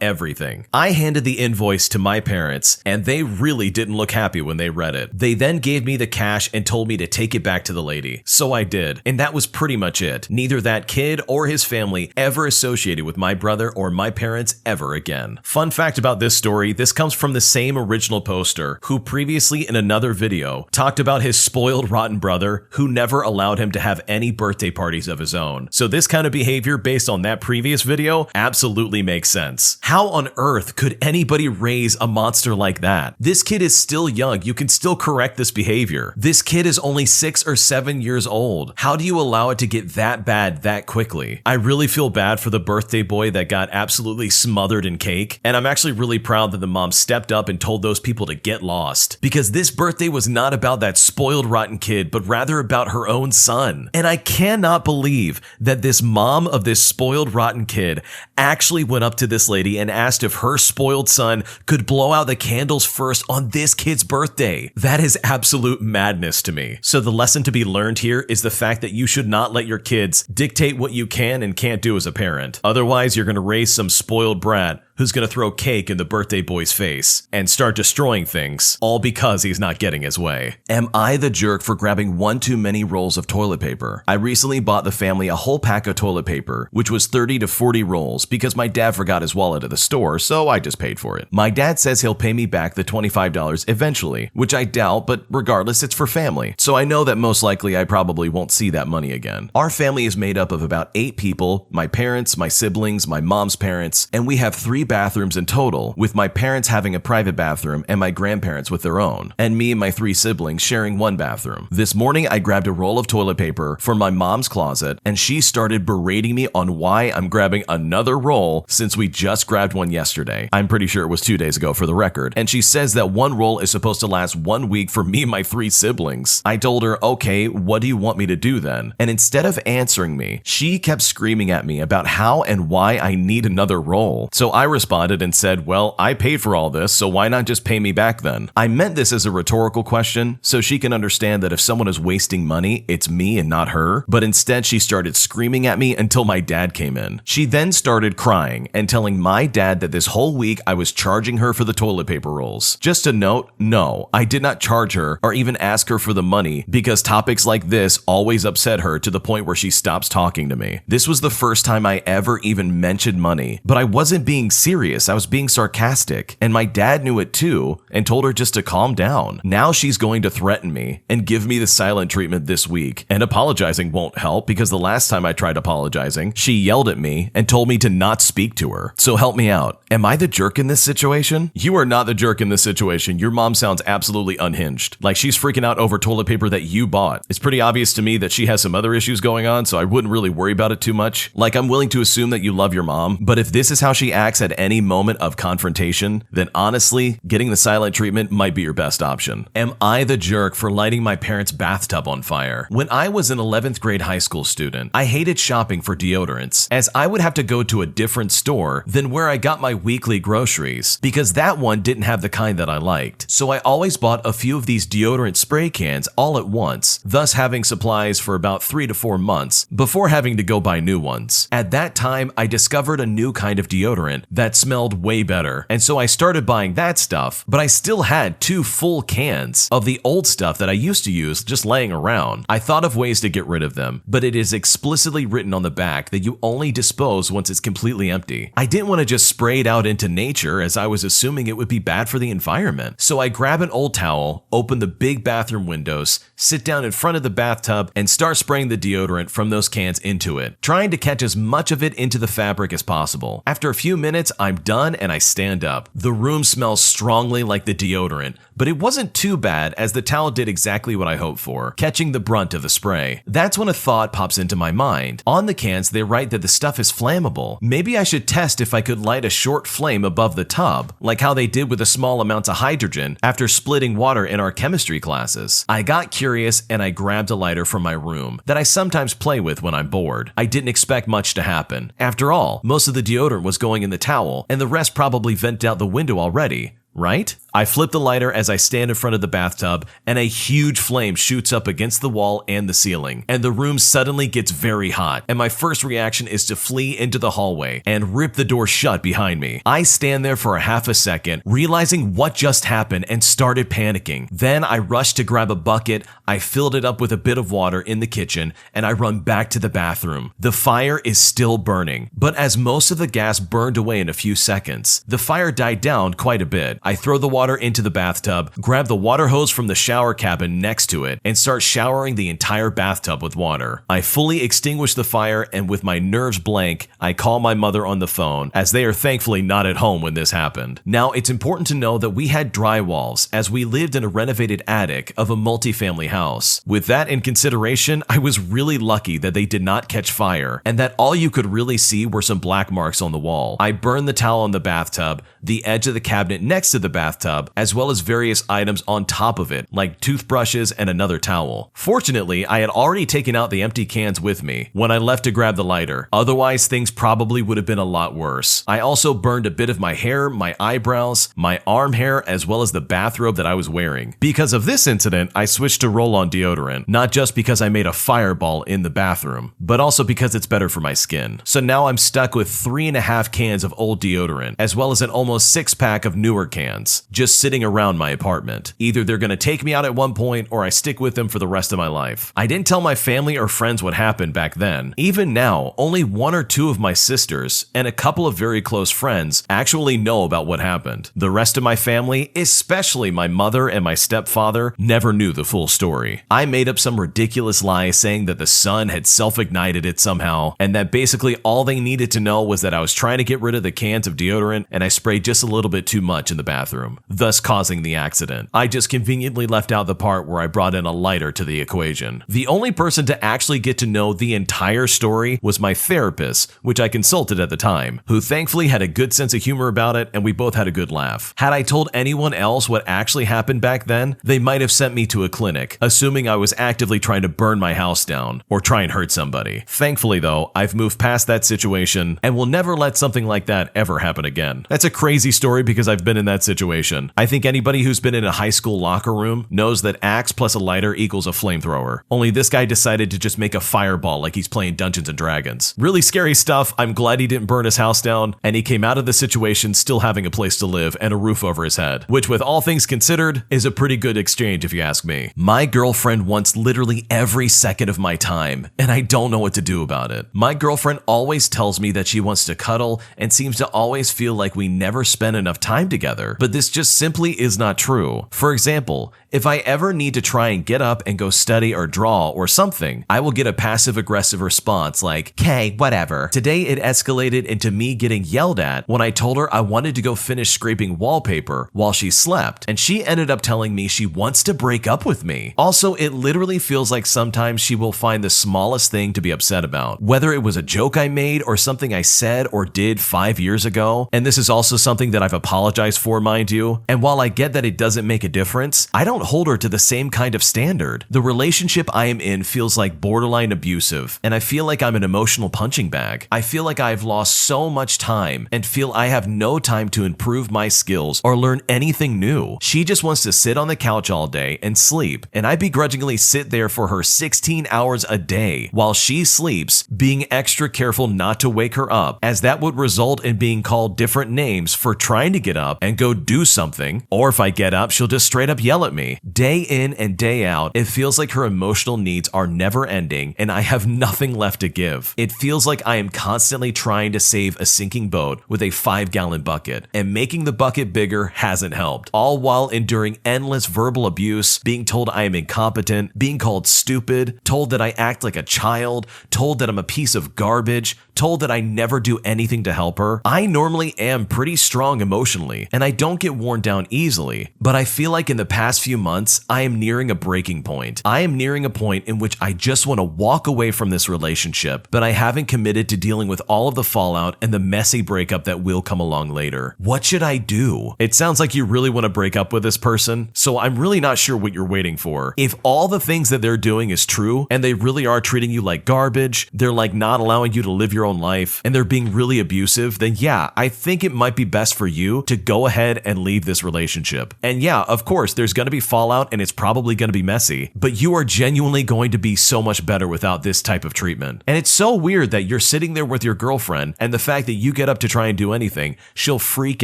everything. I handed the invoice to my parents, and they really didn't look happy when they read it. They then gave me the cash and told me to take it back to the lady. So I did, and that was pretty much it. Neither that kid or his family ever associated with my brother or my parents ever again. Fun fact about this story, this comes from the same original poster who previously in another video talked about his spoiled rotten brother who never allowed him to have any birthday parties of his own. So this kind of behavior based on that previous video absolutely makes sense. How on earth could anybody raise a monster like that? This kid is still young. You can still correct this behavior. This kid is only 6 or 7 years old. How do you allow it to get that bad that quickly? I really feel bad for the birthday boy that got absolutely smothered in cake, and I'm actually really proud that the mom stepped up and told those people to get lost, because this birthday was not about that spoiled rotten kid, but rather about her own son. And I cannot believe that this mom of this spoiled rotten kid actually went up to this lady and asked if her spoiled son could blow out the candles first on this kid's birthday. That is absolute madness to me. So the lesson to be learned here is the fact that you should not let your kids dictate what you can and can't do as a parent. Otherwise, you're going to raise some spoiled brat who's gonna throw cake in the birthday boy's face and start destroying things, all because he's not getting his way. Am I the jerk for grabbing one too many rolls of toilet paper? I recently bought the family a whole pack of toilet paper, which was 30 to 40 rolls because my dad forgot his wallet at the store, so I just paid for it. My dad says he'll pay me back the $25 eventually, which I doubt, but regardless, it's for family. So I know that most likely I probably won't see that money again. Our family is made up of about 8 people, my parents, my siblings, my mom's parents, and we have 3 bathrooms in total, with my parents having a private bathroom and my grandparents with their own, and me and my 3 siblings sharing one bathroom. This morning I grabbed a roll of toilet paper from my mom's closet, and she started berating me on why I'm grabbing another roll since we just grabbed one yesterday. I'm pretty sure it was 2 days ago for the record, and she says that one roll is supposed to last 1 week for me and my 3 siblings. I told her, okay, what do you want me to do then? And instead of answering me, she kept screaming at me about how and why I need another roll. So I responded and said, well, I paid for all this, so why not just pay me back then? I meant this as a rhetorical question so she can understand that if someone is wasting money, it's me and not her. But instead, she started screaming at me until my dad came in. She then started crying and telling my dad that this whole week I was charging her for the toilet paper rolls. Just a note, no, I did not charge her or even ask her for the money because topics like this always upset her to the point where she stops talking to me. This was the first time I ever even mentioned money, but I wasn't being serious, I was being sarcastic, and my dad knew it too and told her just to calm down. Now she's going to threaten me and give me the silent treatment this week, and apologizing won't help because the last time I tried apologizing, she yelled at me and told me to not speak to her. So help me out. Am I the jerk in this situation? You are not the jerk in this situation. Your mom sounds absolutely unhinged. Like she's freaking out over toilet paper that you bought. It's pretty obvious to me that she has some other issues going on, so I wouldn't really worry about it too much. Like, I'm willing to assume that you love your mom, but if this is how she acts at any moment of confrontation, then honestly, getting the silent treatment might be your best option. Am I the jerk for lighting my parents' bathtub on fire? When I was an 11th grade high school student, I hated shopping for deodorants, as I would have to go to a different store than where I got my weekly groceries, because that one didn't have the kind that I liked. So I always bought a few of these deodorant spray cans all at once, thus having supplies for about 3 to 4 months before having to go buy new ones. At that time, I discovered a new kind of deodorant that smelled way better, and so I started buying that stuff, but I still had 2 full cans of the old stuff that I used to use just laying around. I thought of ways to get rid of them, but it is explicitly written on the back that you only dispose once it's completely empty. I didn't want to just spray it out into nature, as I was assuming it would be bad for the environment. So I grab an old towel, open the big bathroom windows, sit down in front of the bathtub, and start spraying the deodorant from those cans into it, trying to catch as much of it into the fabric as possible. After a few minutes, I'm done and I stand up. The room smells strongly like the deodorant, but it wasn't too bad as the towel did exactly what I hoped for, catching the brunt of the spray. That's when a thought pops into my mind. On the cans, they write that the stuff is flammable. Maybe I should test if I could light a short flame above the tub, like how they did with the small amounts of hydrogen after splitting water in our chemistry classes. I got curious and I grabbed a lighter from my room that I sometimes play with when I'm bored. I didn't expect much to happen. After all, most of the deodorant was going in the towel, and the rest probably vented out the window already, right? I flip the lighter as I stand in front of the bathtub, and a huge flame shoots up against the wall and the ceiling, and the room suddenly gets very hot, and my first reaction is to flee into the hallway and rip the door shut behind me. I stand there for a half a second, realizing what just happened, and started panicking. Then I rush to grab a bucket, I filled it up with a bit of water in the kitchen, and I run back to the bathroom. The fire is still burning, but as most of the gas burned away in a few seconds, the fire died down quite a bit. I throw the water into the bathtub, grab the water hose from the shower cabin next to it, and start showering the entire bathtub with water. I fully extinguish the fire, and with my nerves blank, I call my mother on the phone, as they are thankfully not at home when this happened. Now, it's important to know that we had drywalls, as we lived in a renovated attic of a multifamily house. With that in consideration, I was really lucky that they did not catch fire, and that all you could really see were some black marks on the wall. I burned the towel in the bathtub, the edge of the cabinet next next to the bathtub, as well as various items on top of it, like toothbrushes and another towel. Fortunately, I had already taken out the empty cans with me when I left to grab the lighter. Otherwise, things probably would have been a lot worse. I also burned a bit of my hair, my eyebrows, my arm hair, as well as the bathrobe that I was wearing. Because of this incident, I switched to roll-on deodorant, not just because I made a fireball in the bathroom, but also because it's better for my skin. So now I'm stuck with 3.5 cans of old deodorant, as well as an almost 6-pack of newer cans, just sitting around my apartment. Either they're gonna take me out at one point, or I stick with them for the rest of my life. I didn't tell my family or friends what happened back then. Even now, only 1 or 2 of my sisters and a couple of very close friends actually know about what happened. The rest of my family, especially my mother and my stepfather, never knew the full story. I made up some ridiculous lie saying that the sun had self-ignited it somehow, and that basically all they needed to know was that I was trying to get rid of the cans of deodorant and I sprayed just a little bit too much in the bathroom, thus causing the accident. I just conveniently left out the part where I brought in a lighter to the equation. The only person to actually get to know the entire story was my therapist, which I consulted at the time, who thankfully had a good sense of humor about it, and we both had a good laugh. Had I told anyone else what actually happened back then, they might have sent me to a clinic, assuming I was actively trying to burn my house down or try and hurt somebody. Thankfully though, I've moved past that situation and will never let something like that ever happen again. That's a crazy story because I've been in that situation. I think anybody who's been in a high school locker room knows that axe plus a lighter equals a flamethrower. Only this guy decided to just make a fireball like he's playing Dungeons and Dragons. Really scary stuff. I'm glad he didn't burn his house down, and he came out of the situation still having a place to live and a roof over his head, which with all things considered is a pretty good exchange if you ask me. My girlfriend wants literally every second of my time, and I don't know what to do about it. My girlfriend always tells me that she wants to cuddle and seems to always feel like we never spend enough time together, but this just simply is not true. For example, if I ever need to try and get up and go study or draw or something, I will get a passive-aggressive response like, "Okay, whatever." Today it escalated into me getting yelled at when I told her I wanted to go finish scraping wallpaper while she slept, and she ended up telling me she wants to break up with me. Also, it literally feels like sometimes she will find the smallest thing to be upset about, whether it was a joke I made or something I said or did 5 years ago, and this is also something that I've apologized for, mind you, and while I get that it doesn't make a difference, I don't hold her to the same kind of standard. The relationship I am in feels like borderline abusive, and I feel like I'm an emotional punching bag. I feel like I've lost so much time and feel I have no time to improve my skills or learn anything new. She just wants to sit on the couch all day and sleep, and I begrudgingly sit there for her 16 hours a day while she sleeps, being extra careful not to wake her up, as that would result in being called different names for trying to get up and go do something, or if I get up, she'll just straight up yell at me. Day in and day out, it feels like her emotional needs are never ending and I have nothing left to give. It feels like I am constantly trying to save a sinking boat with a 5-gallon bucket, and making the bucket bigger hasn't helped, all while enduring endless verbal abuse, being told I am incompetent, being called stupid, told that I act like a child, told that I'm a piece of garbage, told that I never do anything to help her. I normally am pretty strong emotionally, and I don't get worn down easily, but I feel like in the past few months, I am nearing a breaking point. I am nearing a point in which I just want to walk away from this relationship, but I haven't committed to dealing with all of the fallout and the messy breakup that will come along later. What should I do? It sounds like you really want to break up with this person, so I'm really not sure what you're waiting for. If all the things that they're doing is true, and they really are treating you like garbage, they're like not allowing you to live your own life, and they're being really abusive, then yeah, I think it might be best for you to go ahead and leave this relationship. And yeah, of course, there's going to be fallout and it's probably going to be messy, but you are genuinely going to be so much better without this type of treatment. And it's so weird that you're sitting there with your girlfriend, and the fact that you get up to try and do anything, she'll freak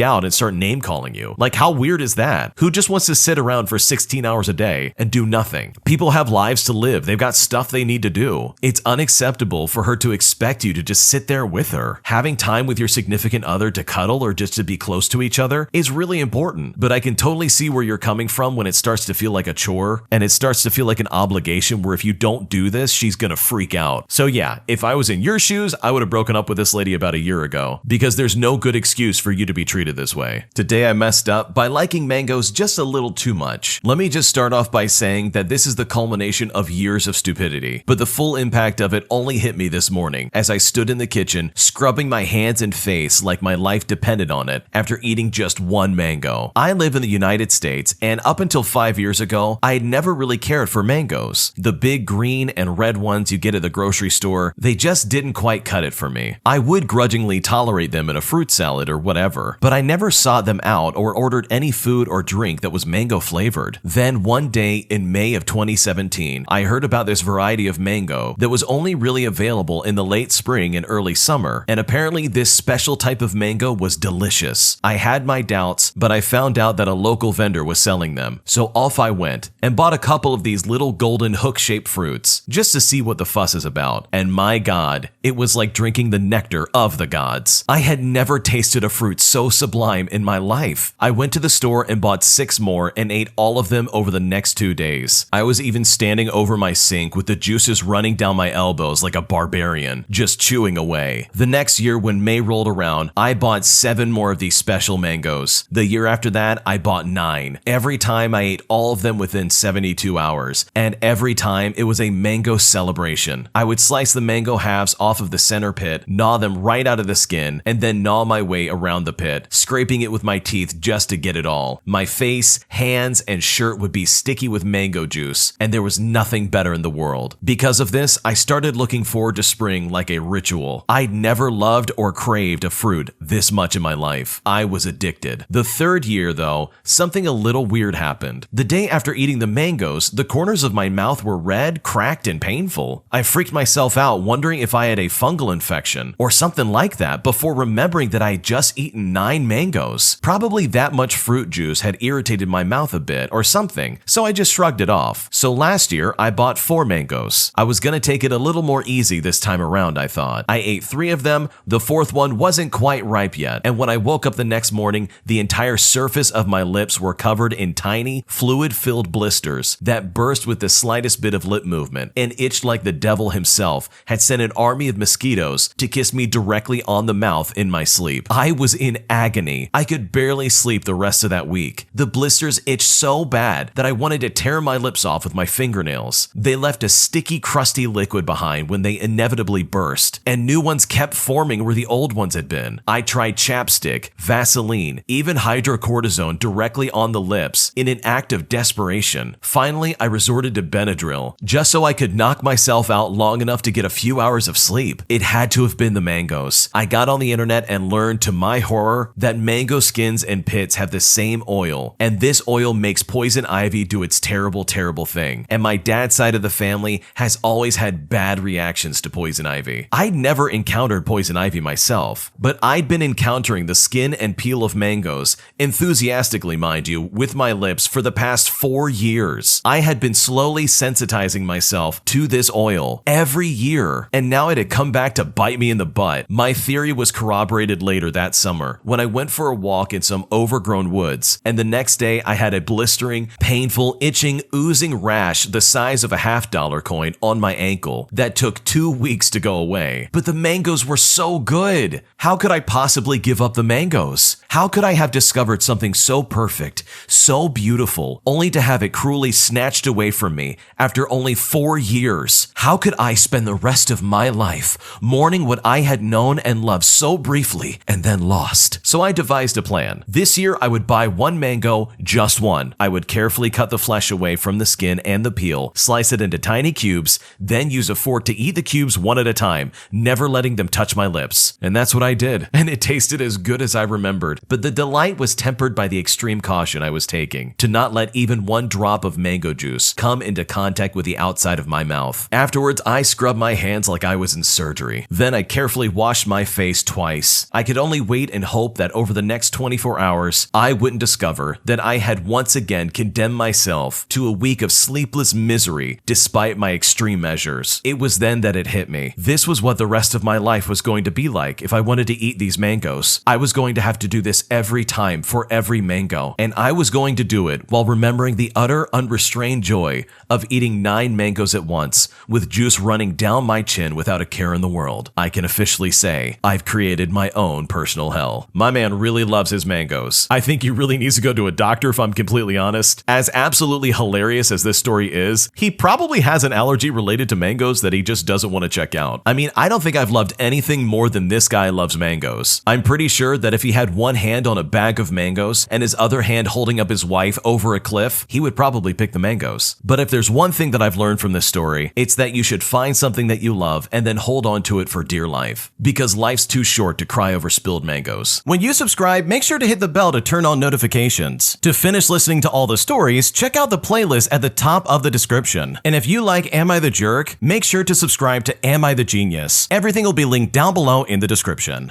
out and start name calling you. Like, how weird is that? Who just wants to sit around for 16 hours a day and do nothing? People have lives to live. They've got stuff they need to do. It's unacceptable for her to expect you to just sit there with her. Having time with your significant other to cuddle or just to be close to each other is really important, but I can totally see where you're coming from when it starts to feel like a chore and it starts to feel like an obligation where if you don't do this, she's gonna freak out. So yeah, if I was in your shoes, I would have broken up with this lady about a year ago, because there's no good excuse for you to be treated this way. Today I messed up by liking mangoes just a little too much. Let me just start off by saying that this is the culmination of years of stupidity, but the full impact of it only hit me this morning as I stood in the kitchen scrubbing my hands and face like my life depended on it after eating just one one mango. I live in the United States, and up until 5 years ago, I had never really cared for mangoes. The big green and red ones you get at the grocery store, they just didn't quite cut it for me. I would grudgingly tolerate them in a fruit salad or whatever, but I never sought them out or ordered any food or drink that was mango flavored. Then one day in May of 2017, I heard about this variety of mango that was only really available in the late spring and early summer, and apparently this special type of mango was delicious. I had my doubts, but I found out that a local vendor was selling them, so off I went and bought a couple of these little golden hook-shaped fruits just to see what the fuss is about. And my God, it was like drinking the nectar of the gods. I had never tasted a fruit so sublime in my life. I went to the store and bought 6 more and ate all of them over the next 2 days. I was even standing over my sink with the juices running down my elbows like a barbarian, just chewing away. The next year when May rolled around, I bought 7 more of these special mangoes. The year after that, I bought 9. Every time I ate all of them within 72 hours, and every time it was a mango celebration. I would slice the mango halves off of the center pit, gnaw them right out of the skin, and then gnaw my way around the pit, scraping it with my teeth just to get it all. My face, hands, and shirt would be sticky with mango juice, and there was nothing better in the world. Because of this, I started looking forward to spring like a ritual. I'd never loved or craved a fruit this much in my life. I was addicted. The 3rd year, though, something a little weird happened. The day after eating the mangoes, the corners of my mouth were red, cracked, and painful. I freaked myself out, wondering if I had a fungal infection or something like that before remembering that I had just eaten 9 mangoes. Probably that much fruit juice had irritated my mouth a bit or something, so I just shrugged it off. So last year, I bought 4 mangoes. I was gonna take it a little more easy this time around, I thought. I ate 3 of them, the 4th one wasn't quite ripe yet, and when I woke up the next morning, the entire surface of my lips were covered in tiny, fluid-filled blisters that burst with the slightest bit of lip movement and itched like the devil himself had sent an army of mosquitoes to kiss me directly on the mouth in my sleep. I was in agony. I could barely sleep the rest of that week. The blisters itched so bad that I wanted to tear my lips off with my fingernails. They left a sticky, crusty liquid behind when they inevitably burst, and new ones kept forming where the old ones had been. I tried chapstick, Vaseline, even hydrocortisone directly on the lips in an act of desperation. Finally, I resorted to Benadryl, just so I could knock myself out long enough to get a few hours of sleep. It had to have been the mangoes. I got on the internet and learned, to my horror, that mango skins and pits have the same oil, and this oil makes poison ivy do its terrible, terrible thing. And my dad's side of the family has always had bad reactions to poison ivy. I'd never encountered poison ivy myself, but I'd been encountering the skin and peel of mangoes, enthusiastically mind you, with my lips for the past 4 years. I had been slowly sensitizing myself to this oil every year, and now it had come back to bite me in the butt. My theory was corroborated later that summer when I went for a walk in some overgrown woods, and the next day I had a blistering, painful, itching, oozing rash the size of a $50 coin on my ankle that took 2 weeks to go away. But the mangoes were so good. How could I possibly give up the mangoes? How could I have discovered something so perfect, so beautiful, only to have it cruelly snatched away from me after only 4 years? How could I spend the rest of my life mourning what I had known and loved so briefly and then lost? So I devised a plan. This year I would buy 1 mango, just 1. I would carefully cut the flesh away from the skin and the peel, slice it into tiny cubes, then use a fork to eat the cubes one at a time, never letting them touch my lips. And that's what I did, and it tasted as good as I remembered. But the delight was tempered by the extreme caution I was taking to not let even 1 drop of mango juice come into contact with the outside of my mouth. Afterwards, I scrubbed my hands like I was in surgery. Then I carefully washed my face twice. I could only wait and hope that over the next 24 hours, I wouldn't discover that I had once again condemned myself to a week of sleepless misery despite my extreme measures. It was then that it hit me. This was what the rest of my life was going to be like if I wanted to eat these mangoes. I was going to have to do this every time for every mango, and I was going to do it while remembering the utter unrestrained joy of eating 9 mangoes at once with juice running down my chin without a care in the world. I can officially say I've created my own personal hell. My man really loves his mangoes. I think he really needs to go to a doctor, if I'm completely honest. As absolutely hilarious as this story is, he probably has an allergy related to mangoes that he just doesn't want to check out. I mean, I don't think I've loved anything more than this guy loves mangoes. I'm pretty sure that if he had one hand on a bag of mangoes and his other hand holding up his wife over a cliff, he would probably pick the mangoes. But if there's one thing that I've learned from this story, it's that you should find something that you love and then hold on to it for dear life. Because life's too short to cry over spilled mangoes. When you subscribe, make sure to hit the bell to turn on notifications. To finish listening to all the stories, check out the playlist at the top of the description. And if you like Am I the Jerk, make sure to subscribe to Am I the Genius. Everything will be linked down below in the description.